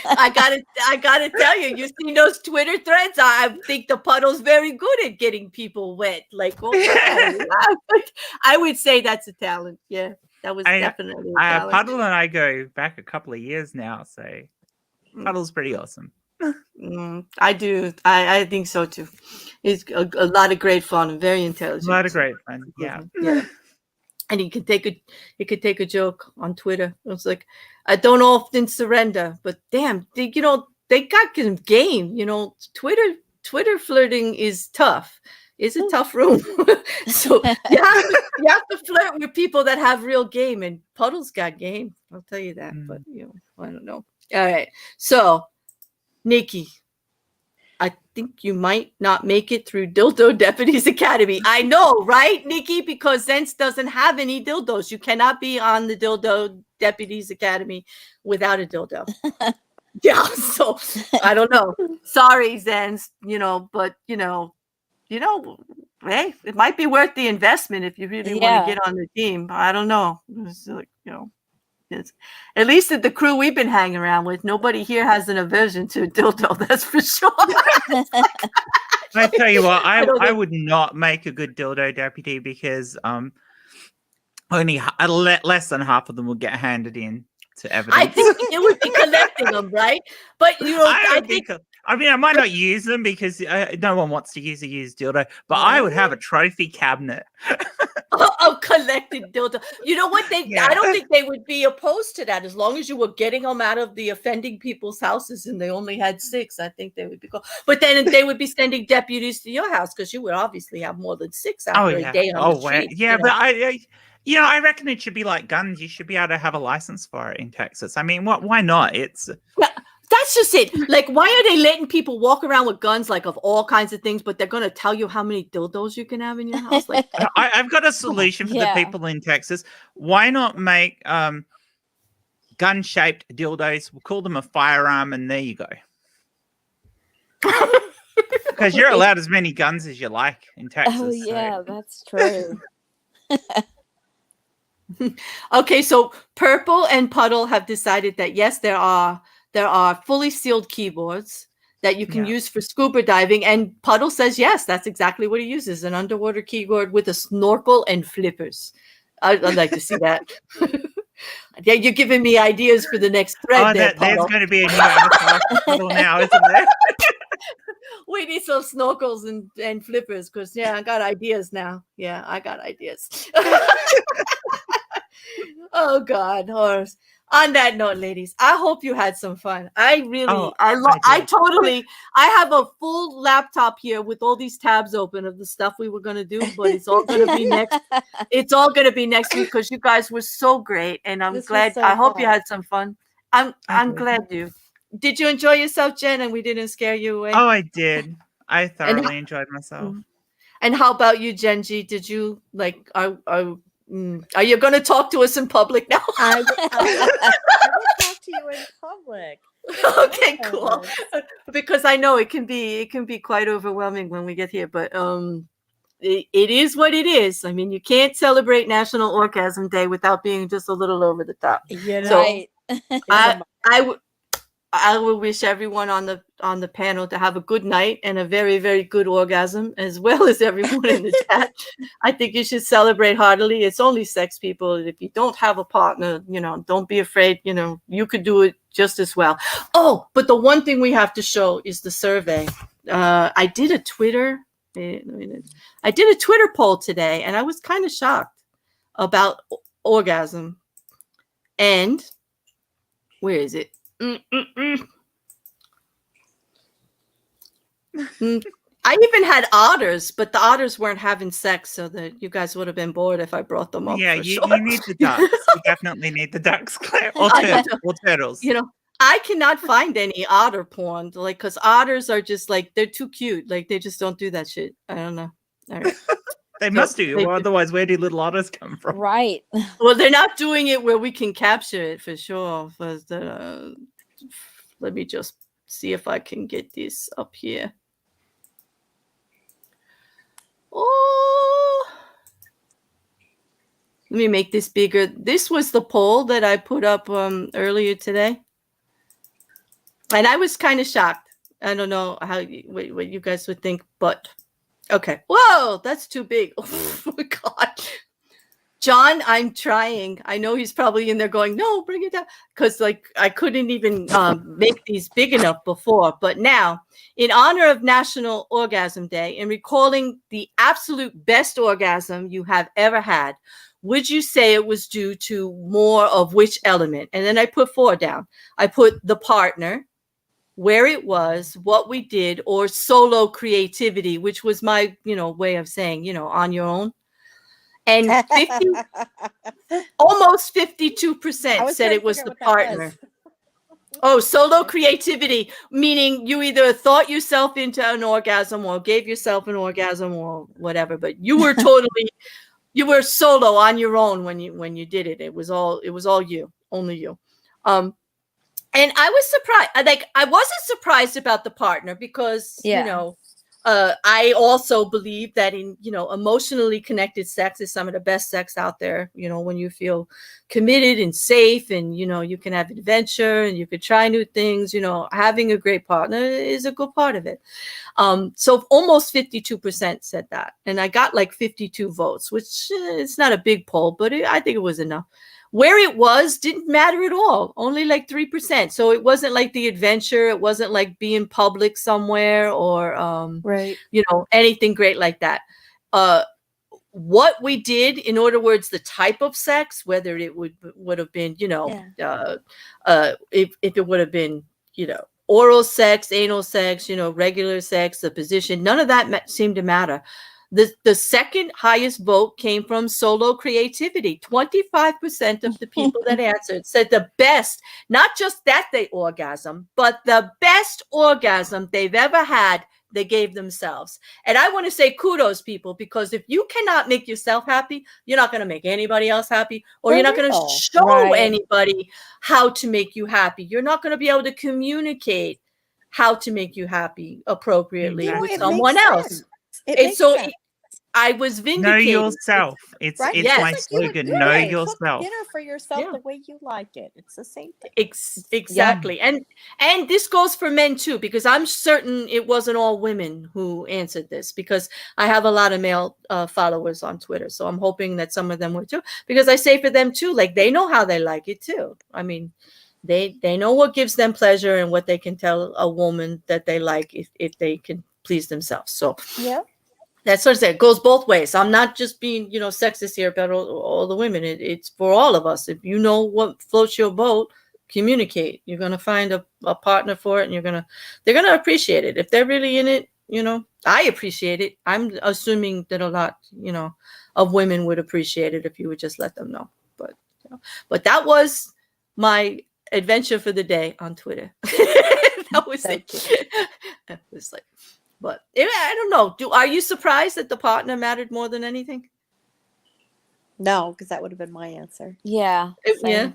I gotta tell you, you see those Twitter threads? I think the puddle's very good at getting people wet. Like, okay. I would say that's a talent. Yeah, that was definitely a talent. Puddle and I go back a couple of years now, so Puddle's pretty awesome. I do. I think so too. He's a lot of great fun and very intelligent. A lot of great fun. Yeah. Yeah. And he could take a joke on Twitter. It's like, I don't often surrender, but damn, they got game. Twitter flirting is tough. It's a tough room. So you have to flirt with people that have real game, and Puddle's got game. I'll tell you that. But I don't know. All right. So, Nikki, I think you might not make it through Dildo Deputies Academy. I know, right, Nikki? Because Zenz doesn't have any dildos. You cannot be on the Dildo Deputies Academy without a dildo. Yeah, so I don't know. Sorry, Zenz, but hey, it might be worth the investment if you really want to get on the team. I don't know. It's like, at least at the crew we've been hanging around with, nobody here has an aversion to a dildo. That's for sure. I tell you what, I would not make a good dildo deputy because only less than half of them will get handed in to evidence. I think it would be collecting them, right? But I think. I mean, I might not use them because no one wants to use a used dildo, but I would have a trophy cabinet of collected dildo. You know what? I don't think they would be opposed to that as long as you were getting them out of the offending people's houses and they only had 6. I think they would be cool. But then they would be sending deputies to your house because you would obviously have more than 6 after a day on the street. Yeah, but I reckon it should be like guns. You should be able to have a license for it in Texas. I mean, why not? That's just it. Like, why are they letting people walk around with guns, like, of all kinds of things, but they're going to tell you how many dildos you can have in your house? Like, I've got a solution for the people in Texas. Why not make gun-shaped dildos? We'll call them a firearm, and there you go. Because you're allowed as many guns as you like in Texas. Oh, yeah, that's true. Okay, so Purple and Puddle have decided that, yes, there are fully sealed keyboards that you can use for scuba diving. And Puddle says, yes, that's exactly what he uses, an underwater keyboard with a snorkel and flippers. I'd like to see that. Yeah, you're giving me ideas for the next thread. There's going to be a new avatar for Puddle now, isn't there? We need some snorkels and flippers because, I got ideas now. Yeah, I got ideas. Oh, God. Horse. On that note, ladies, I hope you had some fun. I have a full laptop here with all these tabs open of the stuff we were going to do, but it's all going to be next. It's all going to be next week because you guys were so great. And I'm glad. I hope you had some fun. I'm glad you. Did you enjoy yourself, Jen? And we didn't scare you away? Oh, I did. I thoroughly enjoyed myself. And how about you, Genji? Did you are you going to talk to us in public now? I will talk to you in public. Okay, cool. Because I know it can be quite overwhelming when we get here, but it is what it is. I mean, you can't celebrate National Orgasm Day without being just a little over the top. Right. I will wish everyone on the panel to have a good night and a very, very good orgasm, as well as everyone in the chat. I think you should celebrate heartily. It's only sex, people. If you don't have a partner, don't be afraid. You could do it just as well. Oh, but the one thing we have to show is the survey. I did a Twitter poll today, and I was kind of shocked about orgasm. And where is it? I even had otters, but the otters weren't having sex, so that you guys would have been bored if I brought them up. Yeah, you need the ducks. You definitely need the ducks, Claire. Or turtles. I cannot find any otter porn, because otters are just they're too cute. They just don't do that shit. I don't know. All right. They must do. Otherwise, where do little otters come from? Right. Well, they're not doing it where we can capture it for sure. But, let me just see if I can get this up here. Oh, Let me make this bigger. This was the poll that I put up earlier today. And I was kind of shocked. I don't know what you guys would think, but okay. Whoa, that's too big. Oh my God. John, I'm trying. I know he's probably in there going, no, bring it down. Because like I couldn't even make these big enough before. But now, in honor of National Orgasm Day and recalling the absolute best orgasm you have ever had, would you say it was due to more of which element? And then I put 4 down. I put the partner, where it was, what we did, or solo creativity, which was my, way of saying, on your own. And almost 52% said it was the partner. Oh, solo creativity, meaning you either thought yourself into an orgasm or gave yourself an orgasm or whatever, but you were you were solo on your own when you did it. It was all you, only you. And I was surprised. Like I wasn't surprised about the partner because I also believe that in emotionally connected sex is some of the best sex out there. When you feel committed and safe, and you can have adventure and you could try new things. Having a great partner is a good part of it. So almost 52% said that, and I got like 52 votes, which it's not a big poll, but I think it was enough. Where it was didn't matter at all, only like 3%. So it wasn't like the adventure. It wasn't like being public somewhere or, anything great like that. What we did, in other words, the type of sex, whether it would have been, if it would have been, oral sex, anal sex, regular sex, the position, none of that seemed to matter. The second highest vote came from solo creativity. 25% of the people that answered said the best, not just that they orgasm, but the best orgasm they've ever had, they gave themselves. And I want to say kudos, people, because if you cannot make yourself happy, you're not going to make anybody else happy, or you're not going to show anybody how to make you happy. You're not going to be able to communicate how to make you happy appropriately with someone else. I was vindicated. Know yourself. It's my slogan. Know yourself. Cook dinner for yourself the way you like it. It's the same thing. Exactly. Yeah. And this goes for men too, because I'm certain it wasn't all women who answered this, because I have a lot of male followers on Twitter. So I'm hoping that some of them were too, because I say for them too, like they know how they like it too. I mean, they know what gives them pleasure and what they can tell a woman that they like if they can please themselves. So that's sort of it goes both ways. I'm not just being, sexist here about all the women. It's for all of us. If you know what floats your boat, communicate. You're gonna find a partner for it, and they're gonna appreciate it. If they're really in it, I appreciate it. I'm assuming that a lot, of women would appreciate it if you would just let them know. But that was my adventure for the day on Twitter. That was it. It was like. But I don't know. Are you surprised that the partner mattered more than anything? No, because that would have been my answer. Yeah. Yeah.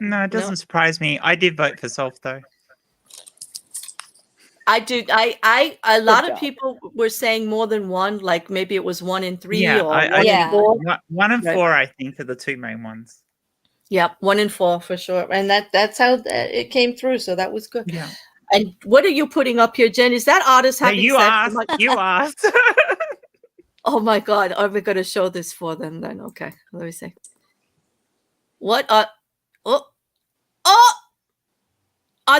No, it doesn't surprise me. I did vote for self though. I did. A lot of people were saying more than one. Like maybe it was 1 in 3 or 1 in 4. 1 and 4, I think, are the two main ones. Yep, 1 in 4 for sure. And that's how it came through. So that was good. Yeah. And what are you putting up here, Jen? Is that artist having sex? You asked. Oh my God. Are we going to show this for them then? Okay. Let me see. What? Are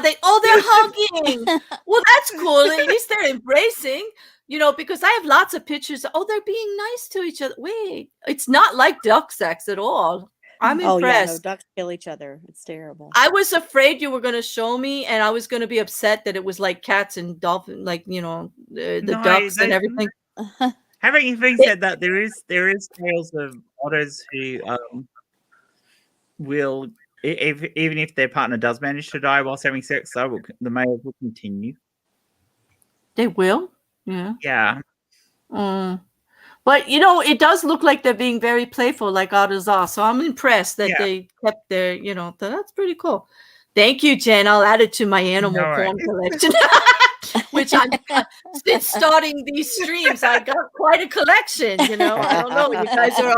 they? Oh, they're hugging. Well, that's cool. At least they're embracing, because I have lots of pictures. Oh, they're being nice to each other. Wait, it's not like duck sex at all. I'm impressed. Oh, yeah, no, ducks kill each other. It's terrible. I was afraid you were going to show me, and I was going to be upset that it was like cats and dolphins, like, the ducks and everything. Having said that, there is tales of otters who will, even if their partner does manage to die whilst having sex, the males will continue. They will? Yeah. Yeah. But, it does look like they're being very playful, like otters are. So I'm impressed that they kept their, that's pretty cool. Thank you, Jen. I'll add it to my animal porn collection. which I'm since starting these streams, I got quite a collection. I don't know. You guys are,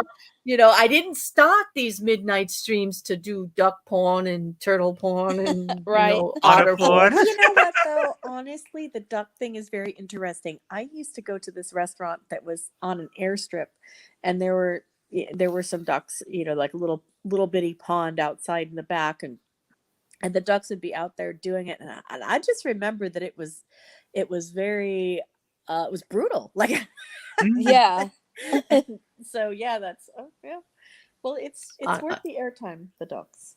I didn't start these midnight streams to do duck porn and turtle porn and Right. otter porn. You know what though? Honestly, the duck thing is very interesting. I used to go to this restaurant that was on an airstrip, and there were some ducks, like a little bitty pond outside in the back, and the ducks would be out there doing it, and I just remember that it was very it was brutal, like Yeah. So yeah, well, it's worth the airtime, the ducks.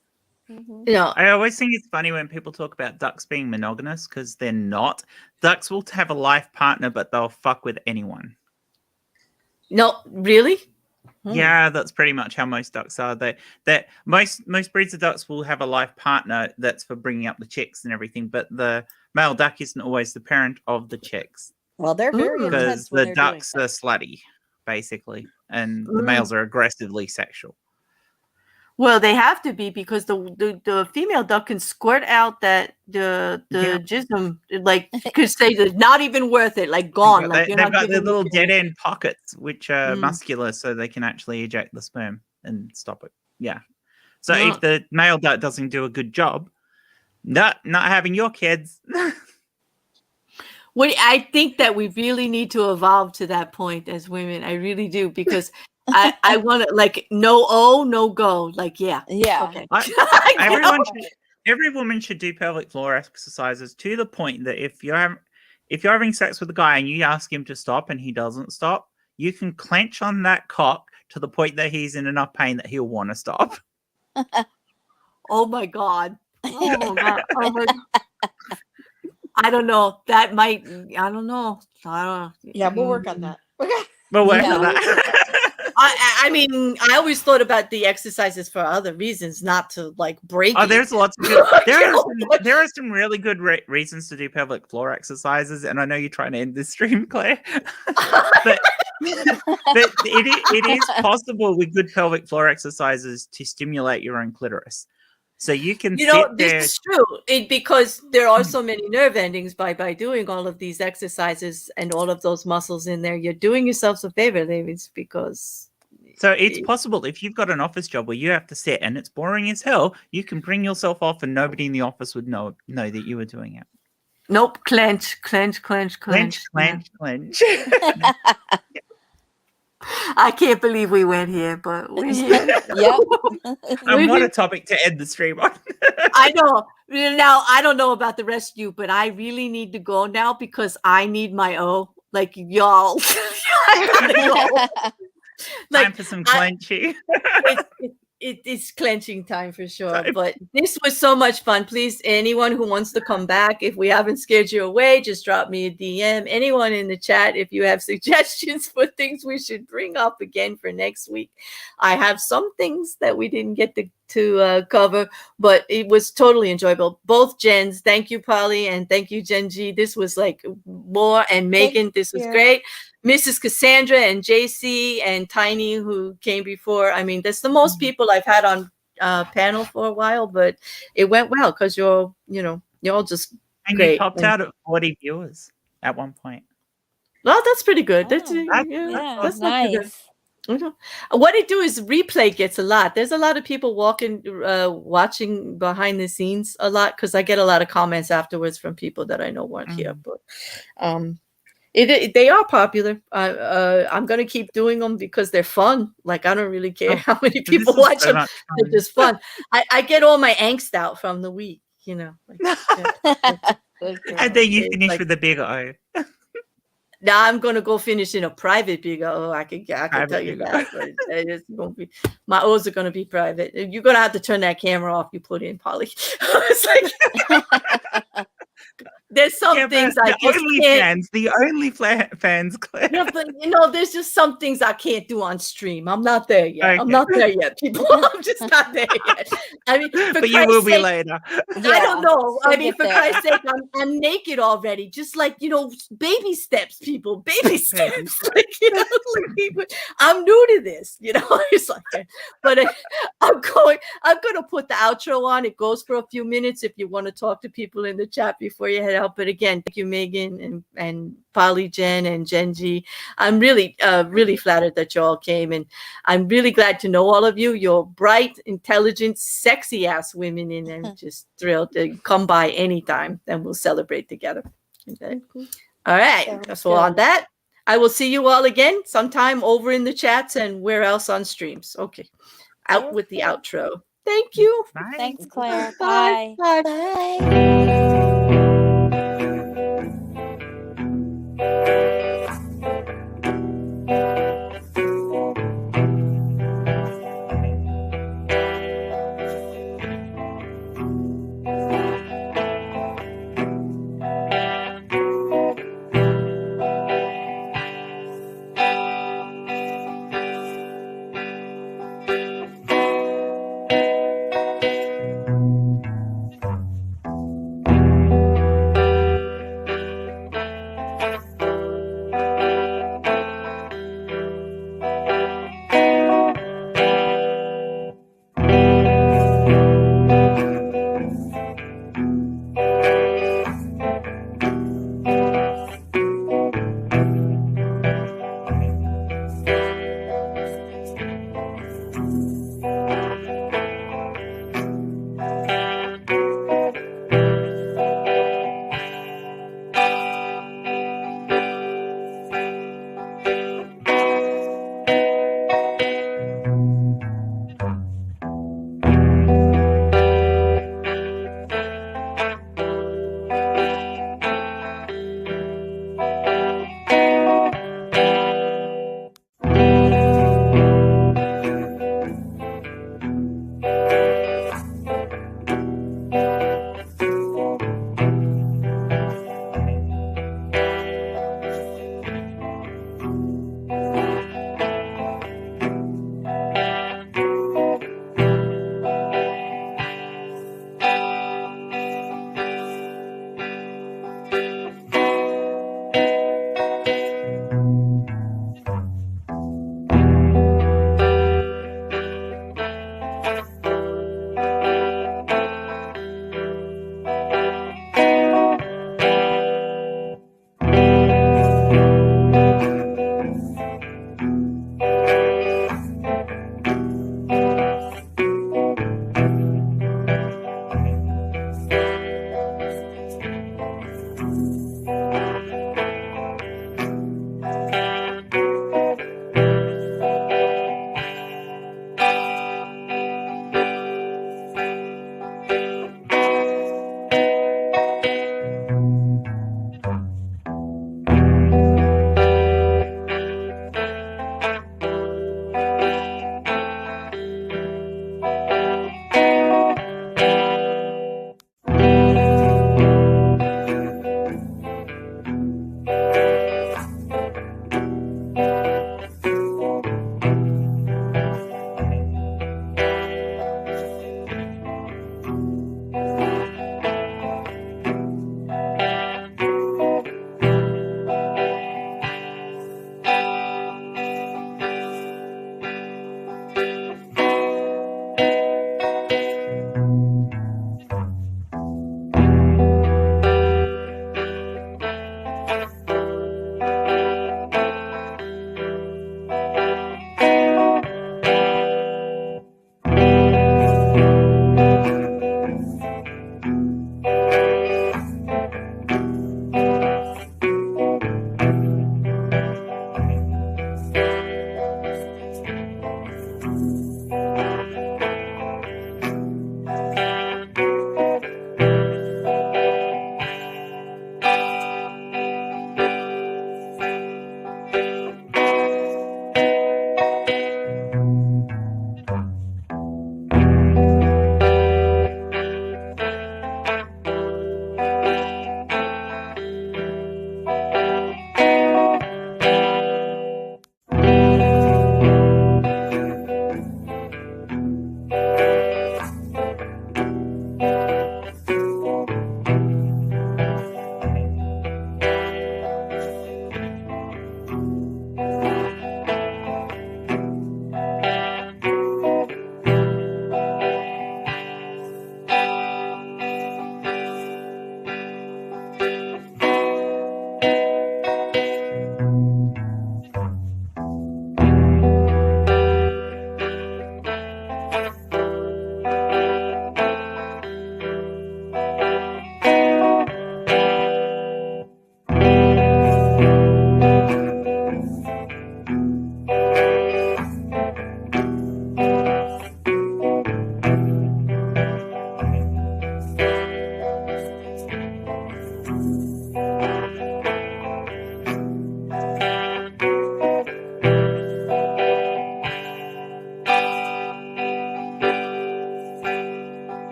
I always think it's funny when people talk about ducks being monogamous, because they're not. Ducks will have a life partner, but they'll fuck with anyone. No, really? Yeah, that's pretty much how most ducks are. That most breeds of ducks will have a life partner that's for bringing up the chicks and everything, but the male duck isn't always the parent of the chicks. Well, they're very because intense when the they're doing ducks are slutty, basically, and the Mm. males are aggressively sexual. Well, they have to be, because the female duck can squirt out the Yeah. jism, like could say that not even worth it, like gone. Like They've you're not got their giving little me dead end pockets, which are Mm. muscular, so they can actually eject the sperm and stop it. Yeah. So Yeah. if the male duck doesn't do a good job, not having your kids. Well, I think that we really need to evolve to that point as women. I really do, because I want to, like, no go, like, yeah, Yeah. okay. Every woman should do pelvic floor exercises, to the point that if you're having sex with a guy and you ask him to stop and he doesn't stop, you can clench on that cock to the point that he's in enough pain that he'll want to stop. Oh my god. Oh my god. Oh my god. I don't know. That might. I don't know. Yeah, we'll work on that. But wait Yeah. for that. I mean, I always thought about the exercises for other reasons, not to like break. Oh, it. there's lots of good. There are some really good reasons to do pelvic floor exercises, and I know you're trying to end this stream, Claire. but it is possible with good pelvic floor exercises to stimulate your own clitoris. So you can this is true, because there are so many nerve endings by doing all of these exercises and all of those muscles in there. You're doing yourselves a favor, David, because. So it's possible if you've got an office job where you have to sit and it's boring as hell, you can bring yourself off and nobody in the office would know that you were doing it. Nope, clench. I can't believe we went here, but we're here. Yep. And what a topic to end the stream on. I know. Now, I don't know about the rest of you, but I really need to go now, because I need my like, y'all. I gotta go. Time for some clenchy. It's clenching time for sure. But this was so much fun. Please, anyone who wants to come back, if we haven't scared you away, just drop me a DM. Anyone in the chat, if you have suggestions for things we should bring up again for next week. I have some things that we didn't get to cover, but it was totally enjoyable. Both Jens, thank you, Polly, and thank you, Jen G. This was like more, and Megan, this was great. Mrs. Cassandra and JC and Tiny, who came before. I mean, that's the most people I've had on panel for a while, but it went well, because you're all just and great. You topped out at 40 viewers at one point. Well, that's pretty good. Oh, That's not too bad. nice. What it do is replay gets a lot. There's a lot of people watching behind the scenes a lot, because I get a lot of comments afterwards from people that I know weren't here. But they are popular. I'm gonna keep doing them because they're fun. Like, I don't really care how many people watch them. They're just fun. I get all my angst out from the week, Like, And then you finish with the big O. Now I'm gonna go finish in a private big O. I can tell you that. But it's gonna be, my O's are gonna be private. You're gonna have to turn that camera off you put in, Polly. It's like there's some things I just can't. The only fans, Claire. Yeah, but there's just some things I can't do on stream. I'm not there yet. Okay. I'm not there yet, people. I'm just not there yet. I mean, But you will be later. I don't know. I mean, for there. Christ's sake, I'm naked already. Just like, baby steps, people. Baby steps. Like, I'm new to this. It's like, but I'm going to put the outro on. It goes for a few minutes if you want to talk to people in the chat before you head out. out. But again, thank you, Meghann and Polly, Jen, and Genji. I'm really, really flattered that you all came, and I'm really glad to know all of you. You're bright, intelligent, sexy ass women, and I'm just thrilled to come by anytime, and we'll celebrate together. Okay. All right. Sounds So on good. that, I will see you all again sometime over in the chats and where else on streams. Okay. Out with the Okay. outro. Thank you. Bye. Thanks, Claire. Bye. Bye. Bye. Bye.